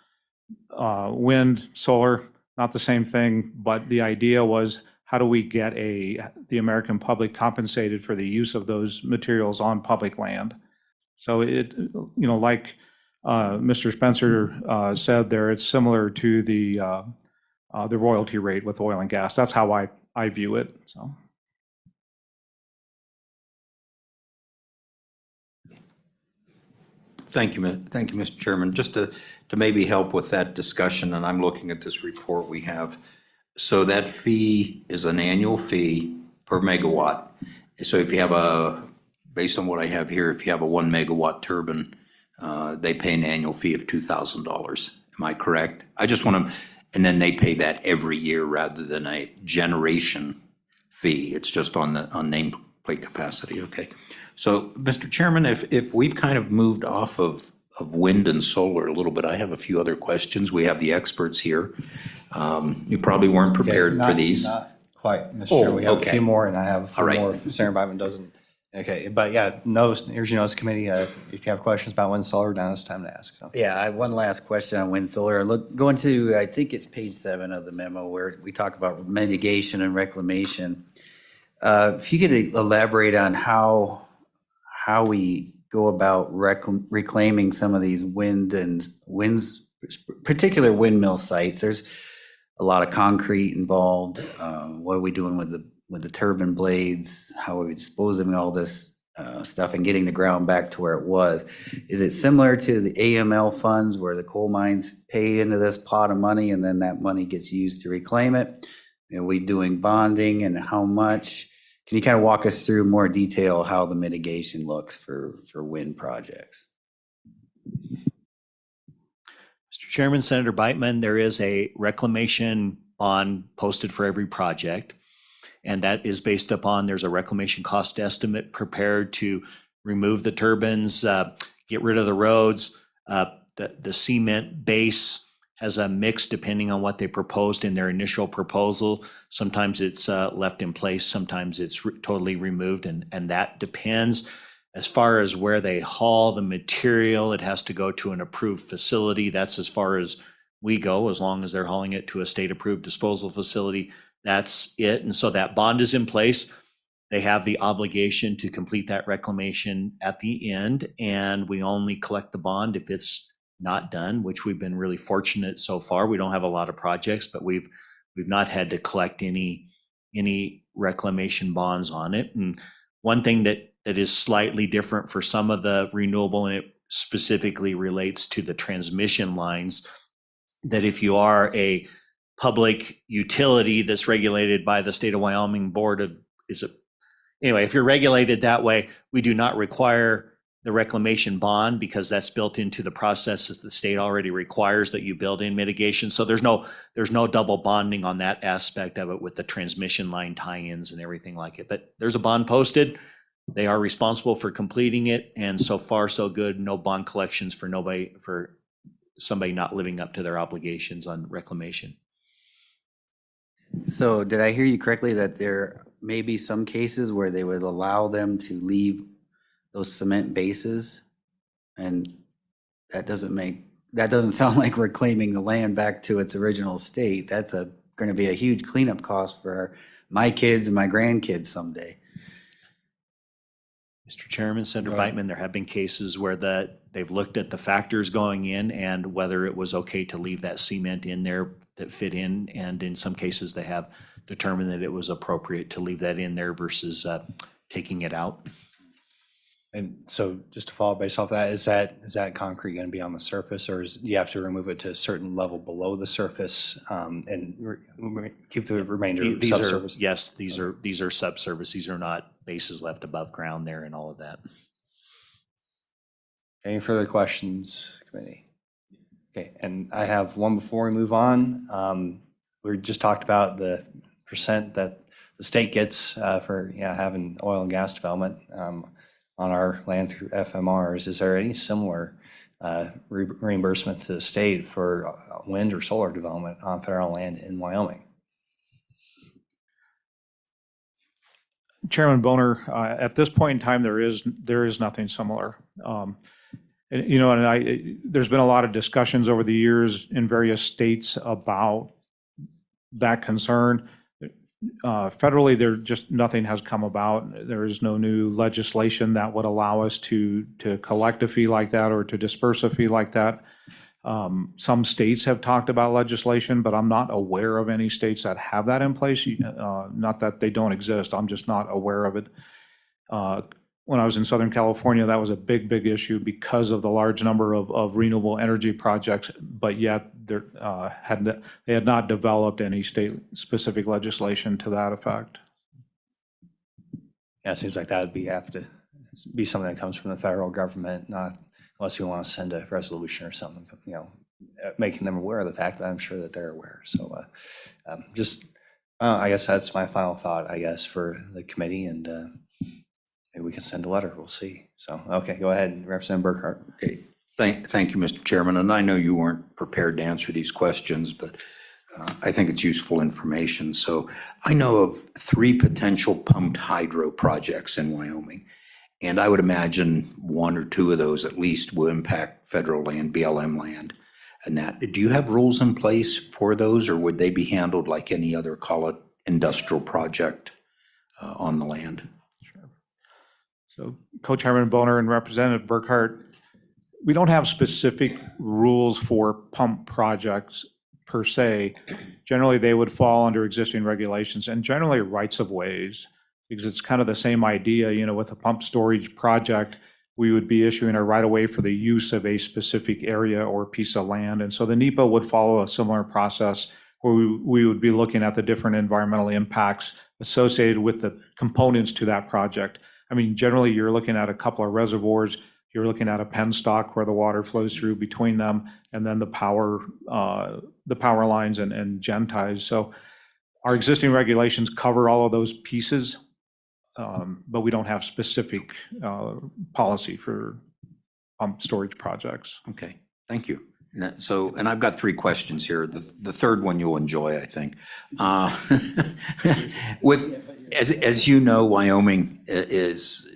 Wind, solar, not the same thing, but the idea was, how do we get the American public compensated for the use of those materials on public land? So like Mr. Spencer said there, it's similar to the royalty rate with oil and gas. That's how I view it. So. Thank you, Mr. Chairman. Just to maybe help with that discussion, and I'm looking at this report we have. So that fee is an annual fee per megawatt. So if you have based on what I have here, if you have a 1 megawatt turbine, they pay an annual fee of $2,000. Am I correct? I just want to, and then they pay that every year rather than a generation fee. It's just on nameplate capacity. Okay. So, Mr. Chairman, if we've kind of moved off of wind and solar a little bit, I have a few other questions. We have the experts here. You probably weren't prepared for these. Not quite, Mr. Chair. We have a okay. few more, and I have a few All right. more. Senator Biden doesn't. Okay, but yeah, here's your notice committee. If you have questions about wind and solar, now it's time to ask. So. Yeah, I have one last question on wind and solar. Going to, I think it's page 7 of the memo where we talk about mitigation and reclamation. If you could elaborate on how we go about reclaiming some of these particular windmill sites. There's a lot of concrete involved. What are we doing with the turbine blades? How are we disposing of all this stuff and getting the ground back to where it was? Is it similar to the AML funds where the coal mines pay into this pot of money and then that money gets used to reclaim it? Are we doing bonding and how much? Can you kind of walk us through more detail how the mitigation looks for wind projects? Chairman, Senator Beitman, there is a reclamation bond posted for every project. And that is based upon, there's a reclamation cost estimate prepared to remove the turbines, get rid of the roads. The cement base has a mix depending on what they proposed in their initial proposal. Sometimes it's left in place, sometimes it's totally removed, and that depends. As far as where they haul the material, it has to go to an approved facility. That's as far as we go, as long as they're hauling it to a state-approved disposal facility. That's it. And so that bond is in place. They have the obligation to complete that reclamation at the end, and we only collect the bond if it's not done, which we've been really fortunate so far. We don't have a lot of projects, but we've not had to collect any reclamation bonds on it. And one thing that is slightly different for some of the renewable, and it specifically relates to the transmission lines, that if you are a public utility that's regulated by the state of Wyoming Board of, anyway, if you're regulated that way, we do not require the reclamation bond because that's built into the process that the state already requires that you build in mitigation. So there's no double bonding on that aspect of it with the transmission line tie-ins and everything like it. But there's a bond posted. They are responsible for completing it, and so far so good. No bond collections for somebody not living up to their obligations on reclamation. So did I hear you correctly that there may be some cases where they would allow them to leave those cement bases? And that doesn't sound like we're claiming the land back to its original state. That's going to be a huge cleanup cost for my kids and my grandkids someday. Mr. Chairman, Senator Beitman, there have been cases where they've looked at the factors going in and whether it was okay to leave that cement in there that fit in. And in some cases, they have determined that it was appropriate to leave that in there versus taking it out. And so just to follow based off that, is that concrete going to be on the surface, or do you have to remove it to a certain level below the surface and keep the remainder subsurface? Yes, these are subsurface. These are not bases left above ground there and all of that. Any further questions, committee? Okay, and I have one before we move on. We just talked about the percent that the state gets for having oil and gas development on our land through FMRs. Is there any similar reimbursement to the state for wind or solar development on federal land in Wyoming? Chairman Boner, at this point in time, there is nothing similar. There's been a lot of discussions over the years in various states about that concern. Federally, nothing has come about. There is no new legislation that would allow us to collect a fee like that or to disperse a fee like that. Some states have talked about legislation, but I'm not aware of any states that have that in place. Not that they don't exist, I'm just not aware of it. When I was in Southern California, that was a big issue because of the large number of renewable energy projects, but yet they had not developed any state-specific legislation to that effect. Yeah, it seems like that would have to be something that comes from the federal government, not unless you want to send a resolution or something, making them aware of the fact that I'm sure that they're aware. So I guess that's my final thought, for the committee, and maybe we can send a letter, we'll see. So, okay, go ahead, Representative Burkhart. Okay. Thank you, Mr. Chairman, and I know you weren't prepared to answer these questions, but I think it's useful information. So I know of 3 potential pumped hydro projects in Wyoming, and I would imagine 1 or 2 of those at least will impact federal land, BLM land, and that. Do you have rules in place for those, or would they be handled like any other, call it, industrial project on the land? Sure. So Co-Chairman Boner and Representative Burkhart, we don't have specific rules for pump projects per se. Generally, they would fall under existing regulations and generally rights of ways, because it's kind of the same idea. With a pump storage project, we would be issuing a right of way for the use of a specific area or piece of land. And so the NEPA would follow a similar process where we would be looking at the different environmental impacts associated with the components to that project. I mean, generally, you're looking at a couple of reservoirs, You're looking at a penstock where the water flows through between them, and then the power lines and gen ties. So our existing regulations cover all of those pieces, but we don't have specific policy for pump storage projects. Okay, thank you. So, and I've got 3 questions here. The third one you'll enjoy, I think. As you know, Wyoming is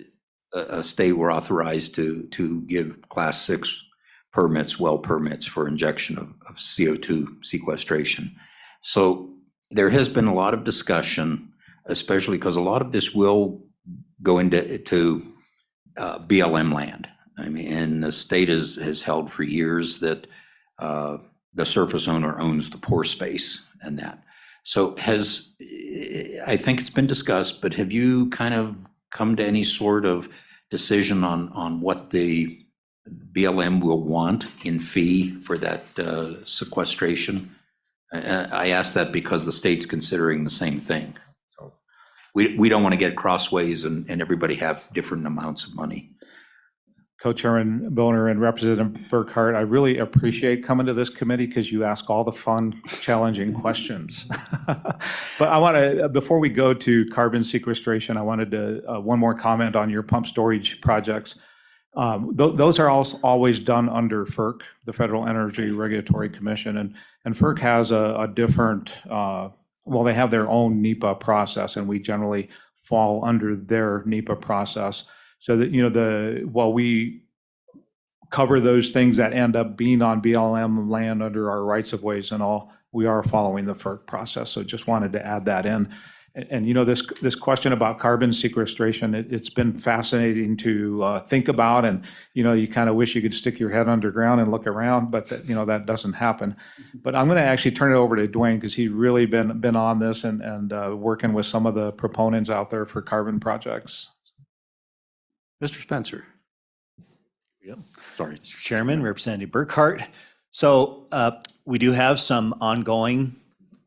a state we're authorized to give Class 6 permits, well permits for injection of CO2 sequestration. So there has been a lot of discussion, especially because a lot of this will go into BLM land. I mean, and the state has held for years that the surface owner owns the pore space and that. So I think it's been discussed, but have you kind of come to any sort of decision on what the BLM will want in fee for that sequestration? I ask that because the state's considering the same thing. So we don't want to get crossways and everybody have different amounts of money. Co-Chairman Boner and Representative Burkhart, I really appreciate coming to this committee because you ask all the fun, challenging questions. But I want to, before we go to carbon sequestration, I wanted to, one more comment on your pump storage projects. Those are always done under FERC, the Federal Energy Regulatory Commission, and FERC has a different, well, they have their own NEPA process, and we generally fall under their NEPA process. So that, while we cover those things that end up being on BLM land under our rights of ways and all, we are following the FERC process. So just wanted to add that in. And this question about carbon sequestration, it's been fascinating to think about, and you kind of wish you could stick your head underground and look around, but that doesn't happen. But I'm going to actually turn it over to Dwayne because he's really been on this and working with some of the proponents out there for carbon projects. Mr. Spencer. Yep. Sorry. Mr. Chairman, Representative Burkhart. So we do have some ongoing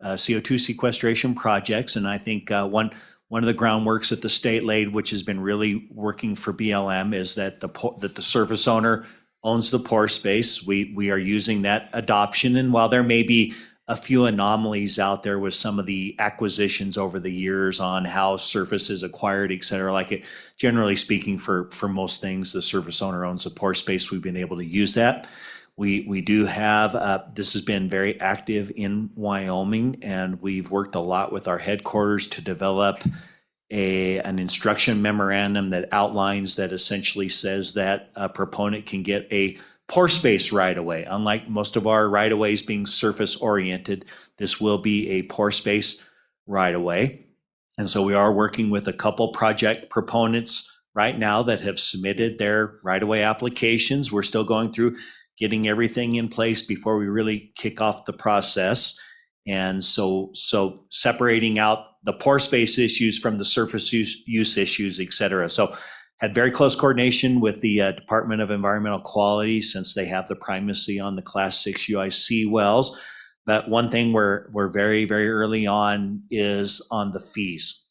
CO2 sequestration projects, and I think one of the groundworks that the state laid, which has been really working for BLM, is that the surface owner owns the pore space. We are using that adoption, and while there may be a few anomalies out there with some of the acquisitions over the years on how surface is acquired, et cetera, like it, generally speaking, for most things, the surface owner owns the pore space. We've been able to use that. We do have, this has been very active in Wyoming, and we've worked a lot with our headquarters to develop an instruction memorandum that outlines, that essentially says that a proponent can get a pore space right away. Unlike most of our right of ways being surface oriented, this will be a pore space right away. And so we are working with a couple project proponents right now that have submitted their right of way applications. We're still going through getting everything in place before we really kick off the process. And so separating out the pore space issues from the surface use issues, et cetera. So had very close coordination with the Department of Environmental Quality, since they have the primacy on the Class 6 UIC wells. But one thing we're very, very early on is on the fees,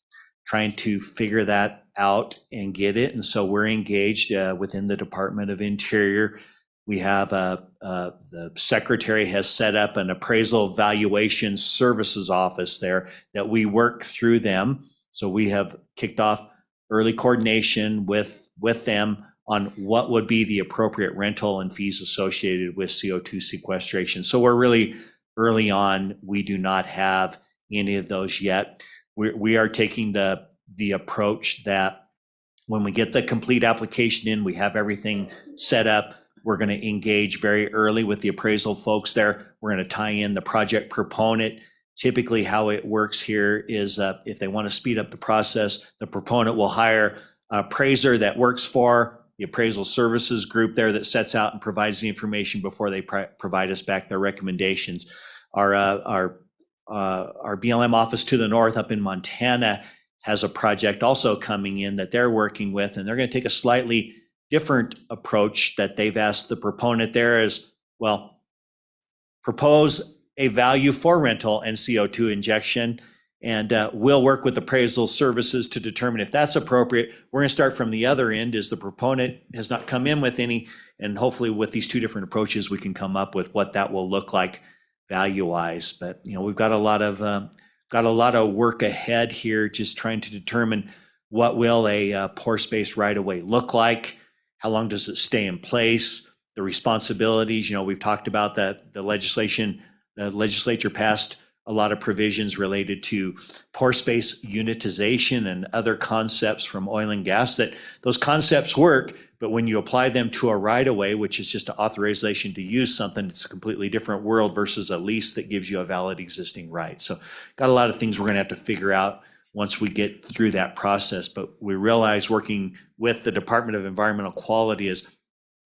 trying to figure that out and get it. And so we're engaged within the Department of Interior. We have the Secretary has set up an appraisal valuation services office there that we work through them. So we have kicked off early coordination with them on what would be the appropriate rental and fees associated with CO2 sequestration. So we're really early on. We do not have any of those yet. We are taking the approach that when we get the complete application in, we have everything set up. We're going to engage very early with the appraisal folks there. We're going to tie in the project proponent. Typically how it works here is if they want to speed up the process, the proponent will hire an appraiser that works for the appraisal services group there that sets out and provides the information before they provide us back their recommendations. Our BLM office to the north up in Montana has a project also coming in that they're working with, and they're going to take a slightly different approach that they've asked the proponent there is, well, propose a value for rental and CO2 injection, And we'll work with appraisal services to determine if that's appropriate. We're going to start from the other end, as the proponent has not come in with any, and hopefully with these two different approaches, we can come up with what that will look like value-wise. But we've got a lot of work ahead here, just trying to determine what will a pore space right away look like, how long does it stay in place, the responsibilities. We've talked about that the legislature passed a lot of provisions related to pore space unitization and other concepts from oil and gas. That those concepts work, but when you apply them to a right-of-way, which is just an authorization to use something, it's a completely different world versus a lease that gives you a valid existing right. So got a lot of things we're gonna have to figure out once we get through that process. But we realize working with the Department of Environmental Quality is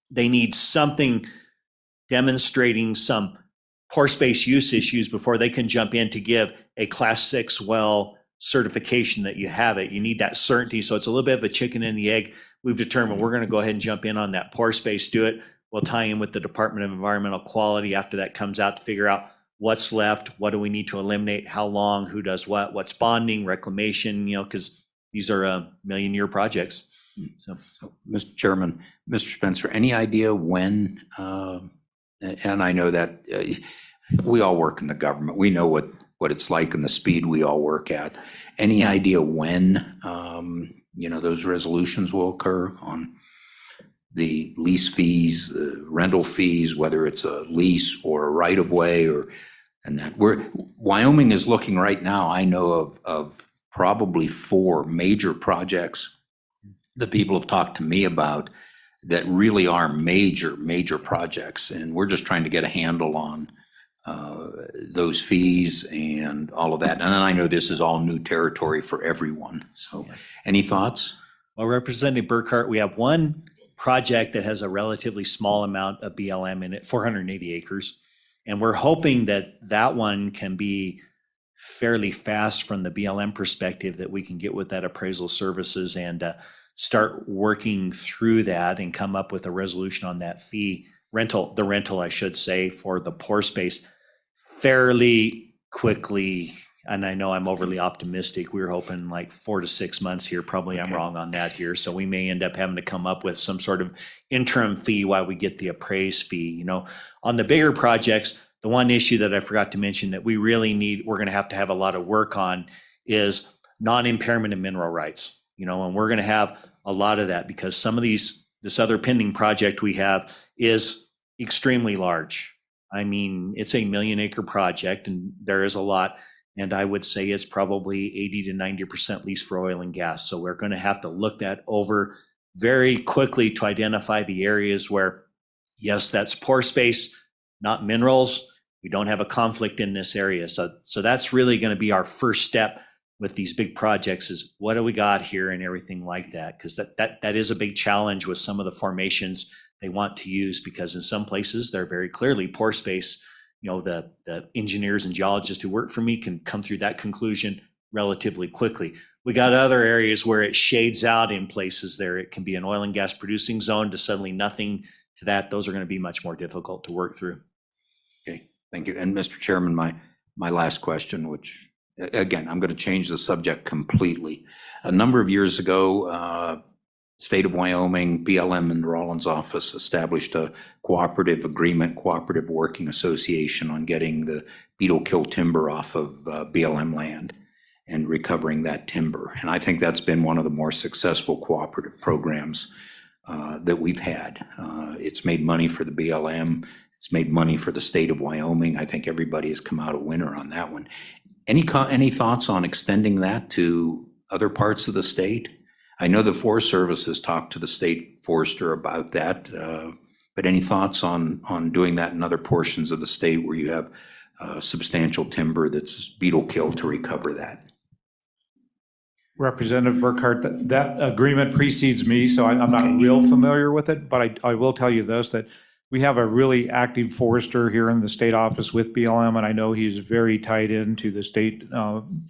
they need something demonstrating some pore space use issues before they can jump in to give a Class 6 well certification that you have it. You need that certainty. So it's a little bit of a chicken and the egg. We've determined we're going to go ahead and jump in on that pore space, do it. We'll tie in with the Department of Environmental Quality after that comes out to figure out what's left, what do we need to eliminate, how long, who does what, what's bonding, reclamation, because these are million-year projects. So, Mr. Chairman, Mr. Spencer, any idea when, and I know that we all work in the government, we know what it's like and the speed we all work at. Any idea when, those resolutions will occur on the lease fees, the rental fees, whether it's a lease or a right-of-way and that? Wyoming is looking right now, I know of probably 4 major projects that people have talked to me about that really are major projects. And we're just trying to get a handle on those fees and all of that. And I know this is all new territory for everyone. So any thoughts? well, Representative Burkhart, we have one project that has a relatively small amount of BLM in it, 480 acres. And we're hoping that that one can be fairly fast from the BLM perspective, that we can get with that appraisal services and start working through that and come up with a resolution on that fee, the rental, I should say, for the pore space fairly quickly. And I know I'm overly optimistic. We were hoping like 4 to 6 months here. Probably I'm wrong on that here. So we may end up having to come up with some sort of interim fee while we get the appraised fee. On the bigger projects, the one issue that I forgot to mention that we really need, we're going to have a lot of work on, is non-impairment of mineral rights. And we're going to have a lot of that because some of this other pending project we have is extremely large. I mean, it's a 1 million acre project and there is a lot. And I would say it's probably 80 to 90% leased for oil and gas. So we're going to have to look that over very quickly to identify the areas where, yes, that's pore space, not minerals. We don't have a conflict in this area. So that's really going to be our first step with these big projects, is what do we got here and everything like that. Because that is a big challenge with some of the formations they want to use, because in some places they're very clearly pore space. The engineers and geologists who work for me can come through that conclusion relatively quickly. We got other areas where it shades out in places there. It can be an oil and gas producing zone to suddenly nothing to that. Those are going to be much more difficult to work through. Okay, thank you. And Mr. Chairman, my last question, which again, I'm going to change the subject completely. A number of years ago, State of Wyoming, BLM and Rollins office established a cooperative working association on getting the beetle kill timber off of BLM land and recovering that timber. And I think that's been one of the more successful cooperative programs that we've had. It's made money for the BLM. It's made money for the state of Wyoming. I think everybody has come out a winner on that one. Any thoughts on extending that to other parts of the state? I know the Forest Service has talked to the state forester about that, but any thoughts on doing that in other portions of the state where you have substantial timber that's beetle killed to recover that? Representative Burkhart, that agreement precedes me, so I'm not real familiar with it, but I will tell you this, that we have a really active forester here in the state office with BLM, and I know he's very tied into the state, I'm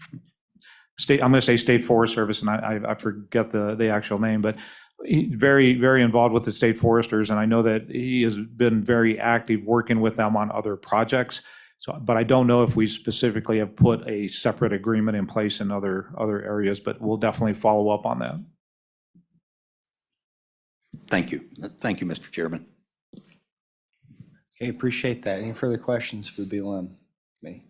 going to say State Forest Service, and I forget the actual name, but he's very, very involved with the state foresters, and I know that he has been very active working with them on other projects. So, but I don't know if we specifically have put a separate agreement in place in other areas, but we'll definitely follow up on that. Thank you. Thank you, Mr. Chairman. Okay, appreciate that. Any further questions for the BLM committee?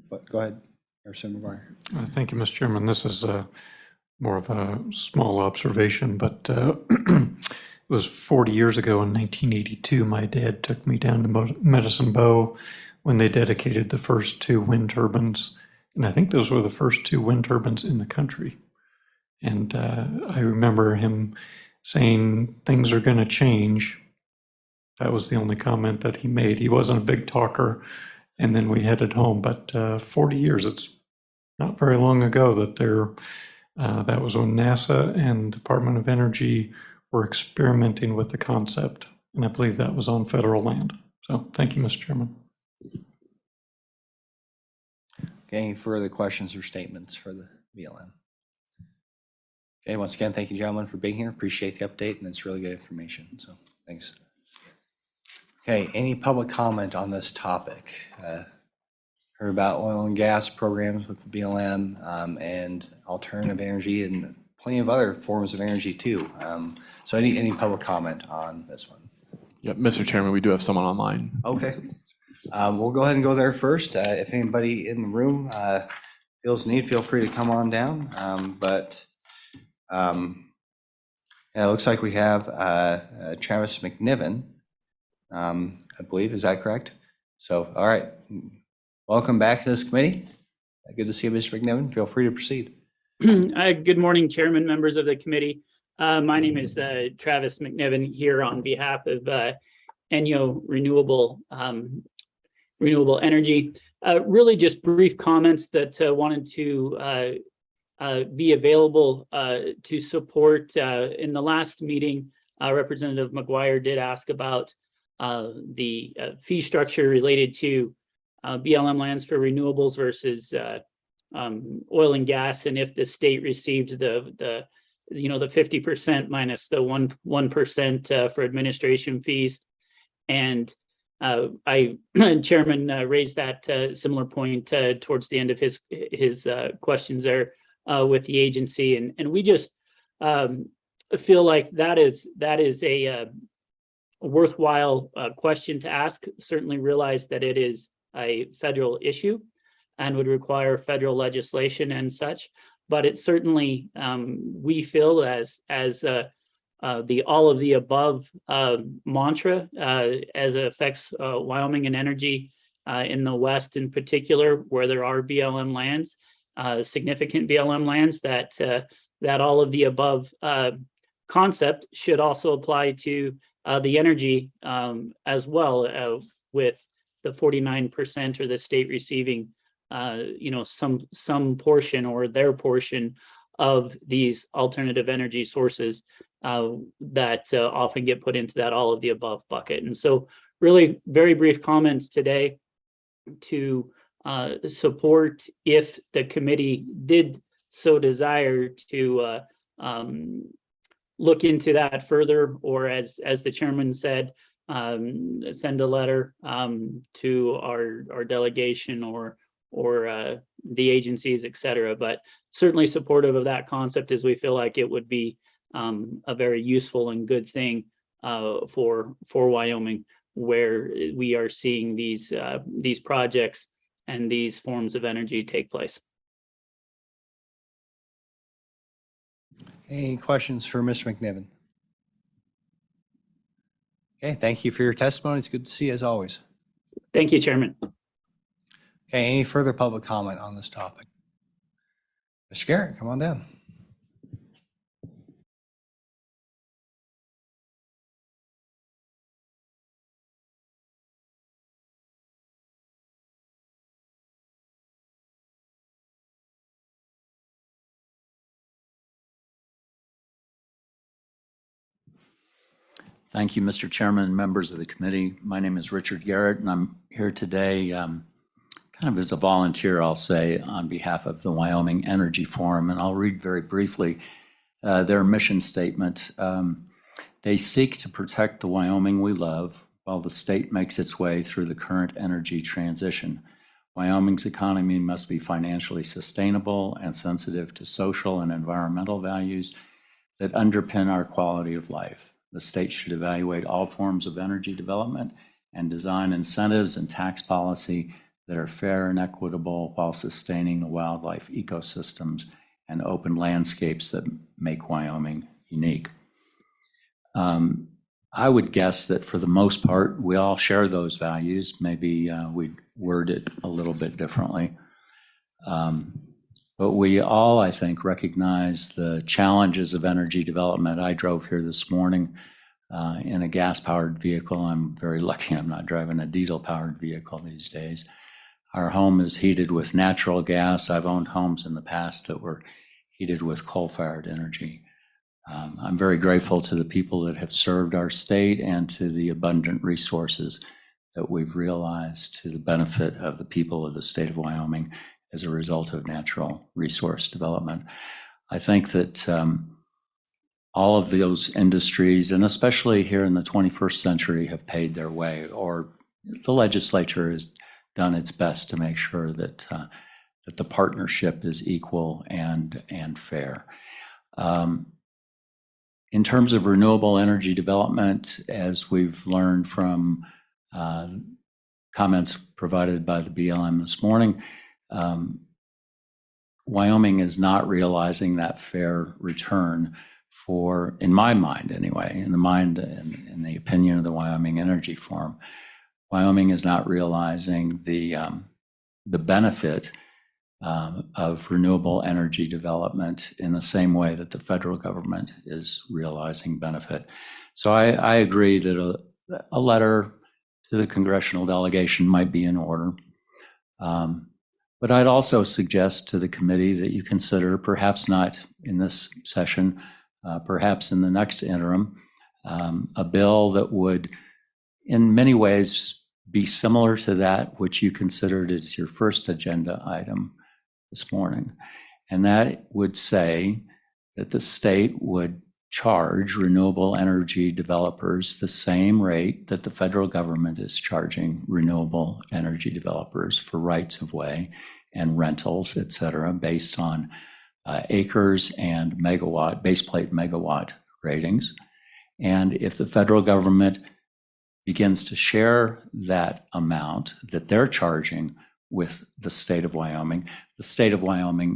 But go ahead, Representative McGuire. Thank you, Mr. Chairman. This is more of a small observation, but it was 40 years ago in 1982, my dad took me down to Medicine Bow when they dedicated the first 2 wind turbines. And I think those were the first 2 wind turbines in the country. And I remember him saying things are going to change. That was the only comment that he made. He wasn't a big talker. And then we headed home. But 40 years, it's not very long ago that that was when NASA and Department of Energy were experimenting with the concept. And I believe that was on federal land. So thank you, Mr. Chairman. Okay, any further questions or statements for the BLM? Okay, once again, thank you, gentlemen, for being here. Appreciate the update, and it's really good information. So thanks. Okay, any public comment on this topic? Heard about oil and gas programs with the BLM and alternative energy and plenty of other forms of energy too. So any public comment on this one? Yep, Mr. Chairman, we do have someone online. Okay. We'll go ahead and go there first. If anybody in the room feels the need, feel free to come on down. Yeah, it looks like we have Travis McNiven, I believe. Is that correct? So, all right. Welcome back to this committee. Good to see you, Mr. McNiven. Feel free to proceed. Good morning, Chairman, members of the committee. My name is Travis McNiven here on behalf of Enyo Renewable Energy. Really just brief comments that wanted to be available to support. In the last meeting, Representative McGuire did ask about the fee structure related to BLM lands for renewables versus oil and gas, and if the state received the 50% minus the 1% for administration fees. And Chairman raised that similar point towards the end of his questions there with the agency, and we just feel like that is a worthwhile question to ask. Certainly realize that it is a federal issue and would require federal legislation and such, but it certainly we feel as the all of the above mantra as it affects Wyoming and energy in the West in particular, where there are BLM lands, significant BLM lands, that all of the above concept should also apply to the energy as well, with the 49% or the state receiving some portion or their portion of these alternative energy sources that often get put into that all of the above bucket. And so really very brief comments today to support, if the committee did so desire, to look into that further, or as the chairman said, send a letter to our delegation or the agencies, et cetera. But certainly supportive of that concept, as we feel like it would be a very useful and good thing for Wyoming, where we are seeing these projects and these forms of energy take place. Any questions for Mr. McNiven? Okay, thank you for your testimony. It's good to see you as always. Thank you, Chairman. Okay, any further public comment on this topic? Mr. Garrett, come on down. Thank you, Mr. Chairman and members of the committee. My name is Richard Garrett, and I'm here today kind of as a volunteer, I'll say, on behalf of the Wyoming Energy Forum, and I'll read very briefly their mission statement. They seek to protect the Wyoming we love while the state makes its way through the current energy transition. Wyoming's economy must be financially sustainable and sensitive to social and environmental values that underpin our quality of life. The state should evaluate all forms of energy development and design incentives and tax policy that are fair and equitable while sustaining the wildlife ecosystems and open landscapes that make Wyoming unique. I would guess that for the most part, we all share those values. Maybe we'd word it a little bit differently. But we all, I think, recognize the challenges of energy development. I drove here this morning in a gas-powered vehicle. I'm very lucky I'm not driving a diesel-powered vehicle these days. Our home is heated with natural gas. I've owned homes in the past that were heated with coal-fired energy. I'm very grateful to the people that have served our state and to the abundant resources that we've realized to the benefit of the people of the state of Wyoming as a result of natural resource development. I think that all of those industries, and especially here in the 21st century, have paid their way, or the legislature has done its best to make sure that that the partnership is equal and fair. In terms of renewable energy development, as we've learned from comments provided by the BLM this morning, Wyoming is not realizing that fair return for, in my mind anyway, in the mind and in the opinion of the Wyoming Energy Forum, Wyoming is not realizing the benefit of renewable energy development in the same way that the federal government is realizing benefit. So I agree that a letter to the congressional delegation might be in order. But I'd also suggest to the committee that you consider, perhaps not in this session, perhaps in the next interim, a bill that would in many ways be similar to that which you considered as your first agenda item this morning. And that would say that the state would charge renewable energy developers the same rate that the federal government is charging renewable energy developers for rights of way and rentals, et cetera, based on acres and megawatt, baseplate megawatt ratings. And if the federal government begins to share that amount that they're charging with the state of Wyoming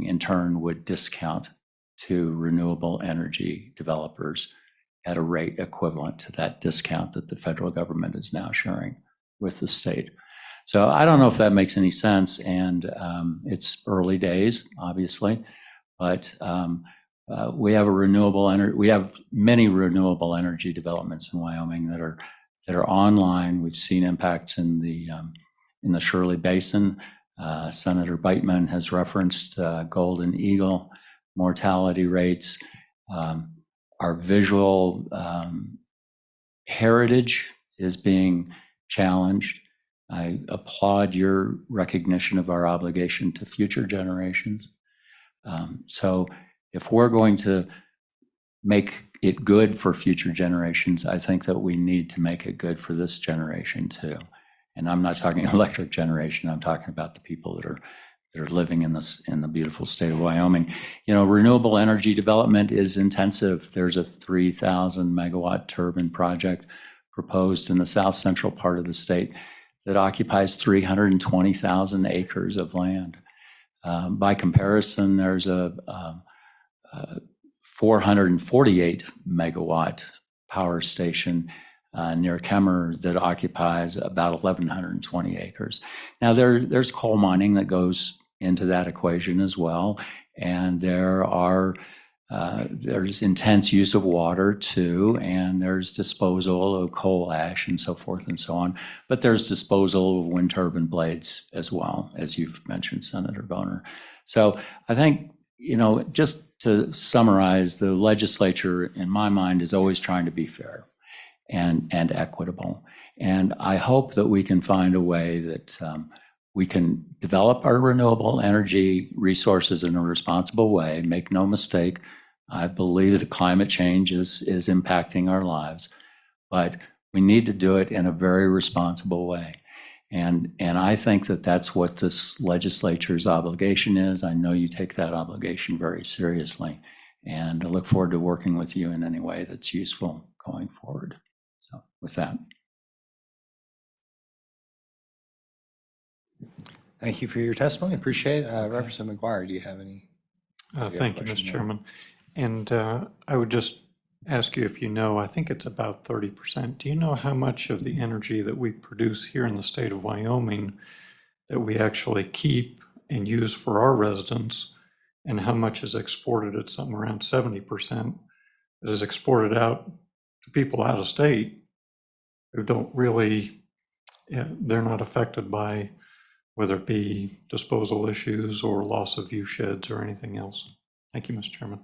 in turn would discount to renewable energy developers at a rate equivalent to that discount that the federal government is now sharing with the state. So I don't know if that makes any sense, and it's early days, obviously, but we have many renewable energy developments in Wyoming that are online. We've seen impacts in the Shirley Basin. Senator Beitman has referenced Golden Eagle mortality rates. Our visual heritage is being challenged. I applaud your recognition of our obligation to future generations. So if we're going to make it good for future generations, I think that we need to make it good for this generation too. And I'm not talking electric generation, I'm talking about the people that are living in the beautiful state of Wyoming. You know, renewable energy development is intensive. There's a 3,000 megawatt turbine project proposed in the south central part of the state that occupies 320,000 acres of land. By comparison, there's a 448 megawatt power station near Kemmer that occupies about 1,120 acres. Now there's coal mining that goes into that equation as well, and there's intense use of water too, and there's disposal of coal ash and so forth and so on. But there's disposal of wind turbine blades as well, as you've mentioned, Senator Boner. So I think, you know, just to summarize, the legislature, in my mind, is always trying to be fair and equitable. And I hope that we can find a way that we can develop our renewable energy resources in a responsible way. Make no mistake, I believe that climate change is impacting our lives, but We need to do it in a very responsible way. And I think that that's what this legislature's obligation is. I know you take that obligation very seriously. And I look forward to working with you in any way that's useful going forward. So with that. Thank you for your testimony. Appreciate it. Representative McGuire, do you have any? Thank you, Mr. Chairman. And I would just ask you if you know, I think it's about 30%. Do you know how much of the energy that we produce here in the state of Wyoming that we actually keep and use for our residents, and how much is exported at something around 70% that is exported out to people out of state who don't really, they're not affected by whether it be disposal issues or loss of view sheds or anything else? Thank you, Mr. Chairman.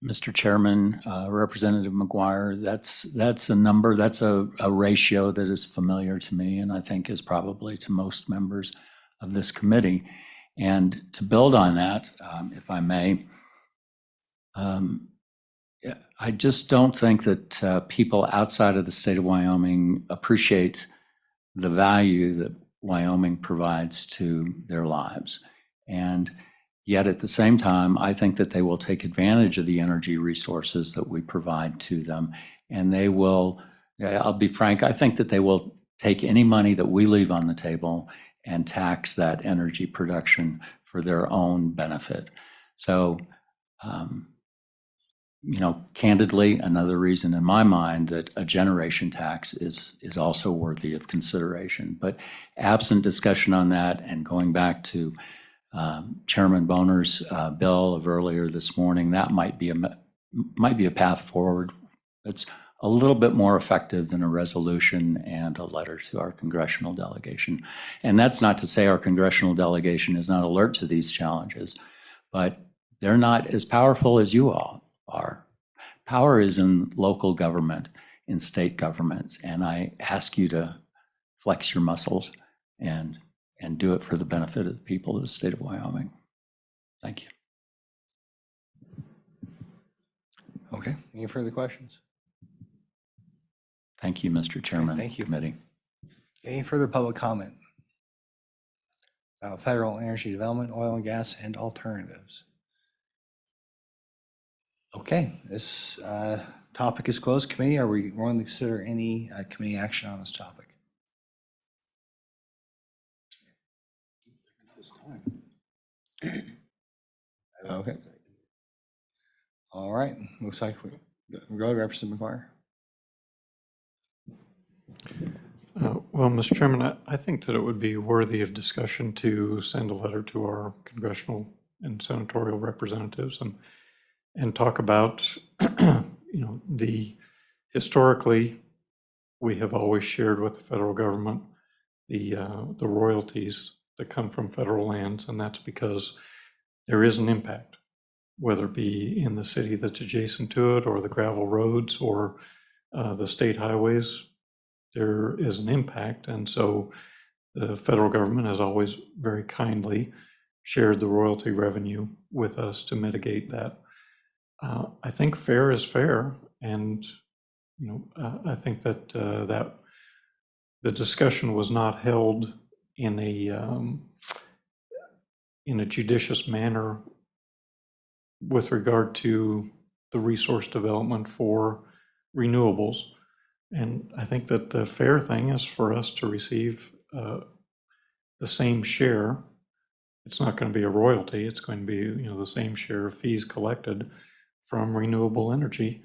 Mr. Chairman, Representative McGuire, that's a number, that's a ratio that is familiar to me and I think is probably to most members of this committee. And to build on that, if I may, I just don't think that people outside of the state of Wyoming appreciate the value that Wyoming provides to their lives. And yet at the same time, I think that they will take advantage of the energy resources that we provide to them. And they will, I'll be frank, I think that they will take any money that we leave on the table and tax that energy production for their own benefit. So, candidly, another reason in my mind that a generation tax is also worthy of consideration. But absent discussion on that, and going back to Chairman Boner's bill of earlier this morning, that might be a path forward. It's a little bit more effective than a resolution and a letter to our congressional delegation. And that's not to say our congressional delegation is not alert to these challenges, but they're not as powerful as you all are. Power is in local government, in state government, and I ask you to flex your muscles and do it for the benefit of the people of the state of Wyoming. Thank you. Okay, any further questions? Thank you, Mr. Chairman. Thank you. Committee. Any further public comment about federal energy development, oil and gas, and alternatives? Okay, this topic is closed. Committee, are we going to consider any committee action on this topic? Okay. All right, looks like we go to Representative McGuire. Well, Mr. Chairman, I think that it would be worthy of discussion to send a letter to our congressional and senatorial representatives and talk about, historically, we have always shared with the federal government the royalties that come from federal lands, and that's because there is an impact, whether it be in the city that's adjacent to it or the gravel roads or the state highways. There is an impact, and so the federal government has always very kindly shared the royalty revenue with us to mitigate that. I think fair is fair, and I think that that the discussion was not held in a judicious manner with regard to the resource development for renewables. And I think that the fair thing is for us to receive the same share. It's not going to be a royalty. It's going to be, the same share of fees collected from renewable energy.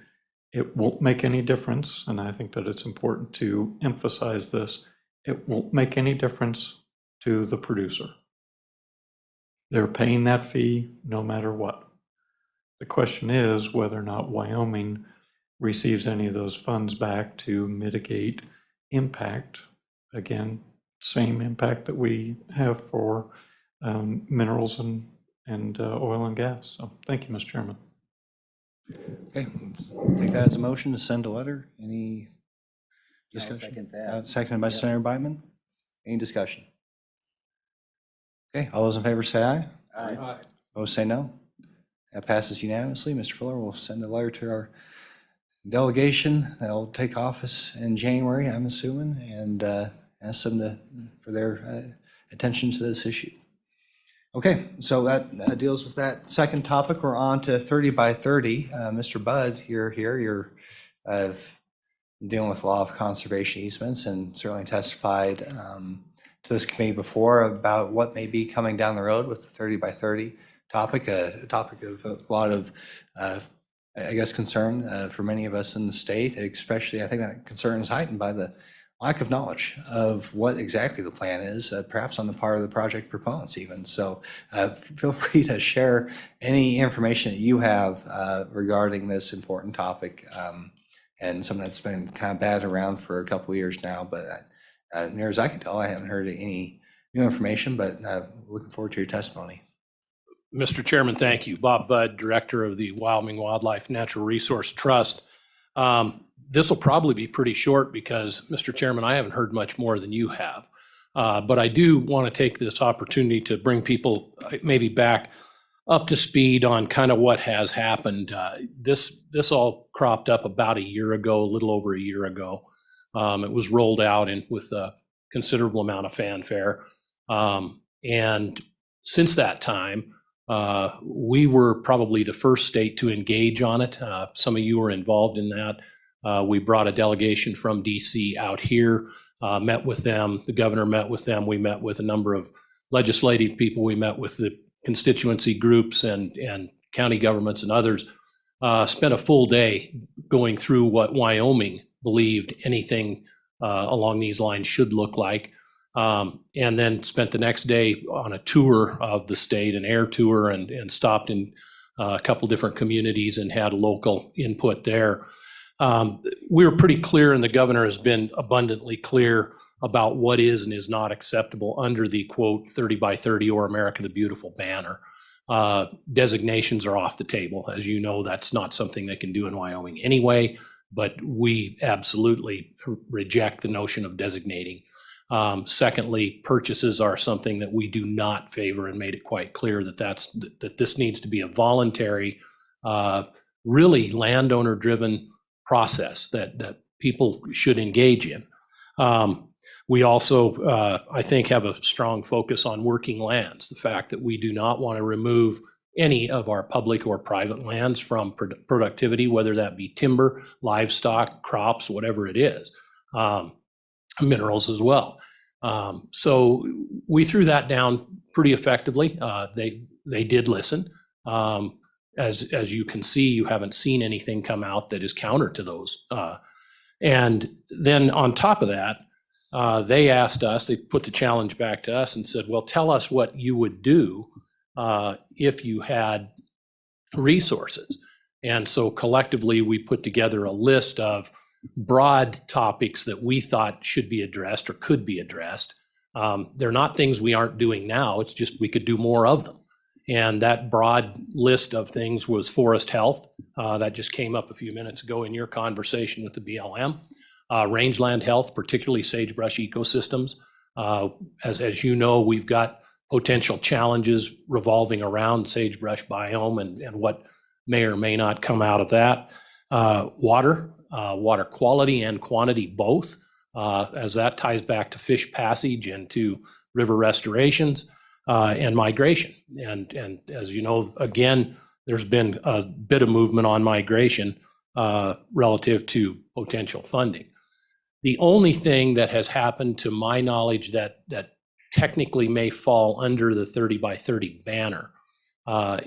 It won't make any difference, and I think that it's important to emphasize this. It won't make any difference to the producer. They're paying that fee no matter what. The question is whether or not Wyoming receives any of those funds back to mitigate impact. Again, same impact that we have for minerals and oil and gas. So thank you, Mr. Chairman. Okay, let's take that as a motion to send a letter. Any discussion? second that. Seconded by Senator Biteman. Any discussion? Okay, all those in favor say aye. Aye. Opposed say no. That passes unanimously. Mr. Fuller will send a letter to our delegation that'll take office in January, I'm assuming, and ask them for their attention to this issue. Okay, so that deals with that second topic. We're on to 30 by 30. Mr. Budd, you're here. You're dealing with law of conservation easements and certainly testified to this committee before about what may be coming down the road with the 30 by 30 topic, a topic of a lot of, I guess, concern for many of us in the state, especially I think that concern is heightened by the lack of knowledge of what exactly the plan is, perhaps on the part of the project proponents even. So feel free to share any information that you have regarding this important topic and something that's been kind of batted around for a couple of years now. But near as I can tell, I haven't heard any new information, but looking forward to your testimony. Mr. Chairman, thank you. Bob Budd, Director of the Wyoming Wildlife Natural Resource Trust. This will probably be pretty short because, Mr. Chairman, I haven't heard much more than you have. But I do want to take this opportunity to bring people maybe back up to speed on kind of what has happened. This all cropped up about a year ago, a little over a year ago. It was rolled out with a considerable amount of fanfare. And since that time, we were probably the first state to engage on it. Some of you were involved in that. We brought a delegation from DC out here, met with them. The governor met with them. We met with a number of legislative people. We met with the constituency groups and county governments and others. Spent a full day going through what Wyoming believed anything along these lines should look like. And then spent the next day on a tour of the state, an air tour, and stopped in a couple different communities and had local input there. We were pretty clear, and the governor has been abundantly clear about what is and is not acceptable under the quote 30 by 30 or America the Beautiful banner. Designations are off the table. As you know, that's not something they can do in Wyoming anyway, but we absolutely reject the notion of designating. Secondly, purchases are something that we do not favor and made it quite clear that this needs to be a voluntary, really landowner-driven process that people should engage in. We also, I think, have a strong focus on working lands, the fact that we do not want to remove any of our public or private lands from productivity, whether that be timber, livestock, crops, whatever it is. Minerals as well. So we threw that down pretty effectively. They did listen. As you can see, you haven't seen anything come out that is counter to those. And then on top of that, they asked us, they put the challenge back to us and said, well, tell us what you would do if you had resources. And so collectively, we put together a list of broad topics that we thought should be addressed or could be addressed. They're not things we aren't doing now. It's just we could do more of them. And that broad list of things was forest health. That just came up a few minutes ago in your conversation with the BLM. Rangeland health, particularly sagebrush ecosystems. As you know, we've got potential challenges revolving around sagebrush biome and what may or may not come out of that. Water quality and quantity both, as that ties back to fish passage and to river restorations and migration. And as you know, again, there's been a bit of movement on migration relative to potential funding. The only thing that has happened to my knowledge that technically may fall under the 30 by 30 banner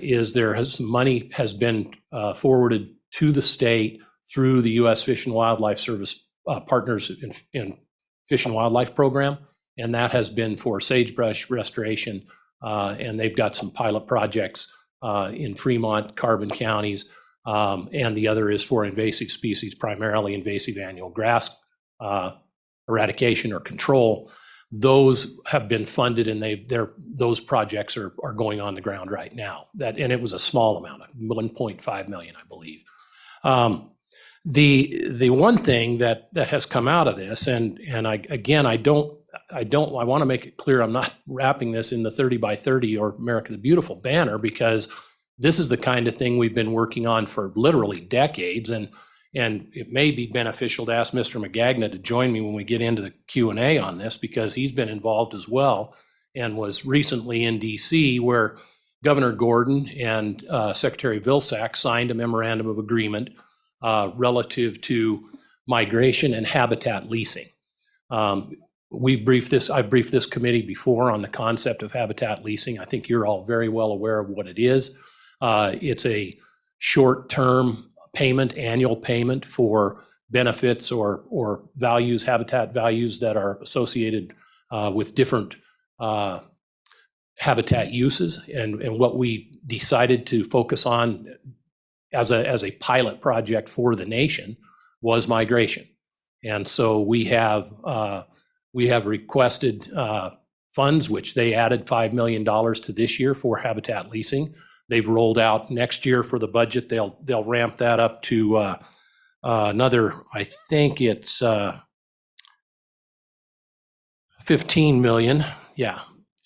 is money has been forwarded to the state through the U.S. Fish and Wildlife Service partners in Fish and Wildlife Program, and that has been for sagebrush restoration, and they've got some pilot projects in Fremont, Carbon counties, and the other is for invasive species, primarily invasive annual grass eradication or control. Those have been funded, and those projects are going on the ground right now. And it was a small amount, 1.5 million, I believe. The one thing that has come out of this, and I want to make it clear, I'm not wrapping this in the 30 by 30 or America the Beautiful banner, because this is the kind of thing we've been working on for literally decades. And And it may be beneficial to ask Mr. Magagna to join me when we get into the Q&A on this, because he's been involved as well and was recently in DC, where Governor Gordon and Secretary Vilsack signed a memorandum of agreement relative to migration and habitat leasing. I've briefed this committee before on the concept of habitat leasing. I think you're all very well aware of what it is. It's a short-term payment, annual payment for benefits or values, habitat values that are associated with different habitat uses. And what we decided to focus on as a pilot project for the nation was migration. And so we have requested funds, which they added $5 million to this year for habitat leasing. They've rolled out next year for the budget. They'll ramp that up to another, I think it's 15 million. Yeah,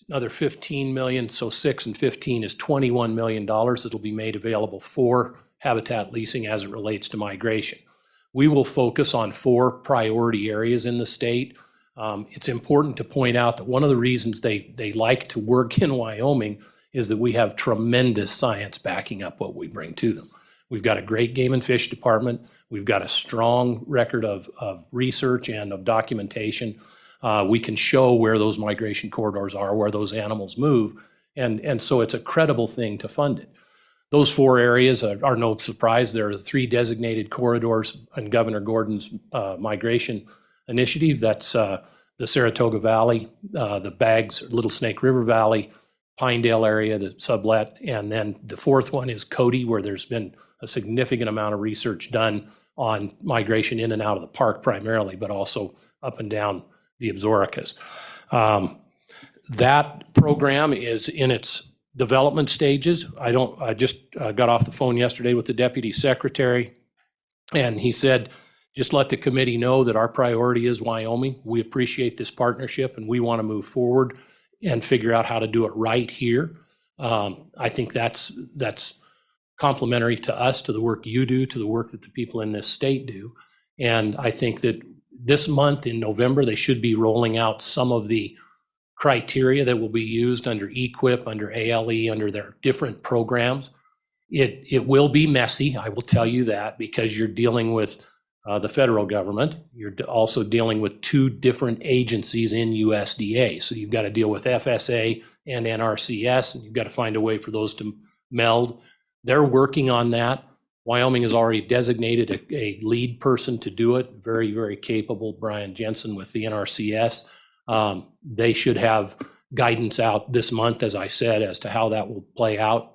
another 15 million. So 6 and 15 is $21 million that'll be made available for habitat leasing as it relates to migration. We will focus on 4 priority areas in the state. It's important to point out that one of the reasons they like to work in Wyoming is that we have tremendous science backing up what we bring to them. We've got a great game and fish department. We've got a strong record of research and of documentation. We can show where those migration corridors are, where those animals move, and so it's a credible thing to fund it. Those 4 areas are no surprise. There are 3 designated corridors in Governor Gordon's migration initiative. That's the Saratoga Valley, the Baggs, Little Snake River Valley, Pinedale area, the sublet, and then the 4th one is Cody, where there's been a significant amount of research done on migration in and out of the park primarily, but also up and down the Absarokas. That program is in its development stages. I just got off the phone yesterday with the deputy secretary, and he said, just let the committee know that our priority is Wyoming. We appreciate this partnership and we want to move forward and figure out how to do it right here. I think that's complementary to us, to the work you do, to the work that the people in this state do. And I think that this month in November, they should be rolling out some of the criteria that will be used under EQIP, under ALE, under their different programs. It will be messy, I will tell you that, because you're dealing with the federal government. You're also dealing with 2 different agencies in USDA. So you've got to deal with FSA and NRCS, and you've got to find a way for those to meld. They're working on that. Wyoming has already designated a lead person to do it, very, very capable, Brian Jensen with the NRCS. They should have guidance out this month, as I said, as to how that will play out.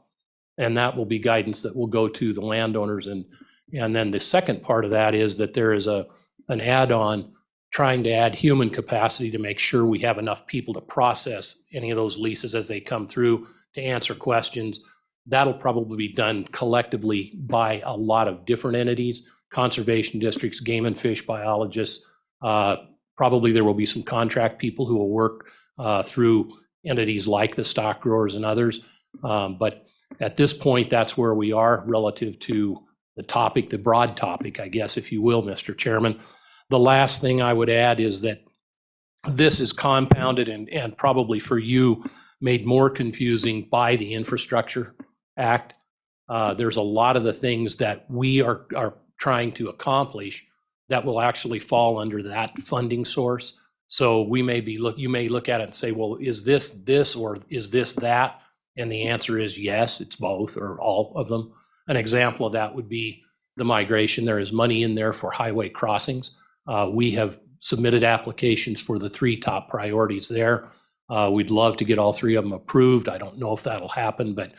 And that will be guidance that will go to the landowners. And then the second part of that is that there is an add-on trying to add human capacity to make sure we have enough people to process any of those leases as they come through, to answer questions. That'll probably be done collectively by a lot of different entities, conservation districts, game and fish biologists. Probably there will be some contract people who will work through entities like the stock growers and others. But at this point, that's where we are relative to the topic, the broad topic, I guess, if you will, Mr. Chairman. The last thing I would add is that this is compounded and probably for you made more confusing by the Infrastructure Act. There's a lot of the things that we are trying to accomplish that will actually fall under that funding source. So you may look at it and say, well, is this or is this that? And the answer is yes, it's both or all of them. An example of that would be the migration. There is money in there for highway crossings. We have submitted applications for the 3 top priorities there. We'd love to get all 3 of them approved. I don't know if that'll happen, but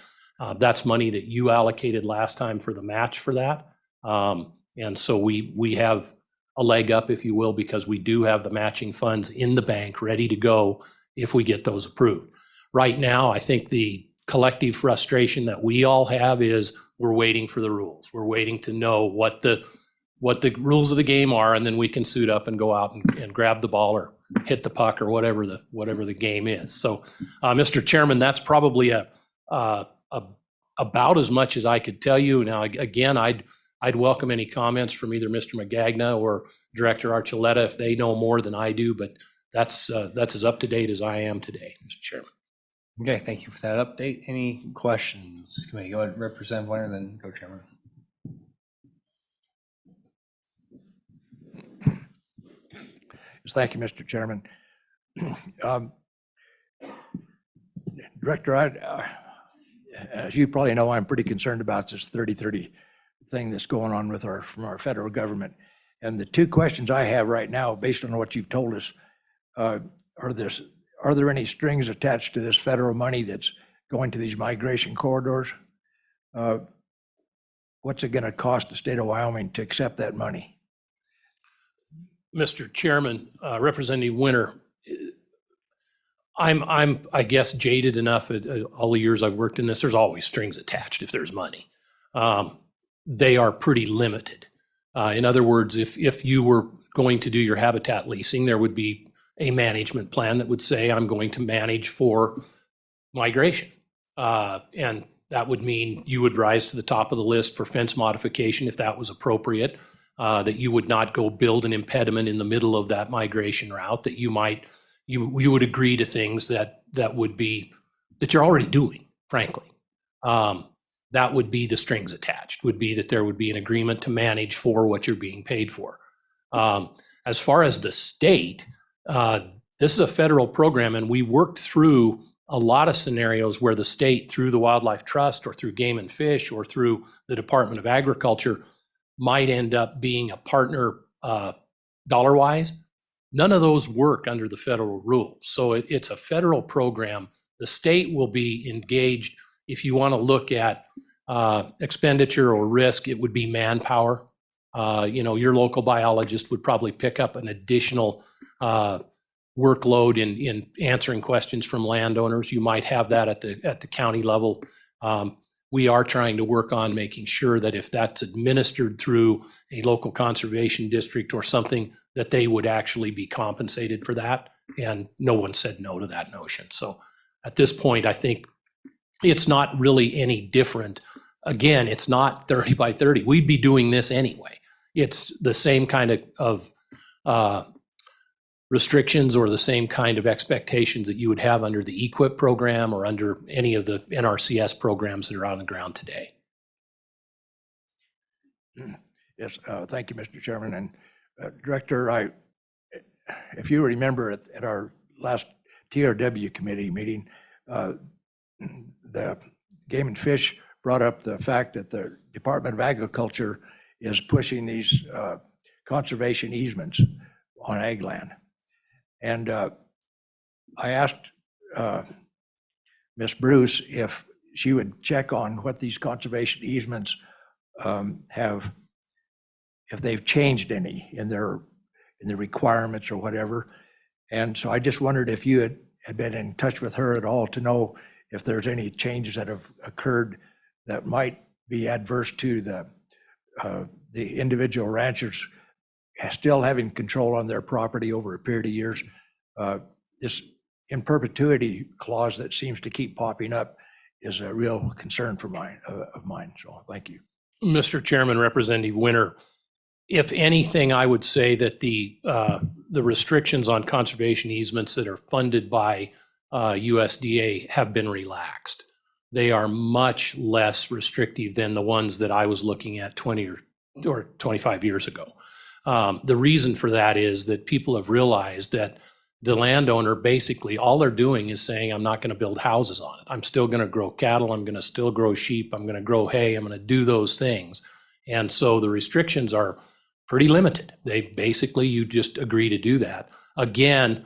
that's money that you allocated last time for the match for that. And so we have a leg up, if you will, because we do have the matching funds in the bank ready to go if we get those approved. Right now, I think the collective frustration that we all have is we're waiting for the rules. We're waiting to know what the rules of the game are, and then we can suit up and go out and grab the ball or hit the puck or whatever the game is. So, Mr. Chairman, that's probably about as much as I could tell you. Now, again, I'd I'd welcome any comments from either Mr. Magagna or Director Archuleta if they know more than I do, but that's as up to date as I am today, Mr. Chairman. Okay, thank you for that update. Any questions? Committee, go ahead, Representative Winter, then Co-Chairman. Thank you, Mr. Chairman. Director, as you probably know, I'm pretty concerned about this 30-30 thing that's going on with from our federal government. And the two questions I have right now, based on what you've told us, are there any strings attached to this federal money that's going to these migration corridors? What's it going to cost the state of Wyoming to accept that money? Mr. Chairman, Representative Winter, I'm I guess jaded enough at all the years I've worked in this. There's always strings attached if there's money. They are pretty limited. In other words, if you were going to do your habitat leasing, there would be a management plan that would say, I'm going to manage for migration. And that would mean you would rise to the top of the list for fence modification if that was appropriate, that you would not go build an impediment in the middle of that migration route, that you would agree to things that you're already doing, frankly. That would be the strings attached, would be that there would be an agreement to manage for what you're being paid for. As far as the state, this is a federal program, and we worked through a lot of scenarios where the state, through the Wildlife Trust or through Game and Fish or through the Department of Agriculture, might end up being a partner dollar-wise. None of those work under the federal rules. So it's a federal program. The state will be engaged. If you want to look at expenditure or risk, it would be manpower. Your local biologist would probably pick up an additional workload in answering questions from landowners. You might have that at the county level. We are trying to work on making sure that if that's administered through a local conservation district or something, that they would actually be compensated for that. And no one said no to that notion. So at this point, I think it's not really any different. Again, it's not 30 by 30. We'd be doing this anyway. It's the same kind of restrictions or the same kind of expectations that you would have under the EQIP program or under any of the NRCS programs that are on the ground today. Yes, thank you, Mr. Chairman. And Director, if you remember at our last TRW committee meeting, the Game and Fish brought up the fact that the Department of Agriculture is pushing these conservation easements on ag land. And I asked Ms. Bruce if she would check on what these conservation easements if they've changed any in their requirements or whatever. And so I just wondered if you had been in touch with her at all to know if there's any changes that have occurred that might be adverse to the individual ranchers still having control on their property over a period of years. This in perpetuity clause that seems to keep popping up is a real concern of mine. So thank you. Mr. Chairman, Representative Winter, if anything, I would say that the restrictions on conservation easements that are funded by USDA have been relaxed. They are much less restrictive than the ones that I was looking at 20 or 25 years ago. The reason for that is that people have realized that the landowner, basically all they're doing is saying, I'm not going to build houses on it. I'm still going to grow cattle. I'm going to still grow sheep. I'm going to grow hay. I'm going to do those things. And so the restrictions are pretty limited. You just agree to do that. Again,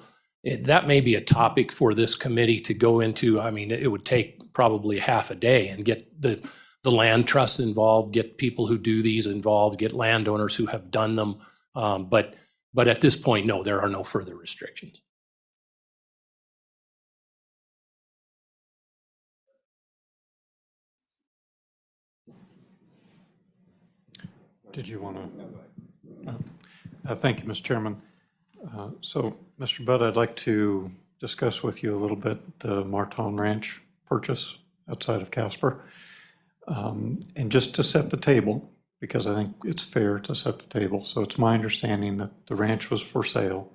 that may be a topic for this committee to go into. I mean, it would take probably half a day and get the land trusts involved, get people who do these involved, get landowners who have done them. But at this point, no, there are no further restrictions. Did you want to? Thank you, Mr. Chairman. So, Mr. Budd, I'd like to discuss with you a little bit the Marton Ranch purchase outside of Casper. And just to set the table, because I think it's fair to set the table. So it's my understanding that the ranch was for sale.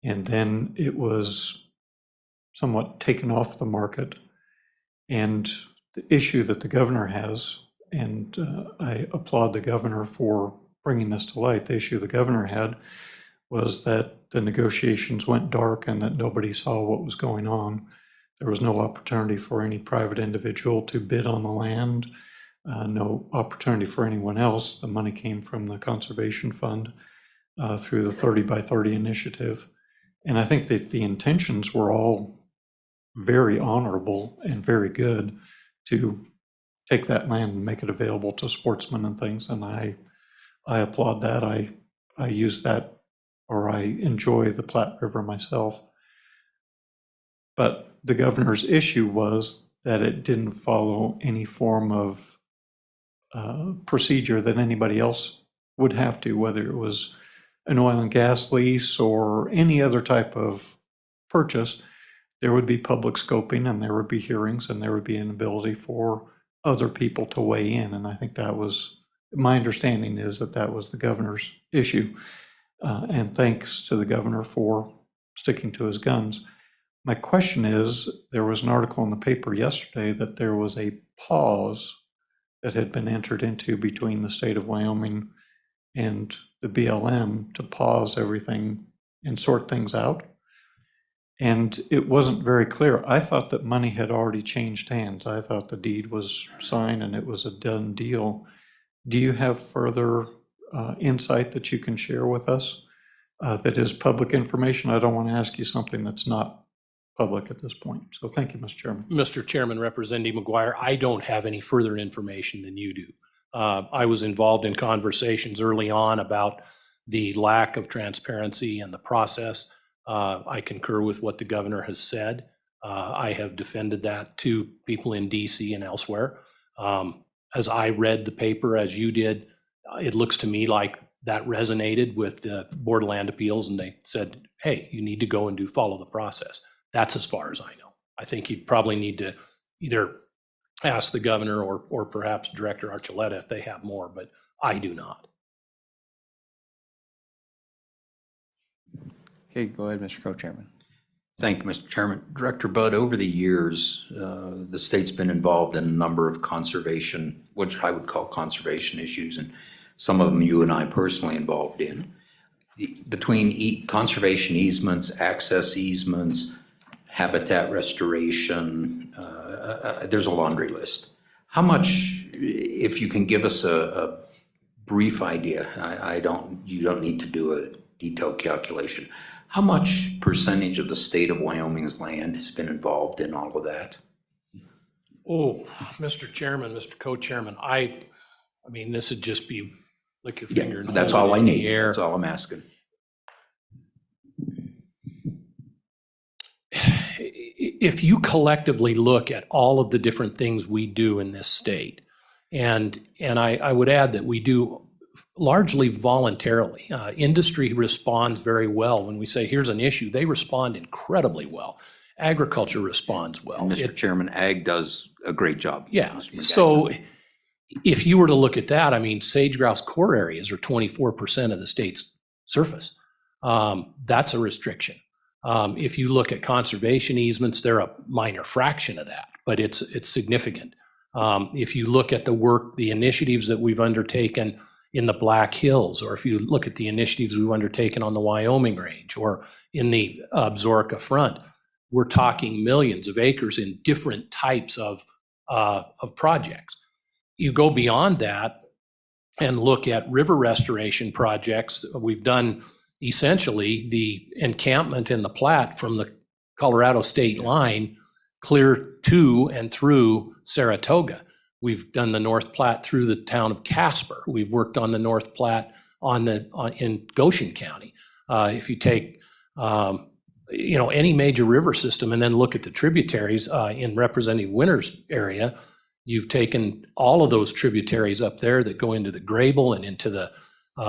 And then it was somewhat taken off the market. And the issue that the governor has, and I applaud the governor for bringing this to light, the issue the governor had was that the negotiations went dark and that nobody saw what was going on. There was no opportunity for any private individual to bid on the land, no opportunity for anyone else. The money came from the Conservation Fund through the 30 by 30 initiative. And I think that the intentions were all very honorable and very good to take that land and make it available to sportsmen and things. And I applaud that. I use that, or I enjoy the Platte River myself. But the governor's issue was that it didn't follow any form of procedure that anybody else would have to, whether it was an oil and gas lease or any other type of purchase. There would be public scoping and there would be hearings and there would be an ability for other people to weigh in. And I think that was, my understanding is that that was the governor's issue. And thanks to the governor for sticking to his guns. My question is, there was an article in the paper yesterday that there was a pause that had been entered into between the state of Wyoming and the BLM to pause everything and sort things out. And it wasn't very clear. I thought that money had already changed hands. I thought the deed was signed and it was a done deal. Do you have further insight that you can share with us that is public information? I don't want to ask you something that's not public at this point. So thank you, Mr. Chairman. Mr. Chairman, Representative McGuire, I don't have any further information than you do. I was involved in conversations early on about the lack of transparency and the process. I concur with what the governor has said. I have defended that to people in DC and elsewhere. As I read the paper, as you did, it looks to me like that resonated with the Board of Land Appeals, and they said, hey, you need to go and follow the process. That's as far as I know. I think you'd probably need to either ask the governor or perhaps Director Archuleta if they have more, but I do not. Okay, go ahead, Mr. Co-Chairman. Thank you, Mr. Chairman. Director Budd, over the years, the state's been involved in a number of conservation, which I would call conservation issues, and some of them you and I personally involved in. Between conservation easements, access easements, habitat restoration, there's a laundry list. How much, if you can give us a brief idea, you don't need to do a detailed calculation. How much percentage of the state of Wyoming's land has been involved in all of that? Oh, Mr. Chairman, Mr. Co-Chairman, I mean, this would just be lick your finger and That's hold all it I in the need. air. That's all I'm asking. If you collectively look at all of the different things we do in this state, and I would add that we do largely voluntarily. Industry responds very well. When we say, here's an issue, they respond incredibly well. Agriculture responds well. And Mr. Chairman, Ag does a great job. Yeah, Mr. McGagnon. so if you were to look at that, I mean, sage-grouse core areas are 24% of the state's surface. That's a restriction. If you look at conservation easements, they're a minor fraction of that, but it's significant. If you look at the work, the initiatives that we've undertaken in the Black Hills, or if you look at the initiatives we've undertaken on the Wyoming Range or in the Absaroka Front, we're talking millions of acres in different types of projects. You go beyond that and look at river restoration projects. We've done essentially the encampment in the Platte from the Colorado state line clear to and through Saratoga. We've done the North Platte through the town of Casper. We've worked on the North Platte in Goshen County. If you take any major river system and then look at the tributaries in Representative Winter's area, you've taken all of those tributaries up there that go into the Grable and into the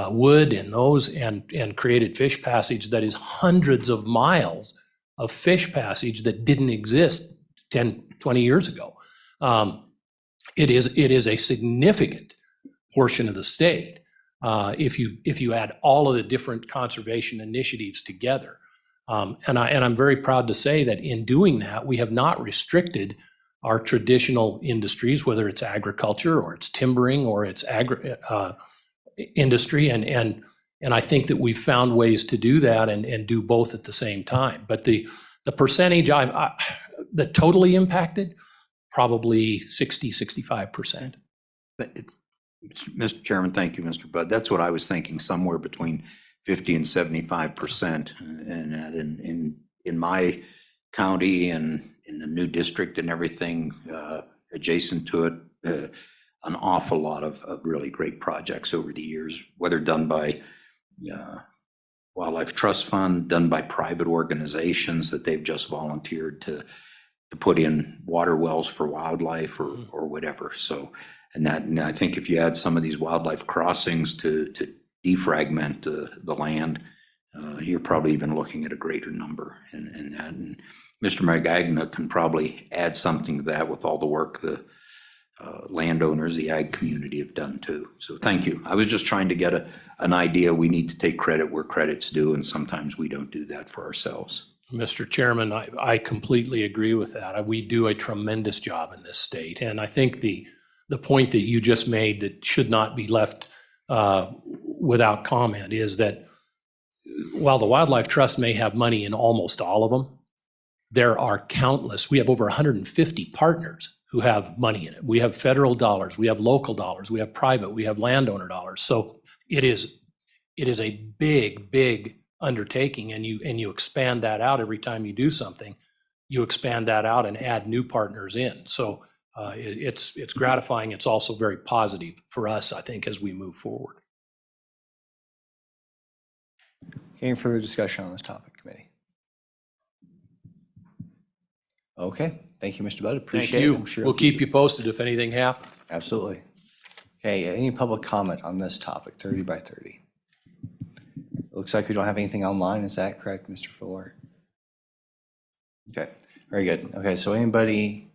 Wood and those and created fish passage that is hundreds of miles of fish passage that didn't exist 10, 20 years ago. It is a significant portion of the state. If you add all of the different conservation initiatives together. And I'm very proud to say that in doing that, we have not restricted our traditional industries, whether it's agriculture or it's timbering or it's industry. And I think that we've found ways to do that and do both at the same time. But the percentage that totally impacted, probably 65%. Mr. Chairman, thank you, Mr. Budd. That's what I was thinking, somewhere between 50 and 75%. And that in my county and in the new district and everything adjacent to it, an awful lot of really great projects over the years, whether done by Wildlife Trust Fund, done by private organizations that they've just volunteered to put in water wells for wildlife or whatever. So, and I think if you add some of these wildlife crossings to defragment the land, you're probably even looking at a greater number. And that, and Mr. Magagna can probably add something to that with all the work the landowners, the ag community have done too. So thank you. I was just trying to get an idea. We need to take credit where credit's due, and sometimes we don't do that for ourselves. Mr. Chairman, I completely agree with that. We do a tremendous job in this state. And I think the point that you just made that should not be left without comment is that while the Wildlife Trust may have money in almost all of them, there are countless. We have over 150 partners who have money in it. We have federal dollars, we have local dollars, we have private, we have landowner dollars. So it is a big undertaking, and you expand that out every time you do something. You expand that out and add new partners in. So it's gratifying. It's also very positive for us, I think, as we move forward. Any further discussion on this topic, committee? Okay, thank you, Mr. Budd. Appreciate Thank you. it. I'm sure We'll keep you posted if anything happens. Absolutely. Okay, any public comment on this topic, 30 by 30? Looks like we don't have anything online. Is that correct, Mr. Fuller? Okay, very good. Okay, so anybody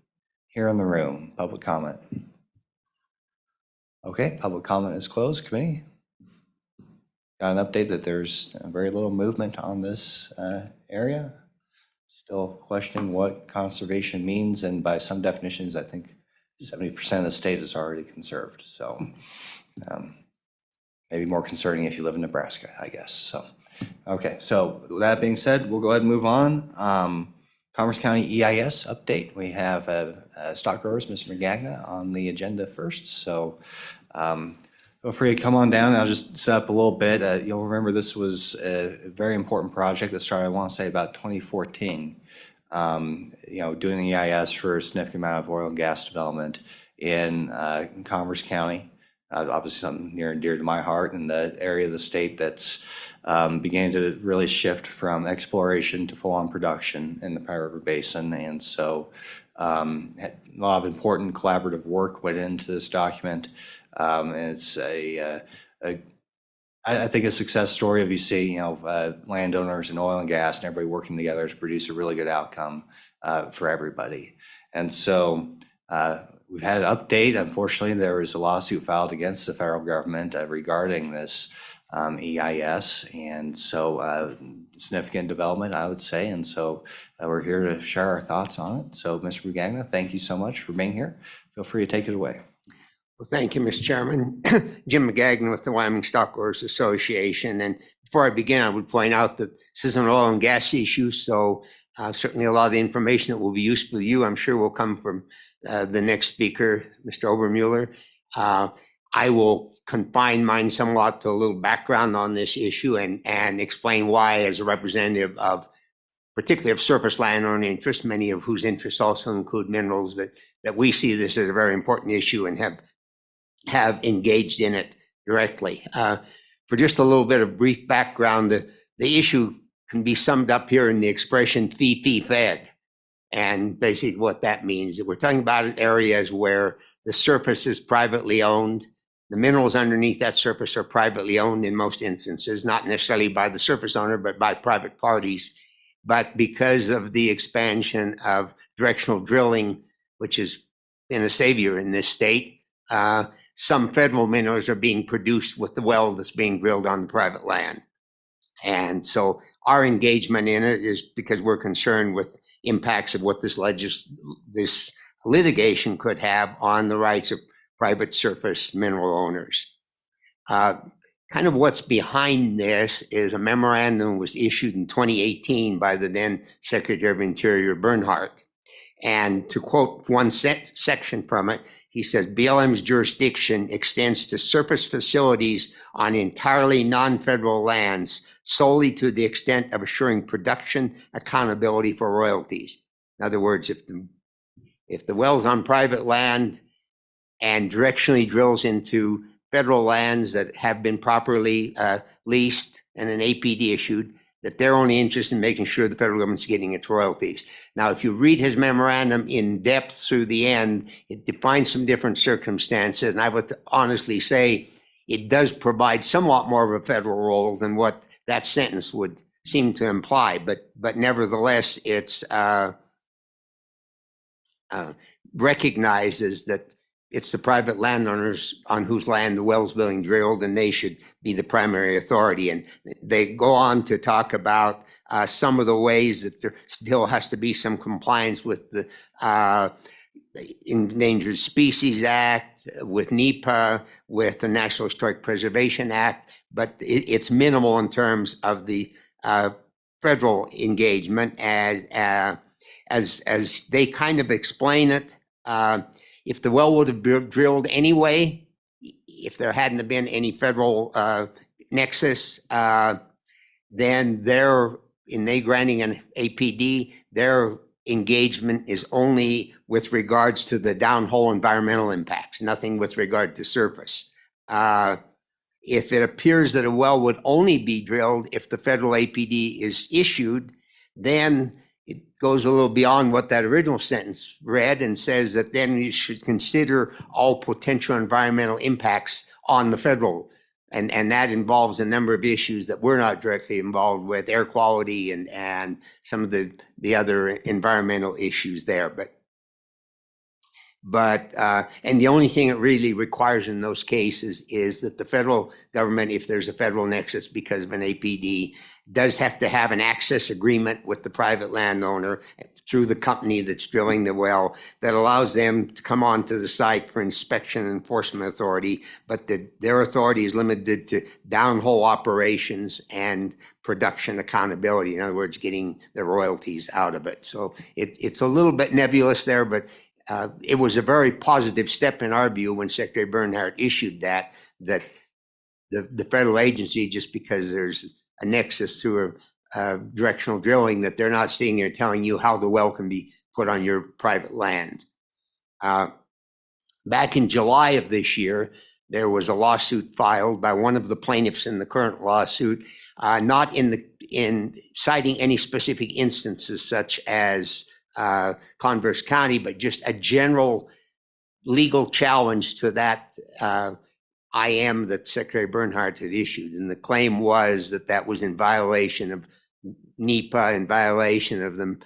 here in the room, public comment? Okay, public comment is closed. Committee? Got an update that there's very little movement on this area. Still questioning what conservation means, and by some definitions, I think 70% of the state is already conserved. So maybe more concerning if you live in Nebraska, I guess. So, okay, so with that being said, we'll go ahead and move on. Commerce County EIS update. We have stock growers, Mr. Magagna, on the agenda first. So feel free to come on down. I'll just set up a little bit. You'll remember this was a very important project that started, I want to say, about 2014. Doing the EIS for a significant amount of oil and gas development in Commerce County. Obviously something near and dear to my heart, in the area of the state that's beginning to really shift from exploration to full-on production in the Powder River Basin. And so a lot of important collaborative work went into this document. It's I think a success story of, you see, landowners and oil and gas and everybody working together to produce a really good outcome for everybody. And so we've had an update. Unfortunately, there was a lawsuit filed against the federal government regarding this EIS, and so significant development, I would say. And so we're here to share our thoughts on it. So, Mr. Magagna, thank you so much for being here. Feel free to take it away. Well, thank you, Mr. Chairman. Jim Magagna with the Wyoming Stockgrowers Association. And before I begin, I would point out that this is an oil and gas issue, so certainly a lot of the information that will be useful to you, I'm sure, will come from the next speaker, Mr. Obermuller. I will confine mine somewhat to a little background on this issue and explain why, as a representative of, particularly of surface landowner interests, many of whose interests also include minerals, that we see this as a very important issue and have engaged in it directly. For just a little bit of brief background, the issue can be summed up here in the expression fee fed. And basically what that means, that we're talking about areas where the surface is privately owned. The minerals underneath that surface are privately owned in most instances, not necessarily by the surface owner, but by private parties. But because of the expansion of directional drilling, which has been a savior in this state, some federal minerals are being produced with the well that's being drilled on private land. And so our engagement in it is because we're concerned with impacts of what this litigation could have on the rights of private surface mineral owners. Kind of what's behind this is a memorandum was issued in 2018 by the then Secretary of Interior Bernhardt. And to quote one section from it, he says, BLM's jurisdiction extends to surface facilities on entirely non-federal lands solely to the extent of assuring production accountability for royalties. In other words, if the well's on private land and directionally drills into federal lands that have been properly leased and an APD issued, that they're only interested in making sure the federal government's getting its royalties. Now, if you read his memorandum in depth through the end, it defines some different circumstances, and I would honestly say it does provide somewhat more of a federal role than what that sentence would seem to imply, but nevertheless, it's recognizes that it's the private landowners on whose land the well's being drilled, and they should be the primary authority. And they go on to talk about some of the ways that there still has to be some compliance with the Endangered Species Act, with NEPA, with the National Historic Preservation Act, but it's minimal in terms of the federal engagement as they kind of explain it. If the well would have been drilled anyway, if there hadn't been any federal nexus, then they granting an APD, their engagement is only with regards to the downhole environmental impacts, nothing with regard to surface. If it appears that a well would only be drilled if the federal APD is issued, then it goes a little beyond what that original sentence read and says that then you should consider all potential environmental impacts on the federal. And that involves a number of issues that we're not directly involved with, air quality and some of the other environmental issues there. And the only thing it really requires in those cases is that the federal government, if there's a federal nexus because of an APD, does have to have an access agreement with the private landowner through the company that's drilling the well that allows them to come onto the site for inspection and enforcement authority, but their authority is limited to downhole operations and production accountability. In other words, getting the royalties out of it. So it's a little bit nebulous there, but it was a very positive step in our view when Secretary Bernhardt issued that the federal agency, just because there's a nexus to a directional drilling, that they're not sitting there telling you how the well can be put on your private land. Back in July of this year, there was a lawsuit filed by one of the plaintiffs in the current lawsuit, not in citing any specific instances such as Converse County, but just a general legal challenge to that IM that Secretary Bernhardt had issued. And the claim was that was in violation of NEPA, in violation of the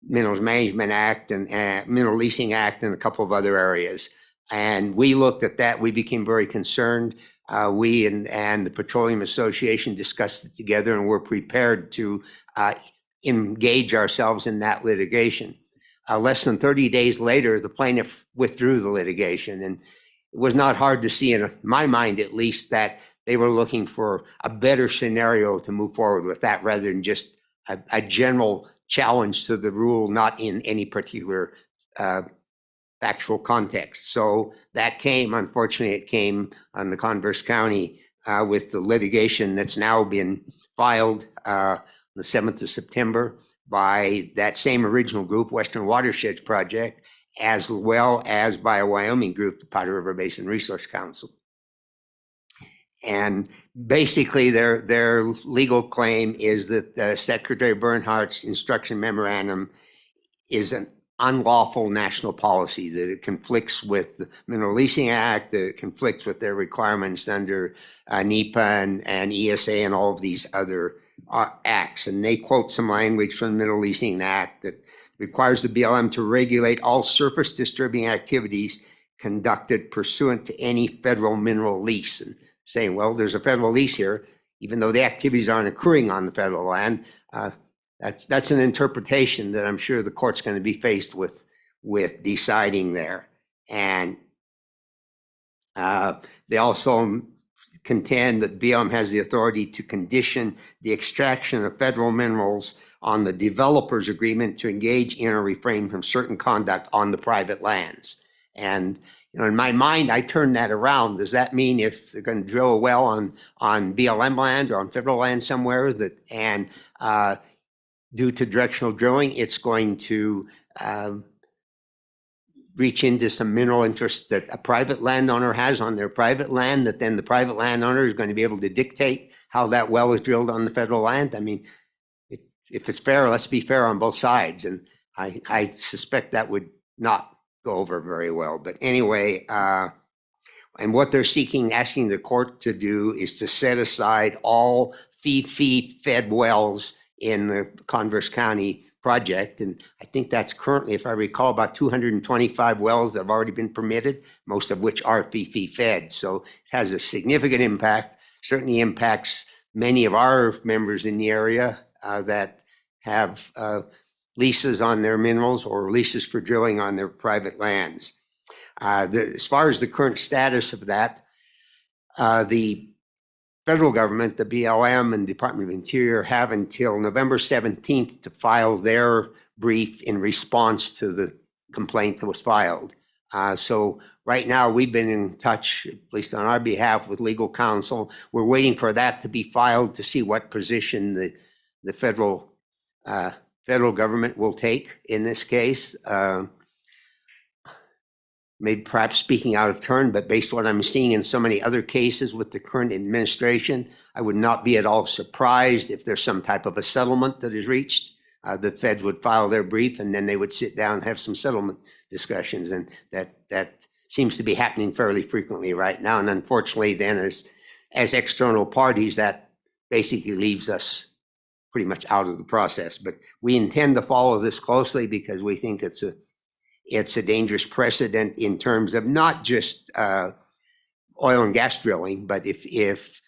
Minerals Management Act and Mineral Leasing Act and a couple of other areas. And we looked at that. We became very concerned. We and the Petroleum Association discussed it together, and we're prepared to engage ourselves in that litigation. Less than 30 days later, the plaintiff withdrew the litigation, and it was not hard to see, in my mind at least, that they were looking for a better scenario to move forward with that rather than just a general challenge to the rule, not in any particular factual context. So that came, unfortunately, it came on the Converse County with the litigation that's now been filed the 7th of September by that same original group, Western Watersheds Project, as well as by a Wyoming group, the Powder River Basin Resource Council. And basically their legal claim is that Secretary Bernhardt's instruction memorandum is an unlawful national policy, that it conflicts with the Mineral Leasing Act, that it conflicts with their requirements under NEPA and ESA and all of these other acts. And they quote some language from the Mineral Leasing Act that requires the BLM to regulate all surface disturbing activities conducted pursuant to any federal mineral lease. And saying, well, there's a federal lease here, even though the activities aren't occurring on the federal land. That's an interpretation that I'm sure the court's going to be faced with deciding there. And they also contend that BLM has the authority to condition the extraction of federal minerals on the developer's agreement to engage in or refrain from certain conduct on the private lands. And in my mind, I turn that around. Does that mean if they're going to drill a well on BLM land or on federal land somewhere and due to directional drilling, it's going to reach into some mineral interest that a private landowner has on their private land, that then the private landowner is going to be able to dictate how that well is drilled on the federal land? I mean, if it's fair, let's be fair on both sides. And I suspect that would not go over very well. But anyway, and what they're asking the court to do is to set aside all fee-fed wells in the Converse County project. And I think that's currently, if I recall, about 225 wells that have already been permitted, most of which are fee-fed. So it has a significant impact, certainly impacts many of our members in the area that have leases on their minerals or leases for drilling on their private lands. As far as the current status of that, the federal government, the BLM and Department of Interior, have until November 17th to file their brief in response to the complaint that was filed. So right now we've been in touch, at least on our behalf, with legal counsel. We're waiting for that to be filed to see what position the federal government will take in this case. Maybe perhaps speaking out of turn, but based on what I'm seeing in so many other cases with the current administration, I would not be at all surprised if there's some type of a settlement that is reached. The feds would file their brief and then they would sit down and have some settlement discussions. And that seems to be happening fairly frequently right now. And unfortunately then as external parties, that basically leaves us pretty much out of the process. But we intend to follow this closely because we think it's a dangerous precedent in terms of not just oil and gas drilling, but if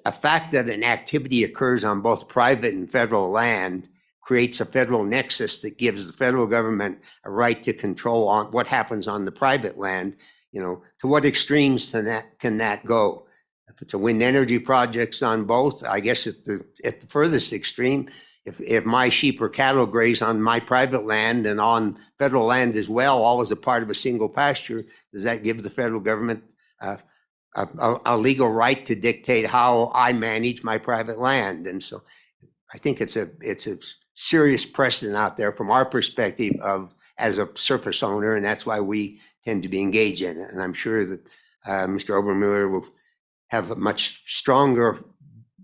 a fact that an activity occurs on both private and federal land creates a federal nexus that gives the federal government a right to control on what happens on the private land, to what extremes can that go? If it's a wind energy projects on both, I guess at the furthest extreme, if my sheep or cattle graze on my private land and on federal land as well, all as a part of a single pasture, does that give the federal government a legal right to dictate how I manage my private land? And so I think it's a serious precedent out there from our perspective as a surface owner, and that's why we tend to be engaged in it. And I'm sure that Mr. Obermuller will have much stronger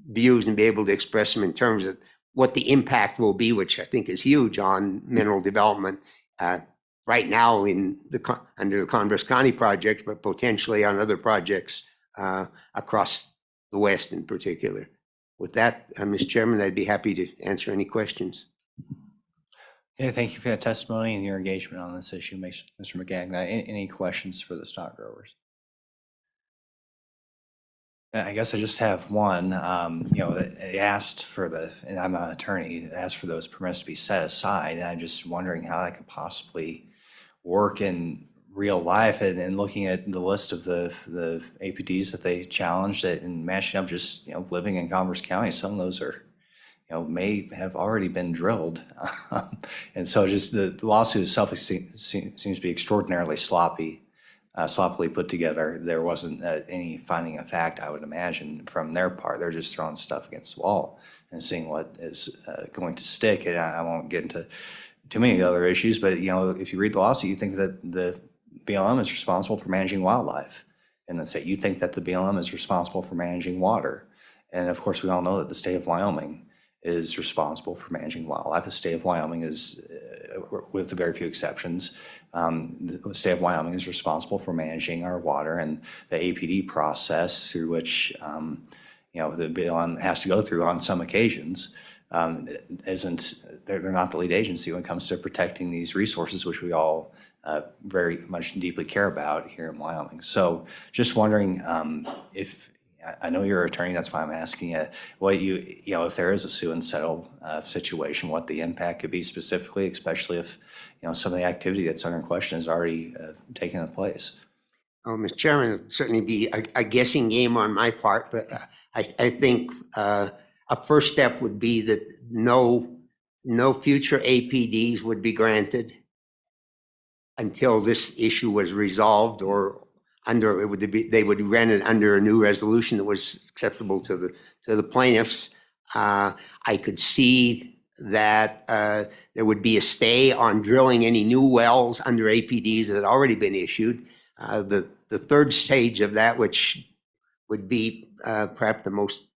views and be able to express them in terms of what the impact will be, which I think is huge on mineral development right now under the Converse County project, but potentially on other projects across the West in particular. With that, Mr. Chairman, I'd be happy to answer any questions. Okay, thank you for that testimony and your engagement on this issue, Mr. McGagnon. Any questions for the stock growers? I guess I just have one. They asked for and I'm not an attorney, asked for those permits to be set aside. And I'm just wondering how that could possibly work in real life and looking at the list of the APDs that they challenged and matching up just, living in Converse County. Some of those are, may have already been drilled. And so just the lawsuit itself seems to be extraordinarily sloppily put together. There wasn't any finding of fact, I would imagine, from their part. They're just throwing stuff against the wall and seeing what is going to stick. And I won't get into too many of the other issues, but if you read the lawsuit, you think that the BLM is responsible for managing wildlife, and then you think that the BLM is responsible for managing water. And of course, we all know that the state of Wyoming is responsible for managing wildlife. The state of Wyoming is, with very few exceptions, the state of Wyoming is responsible for managing our water and the APD process through which the BLM has to go through on some occasions they're not the lead agency when it comes to protecting these resources, which we all very much deeply care about here in Wyoming. So just wondering if, I know you're an attorney, that's why I'm asking you, what if there is a sue and settle situation, what the impact could be specifically, especially if, some of the activity that's under question has already taken place. Oh, Mr. Chairman, it'd certainly be a guessing game on my part, but I think a first step would be that no future APDs would be granted until this issue was resolved, or they would be granted under a new resolution that was acceptable to the plaintiffs. I could see that there would be a stay on drilling any new wells under APDs that had already been issued. The third stage of that, which would be perhaps the most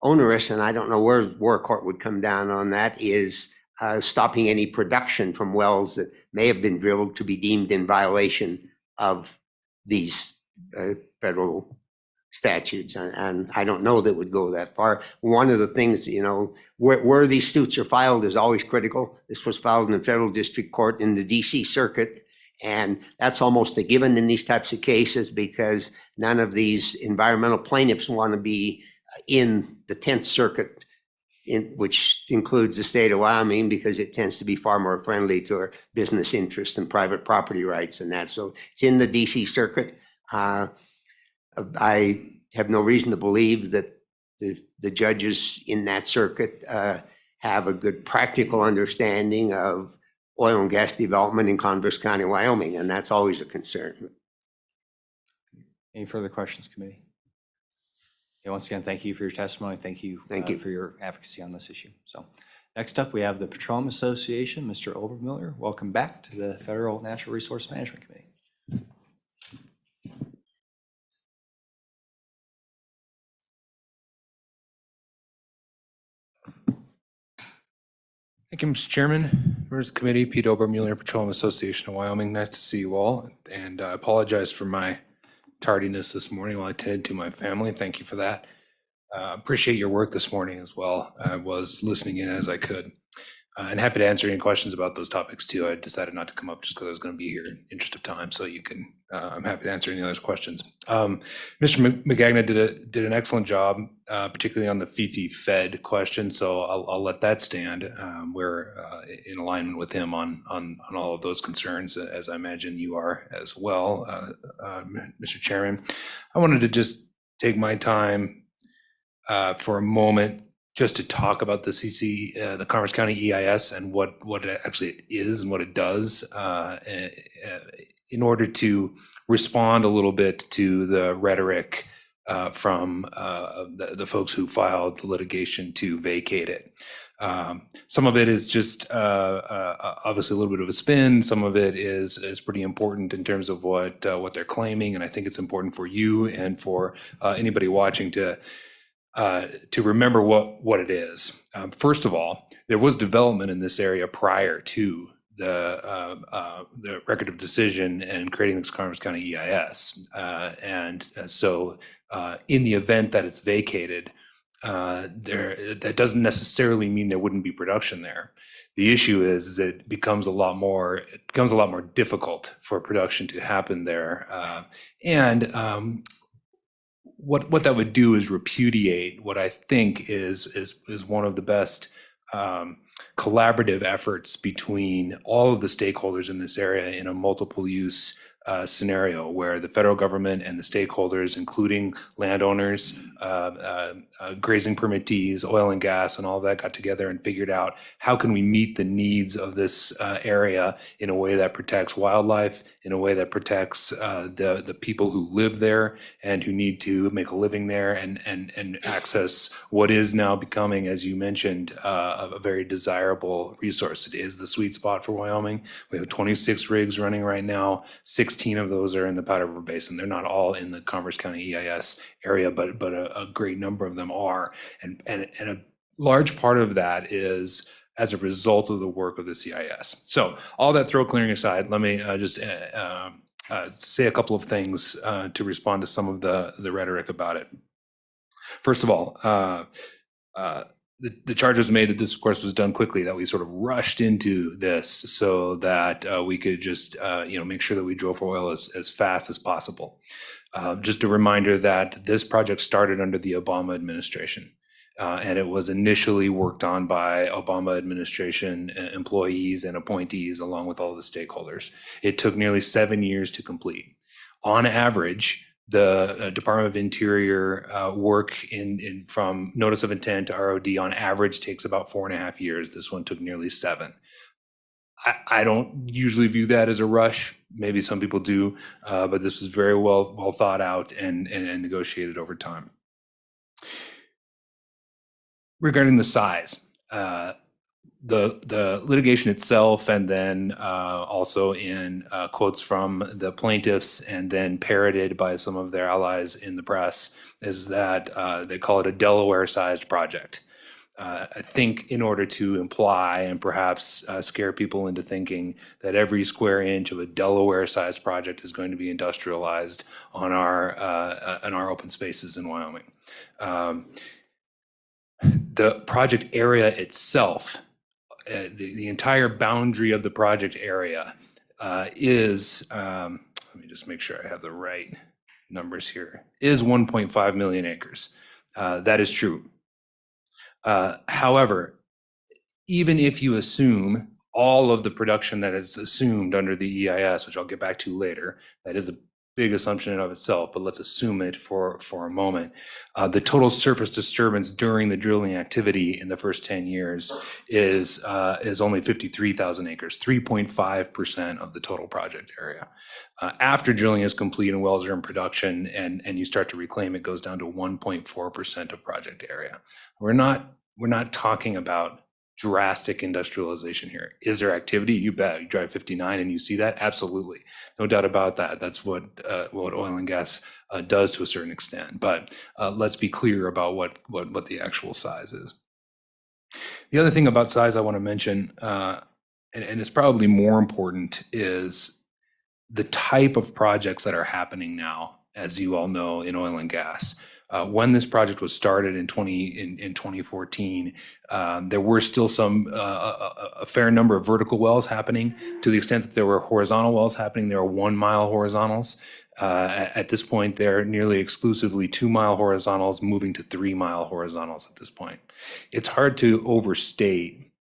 onerous, and I don't know where a court would come down on that, is stopping any production from wells that may have been drilled to be deemed in violation of these federal statutes. And I don't know that it would go that far. One of the things, where these suits are filed is always critical. This was filed in the federal district court in the DC circuit. And that's almost a given in these types of cases, because none of these environmental plaintiffs want to be in the 10th Circuit, which includes the state of Wyoming, because it tends to be far more friendly to our business interests and private property rights and that. So it's in the DC Circuit. I have no reason to believe that the judges in that circuit have a good practical understanding of oil and gas development in Converse County, Wyoming, and that's always a concern. Any further questions, committee? Yeah, once again, thank you for your testimony. Thank you for your advocacy on this issue. So next up, we have the Petroleum Association, Mr. Obermiller. Welcome back to the Federal Natural Resource Management Committee. Thank you, Mr. Chairman, members of the committee, Pete Obermuller, Petroleum Association of Wyoming. Nice to see you all, and I apologize for my tardiness this morning while I tended to my family. Thank you for that. Appreciate your work this morning as well. I was listening in as I could, and happy to answer any questions about those topics too. I decided not to come up just because I was going to be here in interest of time, so you can. I'm happy to answer any other questions. Mr. McGagnon did an excellent job, particularly on the FIFI-Fed question, so I'll let that stand. We're in alignment with him on all of those concerns, as I imagine you are as well, Mr. Chairman. I wanted to just take my time for a moment just to talk about the Converse County EIS and what it actually is and what it does, in order to respond a little bit to the rhetoric from the folks who filed the litigation to vacate it. Some of it is just obviously a little bit of a spin. Some of it is pretty important in terms of what they're claiming, and I think it's important for you and for anybody watching to remember what it is. First of all, there was development in this area prior to the record of decision and creating this Converse County EIS. So in the event that it's vacated, that doesn't necessarily mean there wouldn't be production there. The issue is it becomes a lot more difficult for production to happen there. What that would do is repudiate what I think is one of the best collaborative efforts between all of the stakeholders in this area in a multiple use scenario where the federal government and the stakeholders, including landowners, grazing permittees, oil and gas, and all that got together and figured out how can we meet the needs of this area in a way that protects wildlife, in a way that protects the people who live there and who need to make a living there and access what is now becoming, as you mentioned, a very desirable resource. It is the sweet spot for Wyoming. We have 26 rigs running right now. 16 of those are in the Powder River Basin. They're not all in the Converse County EIS area, but a great number of them are. And a large part of that is as a result of the work of the CIS. So all that throat clearing aside, let me just say a couple of things to respond to some of the rhetoric about it. First of all, the charge was made that this, of course, was done quickly, that we sort of rushed into this so that we could just, make sure that we drove for oil as fast as possible. Just a reminder that this project started under the Obama administration. And it was initially worked on by Obama administration employees and appointees, along with all the stakeholders. It took nearly 7 years to complete. On average, the Department of Interior work from notice of intent to ROD on average takes about 4.5 years. This one took nearly 7. I don't usually view that as a rush. Maybe some people do, but this was very well thought out and negotiated over time. Regarding the size, the litigation itself, and then also in quotes from the plaintiffs, and then parroted by some of their allies in the press, is that they call it a Delaware-sized project. I think in order to imply and perhaps scare people into thinking that every square inch of a Delaware-sized project is going to be industrialized on our open spaces in Wyoming. The project area itself, the entire boundary of the project area is, let me just make sure I have the right numbers here, is 1.5 million acres. That is true. However, even if you assume all of the production that is assumed under the EIS, which I'll get back to later, that is a big assumption in of itself, but let's assume it for a moment. The total surface disturbance during the drilling activity in the first 10 years is only 53,000 acres, 3.5% of the total project area. After drilling is complete and wells are in production and you start to reclaim, it goes down to 1.4% of project area. We're not talking about drastic industrialization here. Is there activity? You bet. You drive 59 and you see that? Absolutely. No doubt about that. That's what oil and gas does to a certain extent. But let's be clear about what the actual size is. The other thing about size I want to mention, and it's probably more important, is the type of projects that are happening now, as you all know, in oil and gas. When this project was started in 2014, there were still a fair number of vertical wells happening. To the extent that there were horizontal wells happening, there were 1 mile horizontals. At this point, they're nearly exclusively 2 mile horizontals, moving to 3 mile horizontals at this point. It's hard to overstate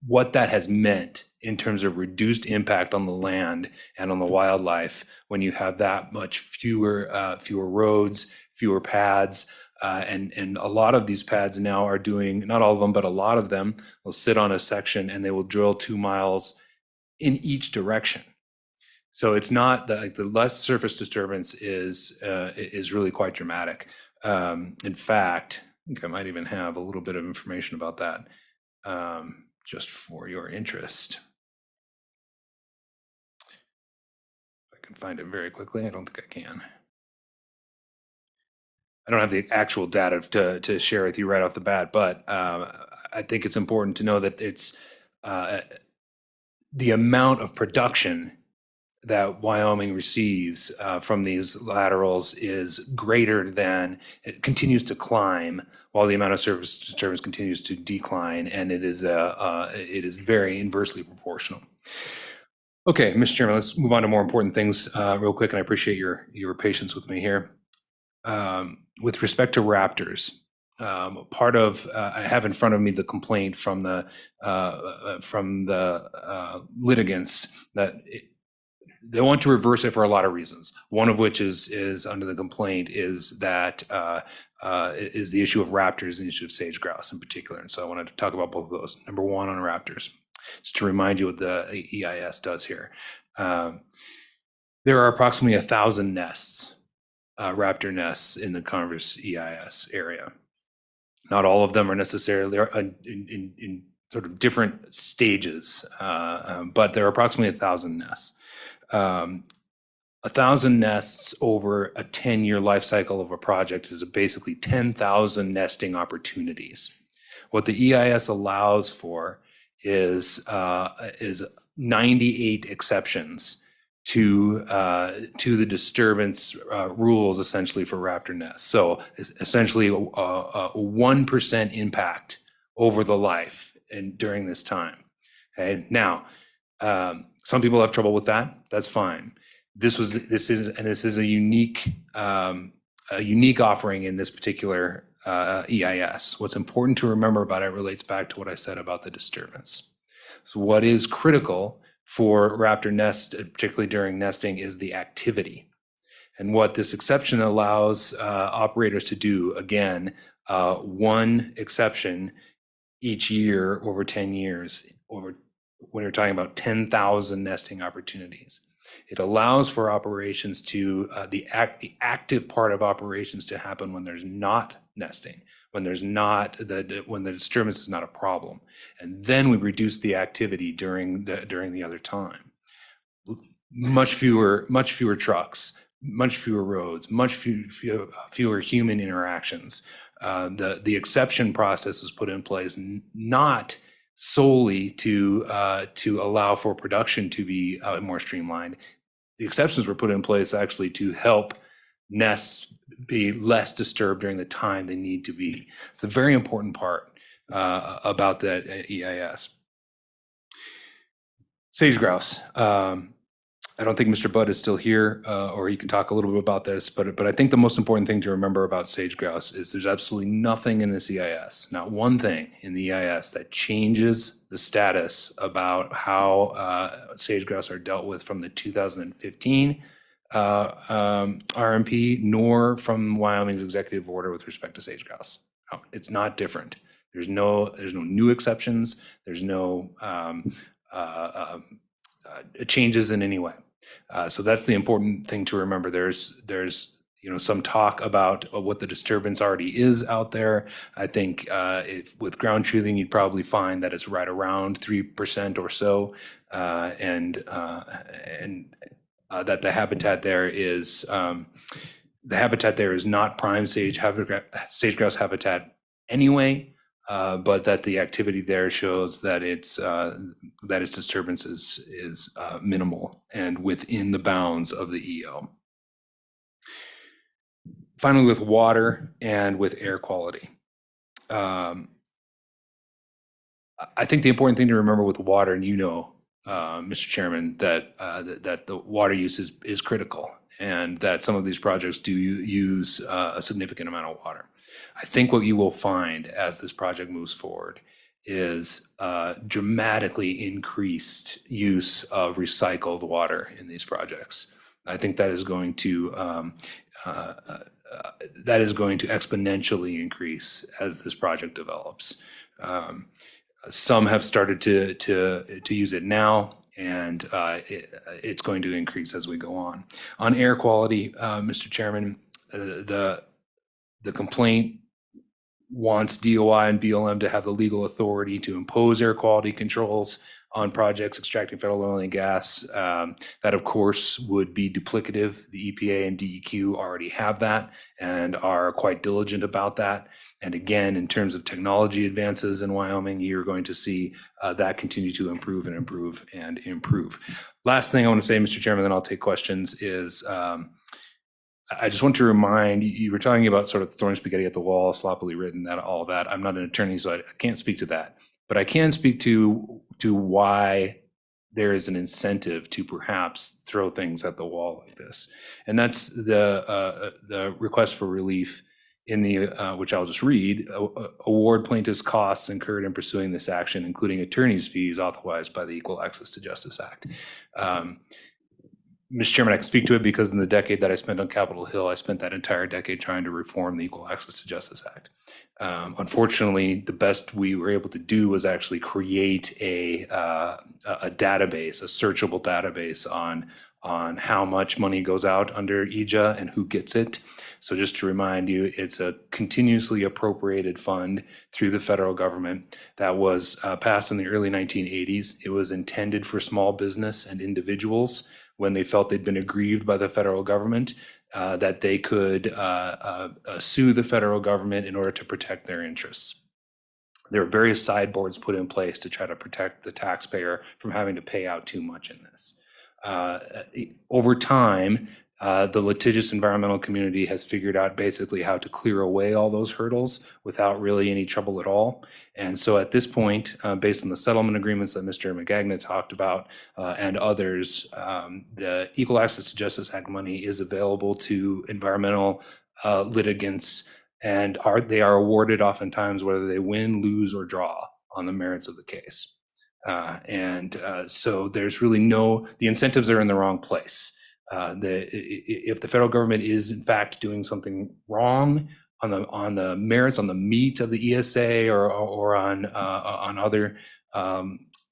what that has meant in terms of reduced impact on the land and on the wildlife when you have that much fewer roads, fewer pads, and a lot of these pads now are doing, not all of them, but a lot of them will sit on a section and they will drill 2 miles in each direction. So it's not that the less surface disturbance is really quite dramatic. In fact, I think I might even have a little bit of information about that. Just for your interest. If I can find it very quickly, I don't think I can. I don't have the actual data to share with you right off the bat, but I think it's important to know that it's the amount of production that Wyoming receives from these laterals is greater than, it continues to climb while the amount of surface disturbance continues to decline, and it is very inversely proportional. Okay, Mr. Chairman, let's move on to more important things real quick, and I appreciate your patience with me here. With respect to raptors, part of I have in front of me the complaint from the litigants that they want to reverse it for a lot of reasons. One of which is under the complaint is that is the issue of raptors and the issue of sage grouse in particular. And so I wanted to talk about both of those. Number one on raptors, just to remind you what the EIS does here. There are approximately 1,000 nests, raptor nests in the Converse EIS area. Not all of them are necessarily in sort of different stages, but there are approximately 1,000 nests. 1,000 nests over a 10-year life cycle of a project is basically 10,000 nesting opportunities. What the EIS allows for is 98 exceptions to the disturbance rules essentially for raptor nests. So it's essentially a 1% impact over the life and during this time. Okay, now some people have trouble with that. That's fine. This is a unique offering in this particular EIS. What's important to remember about it relates back to what I said about the disturbance. So what is critical for raptor nests, particularly during nesting, is the activity. And what this exception allows operators to do, again, one exception each year over 10 years, when you're talking about 10,000 nesting opportunities. It allows for operations to, the active part of operations to happen when there's not nesting, when there's not, when the disturbance is not a problem. And then we reduce the activity during the other time. Much fewer trucks, much fewer roads, much fewer human interactions. The exception process is put in place not solely to allow for production to be more streamlined. The exceptions were put in place actually to help nests be less disturbed during the time they need to be. It's a very important part about that EIS. Sage grouse. I don't think Mr. Budd is still here, or he can talk a little bit about this, but I think the most important thing to remember about sage grouse is there's absolutely nothing in this EIS, not one thing in the EIS that changes the status about how sage grouse are dealt with from the 2015 RMP, nor from Wyoming's executive order with respect to sage grouse. No, it's not different. There's no new exceptions. There's no changes in any way. So that's the important thing to remember. There's some talk about what the disturbance already is out there. I think if with ground truthing, you'd probably find that it's right around 3% or so, and that the habitat there is not prime sage grouse habitat anyway. But that the activity there shows that its disturbance is minimal and within the bounds of the EO. Finally, with water and with air quality. I think the important thing to remember with water, and Mr. Chairman, that the water use is critical, and that some of these projects do use a significant amount of water. I think what you will find as this project moves forward is dramatically increased use of recycled water in these projects. I think that is going to exponentially increase as this project develops. Some have started to use it now, and it's going to increase as we go on. On air quality, Mr. Chairman, the complaint wants DOI and BLM to have the legal authority to impose air quality controls on projects extracting federal oil and gas. That, of course, would be duplicative. The EPA and DEQ already have that and are quite diligent about that. And again, in terms of technology advances in Wyoming, you're going to see that continue to improve and improve and improve. Last thing I want to say, Mr. Chairman, then I'll take questions, is I just want to remind you were talking about sort of throwing spaghetti at the wall, sloppily written, all that. I'm not an attorney, so I can't speak to that. But I can speak to why there is an incentive to perhaps throw things at the wall like this. And that's the request for relief in the, which I'll just read, award plaintiffs costs incurred in pursuing this action, including attorney's fees authorized by the Equal Access to Justice Act. Mr. Chairman, I can speak to it because in the decade that I spent on Capitol Hill, I spent that entire decade trying to reform the Equal Access to Justice Act. Unfortunately, the best we were able to do was actually create a database, a searchable database on how much money goes out under EJA and who gets it. So just to remind you, it's a continuously appropriated fund through the federal government that was passed in the early 1980s. It was intended for small business and individuals when they felt they'd been aggrieved by the federal government, that they could sue the federal government in order to protect their interests. There are various sideboards put in place to try to protect the taxpayer from having to pay out too much in this. Over time, the litigious environmental community has figured out basically how to clear away all those hurdles without really any trouble at all. And so at this point, based on the settlement agreements that Mr. Magagna talked about and others, the Equal Access to Justice Act money is available to environmental litigants, and they are awarded oftentimes whether they win, lose, or draw on the merits of the case. So there's really the incentives are in the wrong place. If the federal government is in fact doing something wrong on the merits, on the meat of the ESA or on other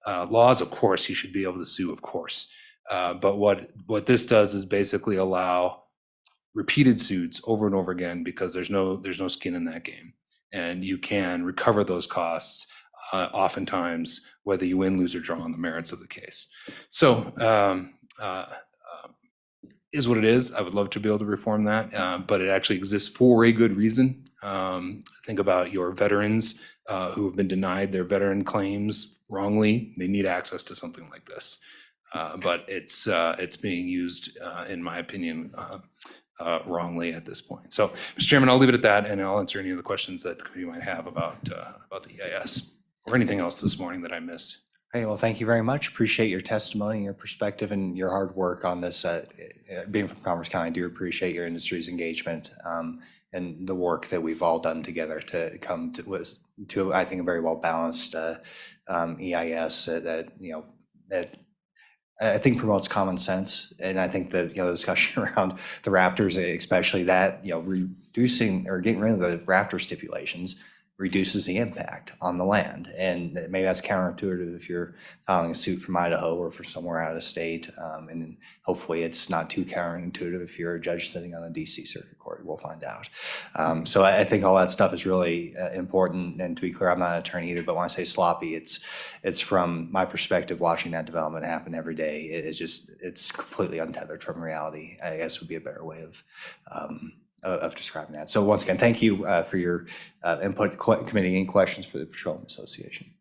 laws, of course you should be able to sue, of course. But what this does is basically allow repeated suits over and over again, because there's no skin in that game, and you can recover those costs oftentimes whether you win, lose, or draw on the merits of the case. So is what it is. I would love to be able to reform that, but it actually exists for a good reason. Think about your veterans who have been denied their veteran claims wrongly. They need access to something like this, but it's being used, in my opinion, wrongly at this point. So, Mr. Chairman, I'll leave it at that, and I'll answer any of the questions that the committee might have about the EIS or anything else this morning that I missed. Hey, well, thank you very much. Appreciate your testimony, your perspective, and your hard work on this. Being from Commerce County, I do appreciate your industry's engagement and the work that we've all done together to come to I think, a very well-balanced EIS that I think promotes common sense. And I think that, the discussion around the Raptors, especially that, reducing or getting rid of the Raptor stipulations reduces the impact on the land. And maybe that's counterintuitive if you're filing a suit from Idaho or for somewhere out of state. And hopefully it's not too counterintuitive if you're a judge sitting on the DC Circuit Court. We'll find out. So I think all that stuff is really important. And to be clear, I'm not an attorney either, but when I say sloppy, it's from my perspective, watching that development happen every day. It's completely untethered from reality, I guess would be a better way of describing that. So once again, thank you for your input. Committee, any questions for the Petroleum Association?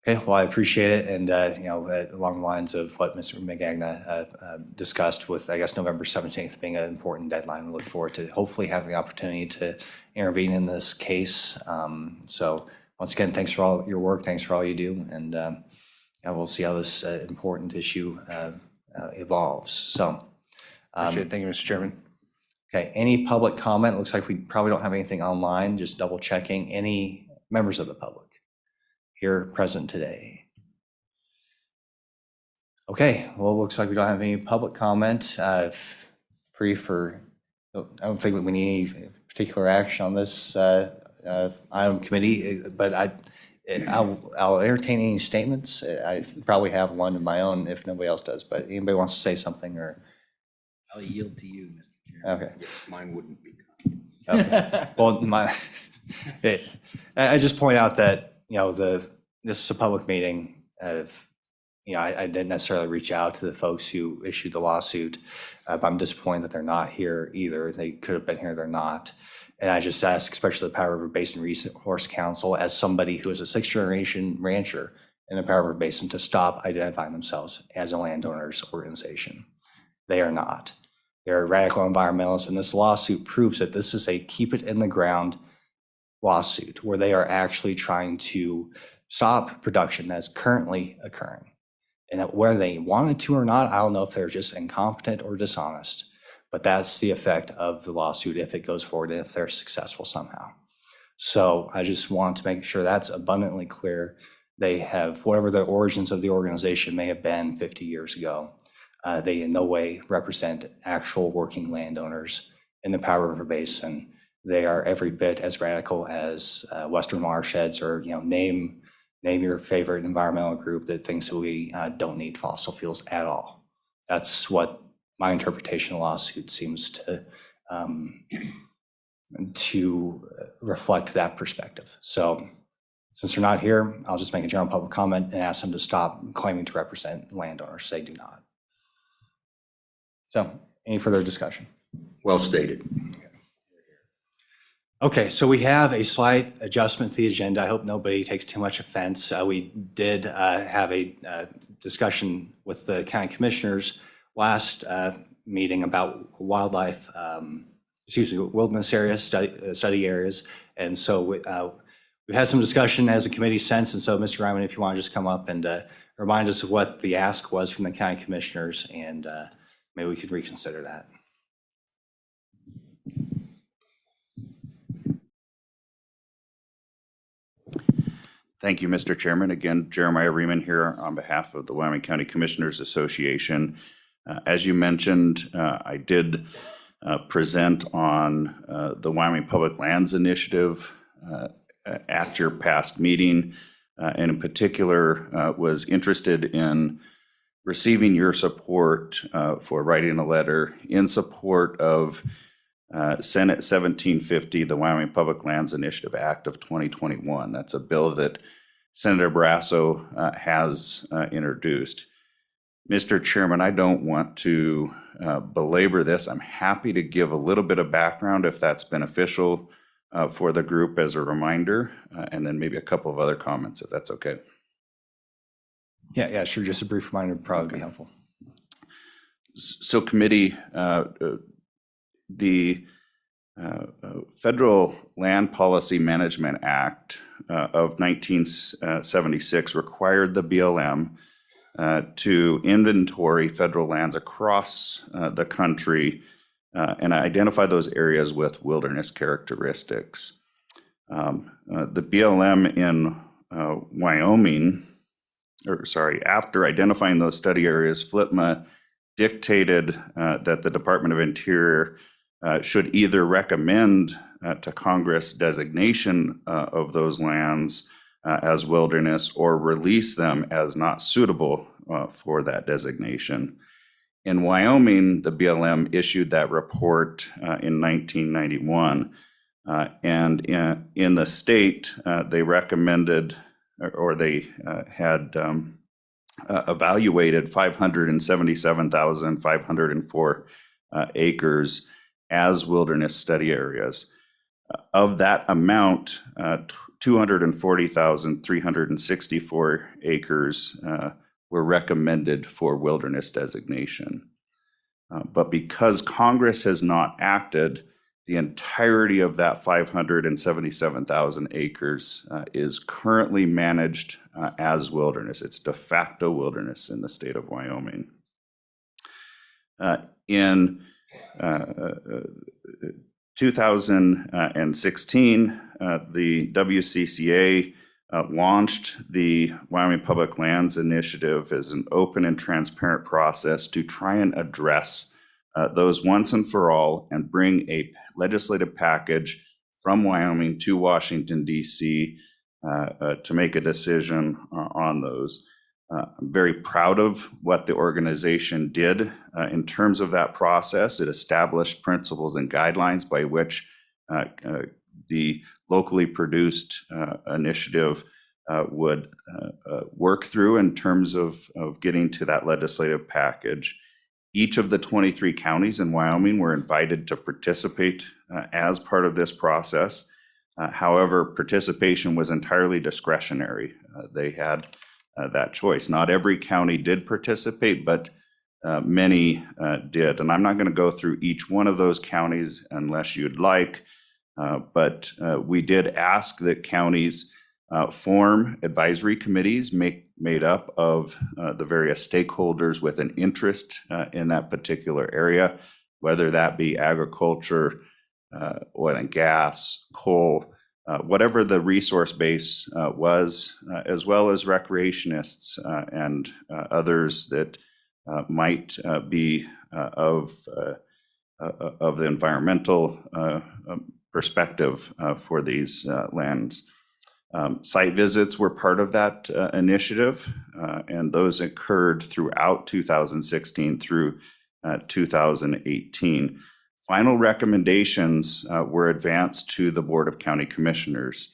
Okay, well, I appreciate it. And, along the lines of what Mr. Magagna discussed with, I guess, November 17th being an important deadline, we look forward to hopefully having the opportunity to intervene in this case. So once again, thanks for all your work. Thanks for all you do. And we'll see how this important issue evolves. So. Appreciate it. Thank you, Mr. Chairman. Okay, any public comment? Looks like we probably don't have anything online, just double checking. Any members of the public here present today? Okay, well, it looks like we don't have any public comment. I don't think we need any particular action on this item committee, but I'll entertain any statements. I probably have one of my own if nobody else does, but anybody wants to say something or? I'll yield to you, Mr. Chairman. Okay. Yes, mine wouldn't be. Okay. Well, I just point out that, this is a public meeting of, I didn't necessarily reach out to the folks who issued the lawsuit, but I'm disappointed that they're not here either. They could have been here, they're not. And I just ask, especially the Powder River Basin Resource Council, as somebody who is a 6th-generation rancher in the Powder River Basin, to stop identifying themselves as a landowners organization. They are not. They're radical environmentalists, and this lawsuit proves that this is a keep it in the ground lawsuit where they are actually trying to stop production that's currently occurring. And that whether they wanted to or not, I don't know if they're just incompetent or dishonest, but that's the effect of the lawsuit if it goes forward and if they're successful somehow. So I just want to make sure that's abundantly clear. They have, whatever the origins of the organization may have been 50 years ago, they in no way represent actual working landowners in the Powder River Basin. They are every bit as radical as Western Watersheds, or name your favorite environmental group that thinks that we don't need fossil fuels at all. That's what my interpretation of the lawsuit seems to reflect that perspective. So since they're not here, I'll just make a general public comment and ask them to stop claiming to represent landowners. They do not. So any further discussion? Well stated. Okay, so we have a slight adjustment to the agenda. I hope nobody takes too much offense. We did have a discussion with the county commissioners last meeting about wildlife, wilderness areas, study areas. And so we've had some discussion as a committee since. And so, Mr. Ryman, if you want to just come up and remind us of what the ask was from the county commissioners, and maybe we could reconsider that. Thank you, Mr. Chairman. Again, Jeremiah Riemann here on behalf of the Wyoming County Commissioners Association. As you mentioned, I did present on the Wyoming Public Lands Initiative at your past meeting, and in particular was interested in receiving your support for writing a letter in support of Senate 1750, the Wyoming Public Lands Initiative Act of 2021. That's a bill that Senator Barrasso has introduced. Mr. Chairman, I don't want to belabor this. I'm happy to give a little bit of background if that's beneficial for the group as a reminder, and then maybe a couple of other comments if that's okay. Yeah, sure. Just a brief reminder would probably be helpful. So committee, the Federal Land Policy Management Act of 1976 required the BLM to inventory federal lands across the country and identify those areas with wilderness characteristics. The BLM in Wyoming, after identifying those study areas, FLPMA dictated that the Department of Interior should either recommend to Congress designation of those lands as wilderness or release them as not suitable for that designation. In Wyoming, the BLM issued that report in 1991. And in the state, they recommended or they had evaluated 577,504 acres as wilderness study areas. Of that amount, 240,364 acres were recommended for wilderness designation. But because Congress has not acted, the entirety of that 577,000 acres is currently managed as wilderness. It's de facto wilderness in the state of Wyoming. In 2016, the WCCA launched the Wyoming Public Lands Initiative as an open and transparent process to try and address those once and for all and bring a legislative package from Wyoming to Washington, D.C. To make a decision on those. I'm very proud of what the organization did in terms of that process. It established principles and guidelines by which the locally produced initiative would work through in terms of getting to that legislative package. Each of the 23 counties in Wyoming were invited to participate as part of this process. However, participation was entirely discretionary. They had that choice. Not every county did participate, but many did. And I'm not going to go through each one of those counties unless you'd like, but we did ask that counties form advisory committees made up of the various stakeholders with an interest in that particular area, whether that be agriculture, oil and gas, coal, whatever the resource base was, as well as recreationists and others that might be of the environmental perspective for these lands. Site visits were part of that initiative, and those occurred throughout 2016 through 2018. Final recommendations were advanced to the Board of County Commissioners,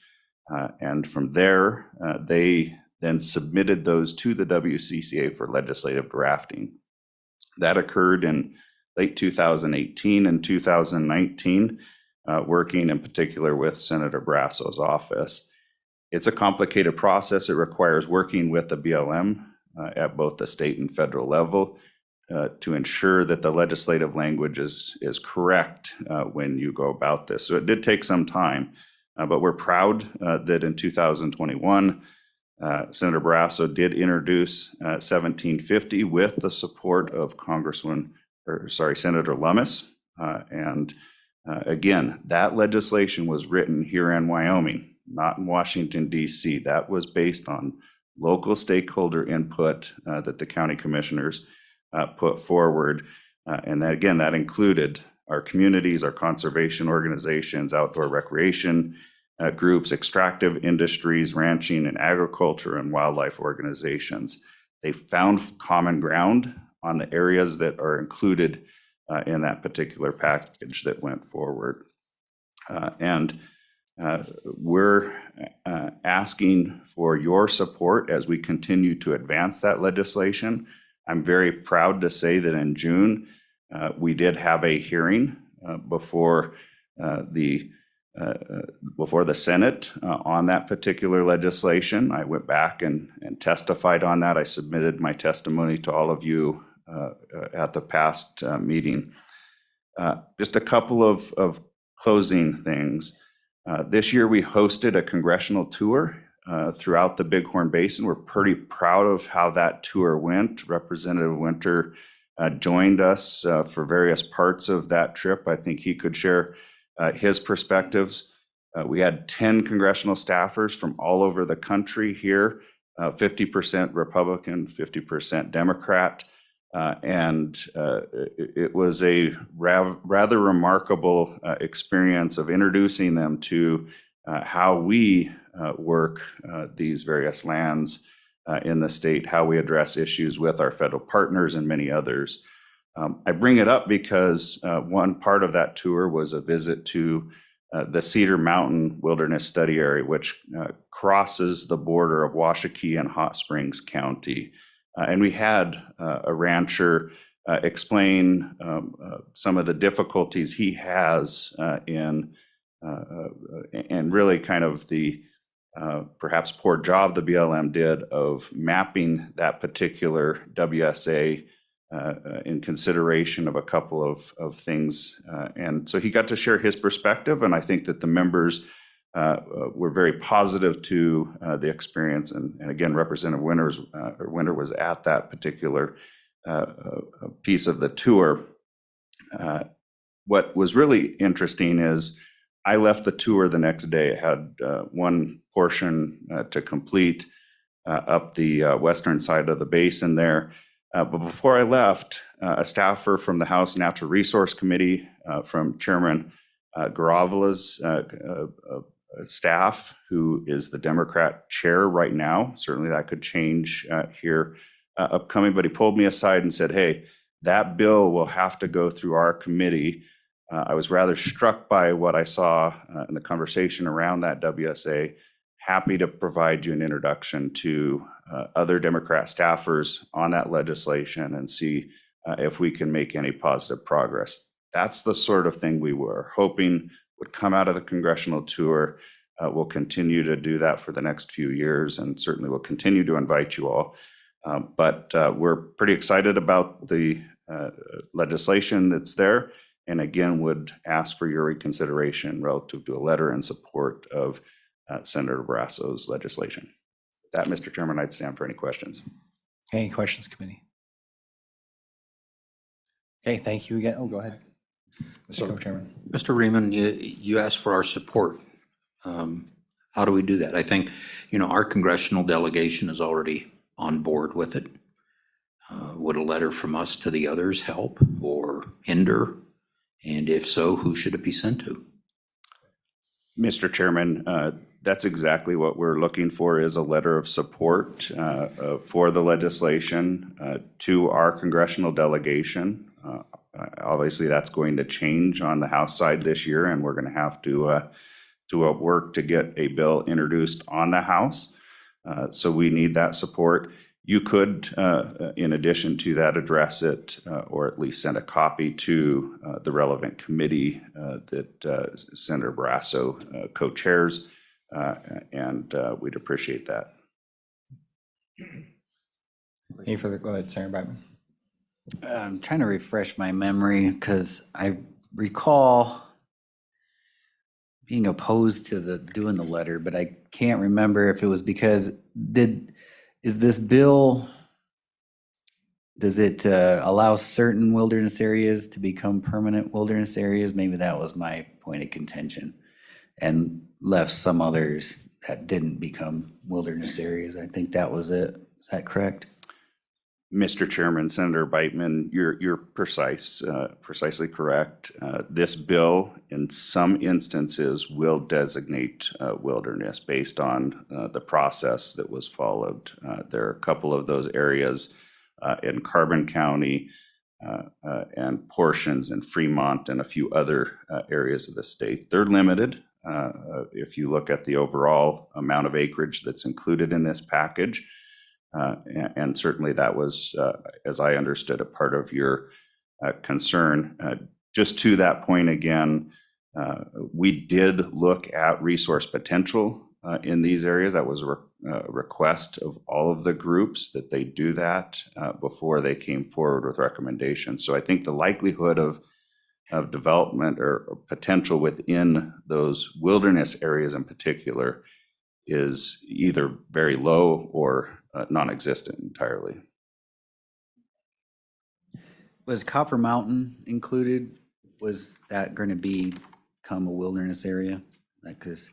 and from there, they then submitted those to the WCCA for legislative drafting. That occurred in late 2018 and 2019. working in particular with Senator Brasso's office. It's a complicated process. It requires working with the BLM at both the state and federal level to ensure that the legislative language is correct when you go about this. So it did take some time, but we're proud that in 2021, Senator Barrasso did introduce 1750 with the support of Senator Lummis. Again, that legislation was written here in Wyoming, not in Washington, D.C. That was based on local stakeholder input that the county commissioners put forward. And that, again, that included our communities, our conservation organizations, outdoor recreation groups, extractive industries, ranching and agriculture, and wildlife organizations. They found common ground on the areas that are included in that particular package that went forward. We're asking for your support as we continue to advance that legislation. I'm very proud to say that in June, we did have a hearing before the Senate on that particular legislation. I went back and testified on that. I submitted my testimony to all of you at the past meeting. Just a couple of closing things. This year we hosted a congressional tour throughout the Bighorn Basin. We're pretty proud of how that tour went. Representative Winter joined us for various parts of that trip. I think he could share his perspectives. We had 10 congressional staffers from all over the country here, 50% Republican, 50% Democrat. It was a rather remarkable experience of introducing them to how we work these various lands in the state, how we address issues with our federal partners and many others. I bring it up because one part of that tour was a visit to the Cedar Mountain Wilderness Study Area, which crosses the border of Washakie and Hot Springs County. And we had a rancher explain some of the difficulties he has in and really kind of the perhaps poor job the BLM did of mapping that particular WSA in consideration of a couple of things. And so he got to share his perspective, and I think that the members were very positive to the experience. And again, Representative Winter was at that particular piece of the tour. What was really interesting is I left the tour the next day. I had one portion to complete up the western side of the basin there. But before I left, a staffer from the House Natural Resource Committee, from Chairman Garavala's staff, who is the Democrat chair right now. Certainly that could change here upcoming, but he pulled me aside and said, hey, that bill will have to go through our committee. I was rather struck by what I saw in the conversation around that WSA. Happy to provide you an introduction to other Democrat staffers on that legislation and see if we can make any positive progress. That's the sort of thing we were hoping would come out of the congressional tour. We'll continue to do that for the next few years, and certainly we'll continue to invite you all. But we're pretty excited about the legislation that's there, and again, would ask for your reconsideration relative to a letter in support of Senator Barrasso's legislation. With that, Mr. Chairman, I'd stand for any questions. Any questions, committee? Okay, thank you again. Oh, go ahead, Mr. Co-Chairman. Mr. Riemann, you asked for our support. How do we do that? I think, our congressional delegation is already on board with it. Would a letter from us to the others help or hinder? And if so, who should it be sent to? Mr. Chairman, that's exactly what we're looking for, is a letter of support for the legislation to our congressional delegation. Obviously, that's going to change on the House side this year, and we're going to have to work to get a bill introduced on the House. So we need that support. You could, in addition to that, address it or at least send a copy to the relevant committee that Senator Barrasso co-chairs, and we'd appreciate that. Any further, go ahead, Senator Brightman. I'm trying to refresh my memory because I recall being opposed to doing the letter, but I can't remember if it was because is this bill, does it allow certain wilderness areas to become permanent wilderness areas? Maybe that was my point of contention, and left some others that didn't become wilderness areas. I think that was it. Is that correct? Mr. Chairman, Senator Beitman, you're precisely correct. This bill, in some instances, will designate wilderness based on the process that was followed. There are a couple of those areas in Carbon County and portions in Fremont and a few other areas of the state. They're limited. If you look at the overall amount of acreage that's included in this package, and certainly that was, as I understood, a part of your concern. Just to that point again, we did look at resource potential in these areas. That was a request of all of the groups that they do that before they came forward with recommendations. So I think the likelihood of development or potential within those wilderness areas in particular is either very low or non-existent entirely. Was Copper Mountain included? Was that going to become a wilderness area? Because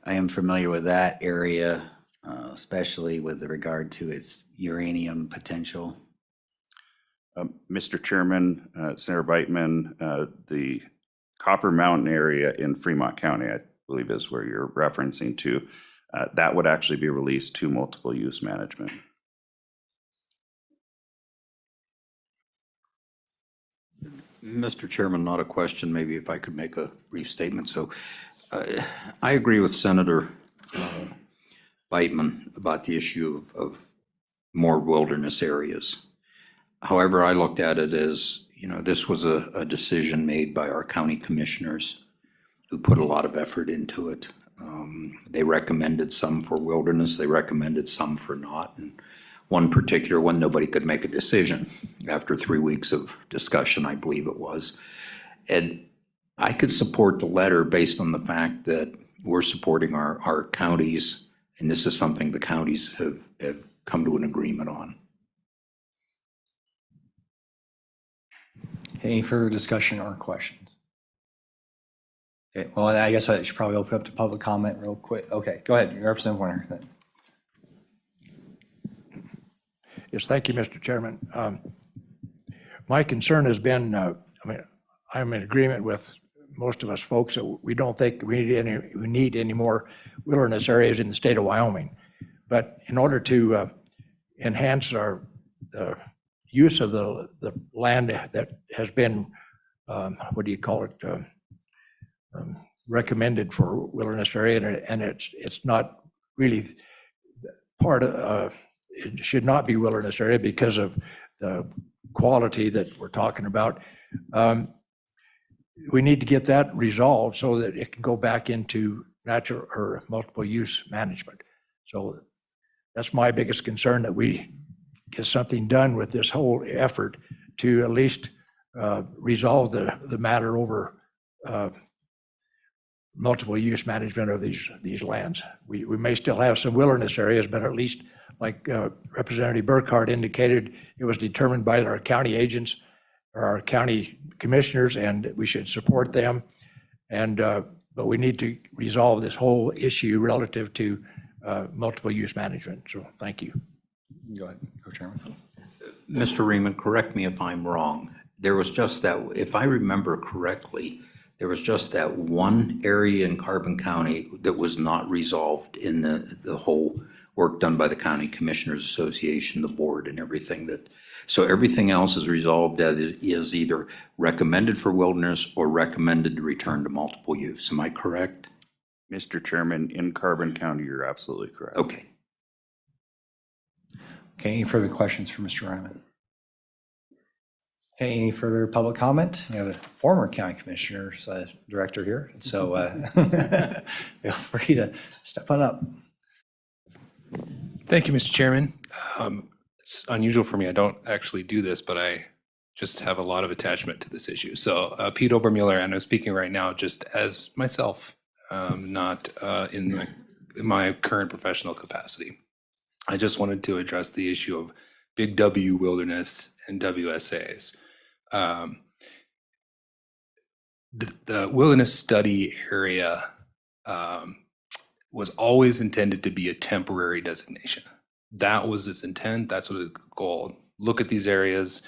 I am familiar with that area, especially with regard to its uranium potential. Mr. Chairman, Senator Beitman, the Copper Mountain area in Fremont County, I believe is where you're referencing to, that would actually be released to multiple use management. Mr. Chairman, not a question, maybe if I could make a brief statement. So I agree with Senator Beitman about the issue of more wilderness areas. However, I looked at it as, this was a decision made by our county commissioners who put a lot of effort into it. They recommended some for wilderness, they recommended some for not. And one particular one, nobody could make a decision after 3 weeks of discussion, I believe it was. And I could support the letter based on the fact that we're supporting our counties, and this is something the counties have come to an agreement on. Any further discussion or questions? Okay, well, I guess I should probably open up to public comment real quick. Okay, go ahead, Representative Warner. Yes, thank you, Mr. Chairman. My concern has been, I'm in agreement with most of us folks that we don't think we need any more wilderness areas in the state of Wyoming. But in order to enhance our use of the land that has been, recommended for wilderness area, and it's not really part of, it should not be wilderness area because of the quality that we're talking about. We need to get that resolved so that it can go back into natural or multiple use management. So that's my biggest concern, that we get something done with this whole effort to at least resolve the matter over multiple use management of these lands. We may still have some wilderness areas, but at least, like Representative Burkhart indicated, it was determined by our county agents or our county commissioners, and we should support them. And but we need to resolve this whole issue relative to multiple use management. So thank you. Go ahead, Co-Chairman. Mr. Riemann, correct me if I'm wrong. There was just that, if I remember correctly, there was just that one area in Carbon County that was not resolved in the whole work done by the County Commissioners Association, the board and everything so everything else is resolved as is either recommended for wilderness or recommended to return to multiple use. Am I correct? Mr. Chairman, in Carbon County, you're absolutely correct. Okay. Okay, any further questions for Mr. Ryman? Okay, any further public comment? We have a former county commissioner's director here, so feel free to step on up. Thank you, Mr. Chairman. It's unusual for me. I don't actually do this, but I just have a lot of attachment to this issue. So Pete Obermuller, and I'm speaking right now just as myself, not in my current professional capacity. I just wanted to address the issue of Big W wilderness and WSAs. The wilderness study area was always intended to be a temporary designation. That was its intent. That's what its goal. Look at these areas,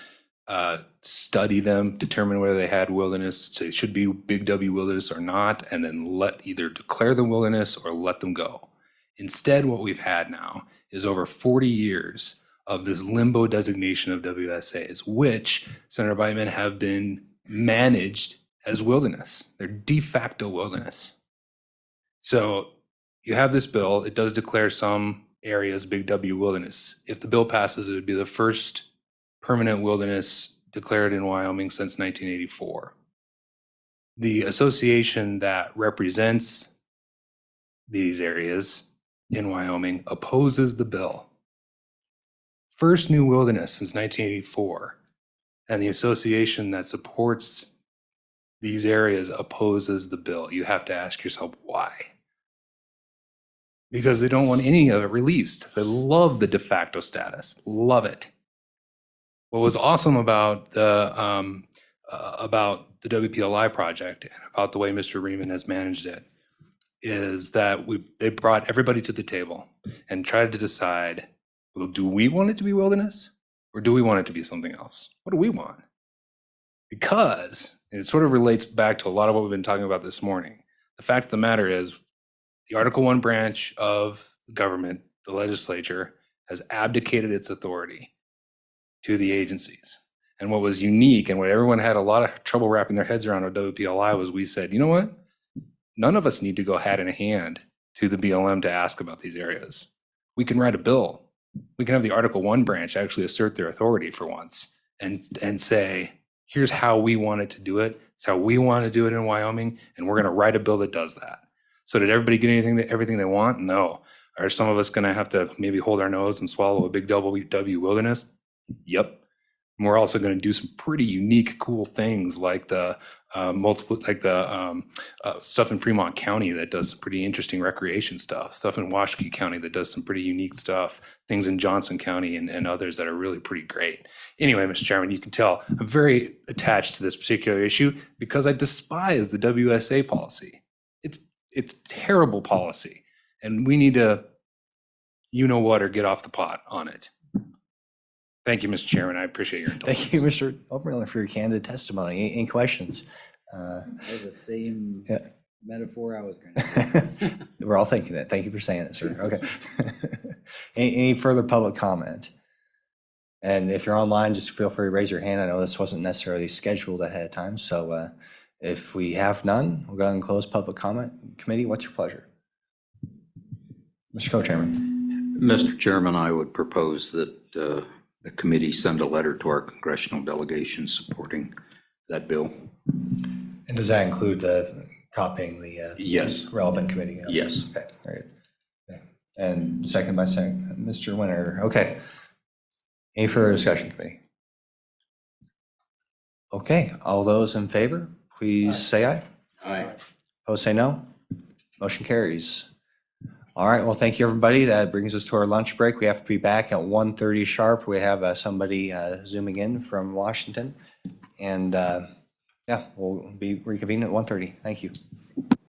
study them, determine whether they had wilderness, so it should be Big W wilderness or not, and then either declare them wilderness or let them go. Instead, what we've had now is over 40 years of this limbo designation of WSAs, which, Senator Biteman, have been managed as wilderness. They're de facto wilderness. So you have this bill, it does declare some areas Big W wilderness. If the bill passes, it would be the first permanent wilderness declared in Wyoming since 1984. The association that represents these areas in Wyoming opposes the bill. First new wilderness since 1984, and the association that supports these areas opposes the bill. You have to ask yourself why. Because they don't want any of it released. They love the de facto status, love it. What was awesome about the WPLI project and about the way Mr. Riemann has managed it is that they brought everybody to the table and tried to decide, well, do we want it to be wilderness or do we want it to be something else? What do we want? Because, and it sort of relates back to a lot of what we've been talking about this morning, the fact of the matter is the Article 1 branch of government, the legislature, has abdicated its authority to the agencies. And what was unique and what everyone had a lot of trouble wrapping their heads around with WPLI was we said, you know what? None of us need to go hat in hand to the BLM to ask about these areas. We can write a bill. We can have the Article 1 branch actually assert their authority for once and say, here's how we wanted to do it. It's how we want to do it in Wyoming, and we're going to write a bill that does that. So did everybody get everything they want? No. Are some of us going to have to maybe hold our nose and swallow a Big W wilderness? Yep. And we're also going to do some pretty unique, cool things like the stuff in Fremont County that does some pretty interesting recreation stuff in Washakie County that does some pretty unique stuff, things in Johnson County and others that are really pretty great. Anyway, Mr. Chairman, you can tell I'm very attached to this particular issue because I despise the WSA policy. It's terrible policy, and we need to, or get off the pot on it. Thank you, Mr. Chairman. I appreciate your indulgence. Thank you, Mr. Obermuller, for your candid testimony. Any questions? That was the same Yeah. metaphor I was going to. We're all thinking it. Thank you for saying it, sir. Okay. Any further public comment? And if you're online, just feel free to raise your hand. I know this wasn't necessarily scheduled ahead of time, so if we have none, we'll go ahead and close public comment. Committee, what's your pleasure? Mr. Co-Chairman. Mr. Chairman, I would propose that the committee send a letter to our congressional delegation supporting that bill. And does that include copying the Yes. relevant committee? Yes. Okay, very good. Okay. And second by Mr. Winter. Okay. Any further discussion, committee? Okay, all those in favor, please say aye. Aye. Opposed, say no. Motion carries. All right, well, thank you, everybody. That brings us to our lunch break. We have to be back at 1:30 sharp. We have somebody zooming in from Washington. And yeah, we'll be reconvening at 1:30. Thank you.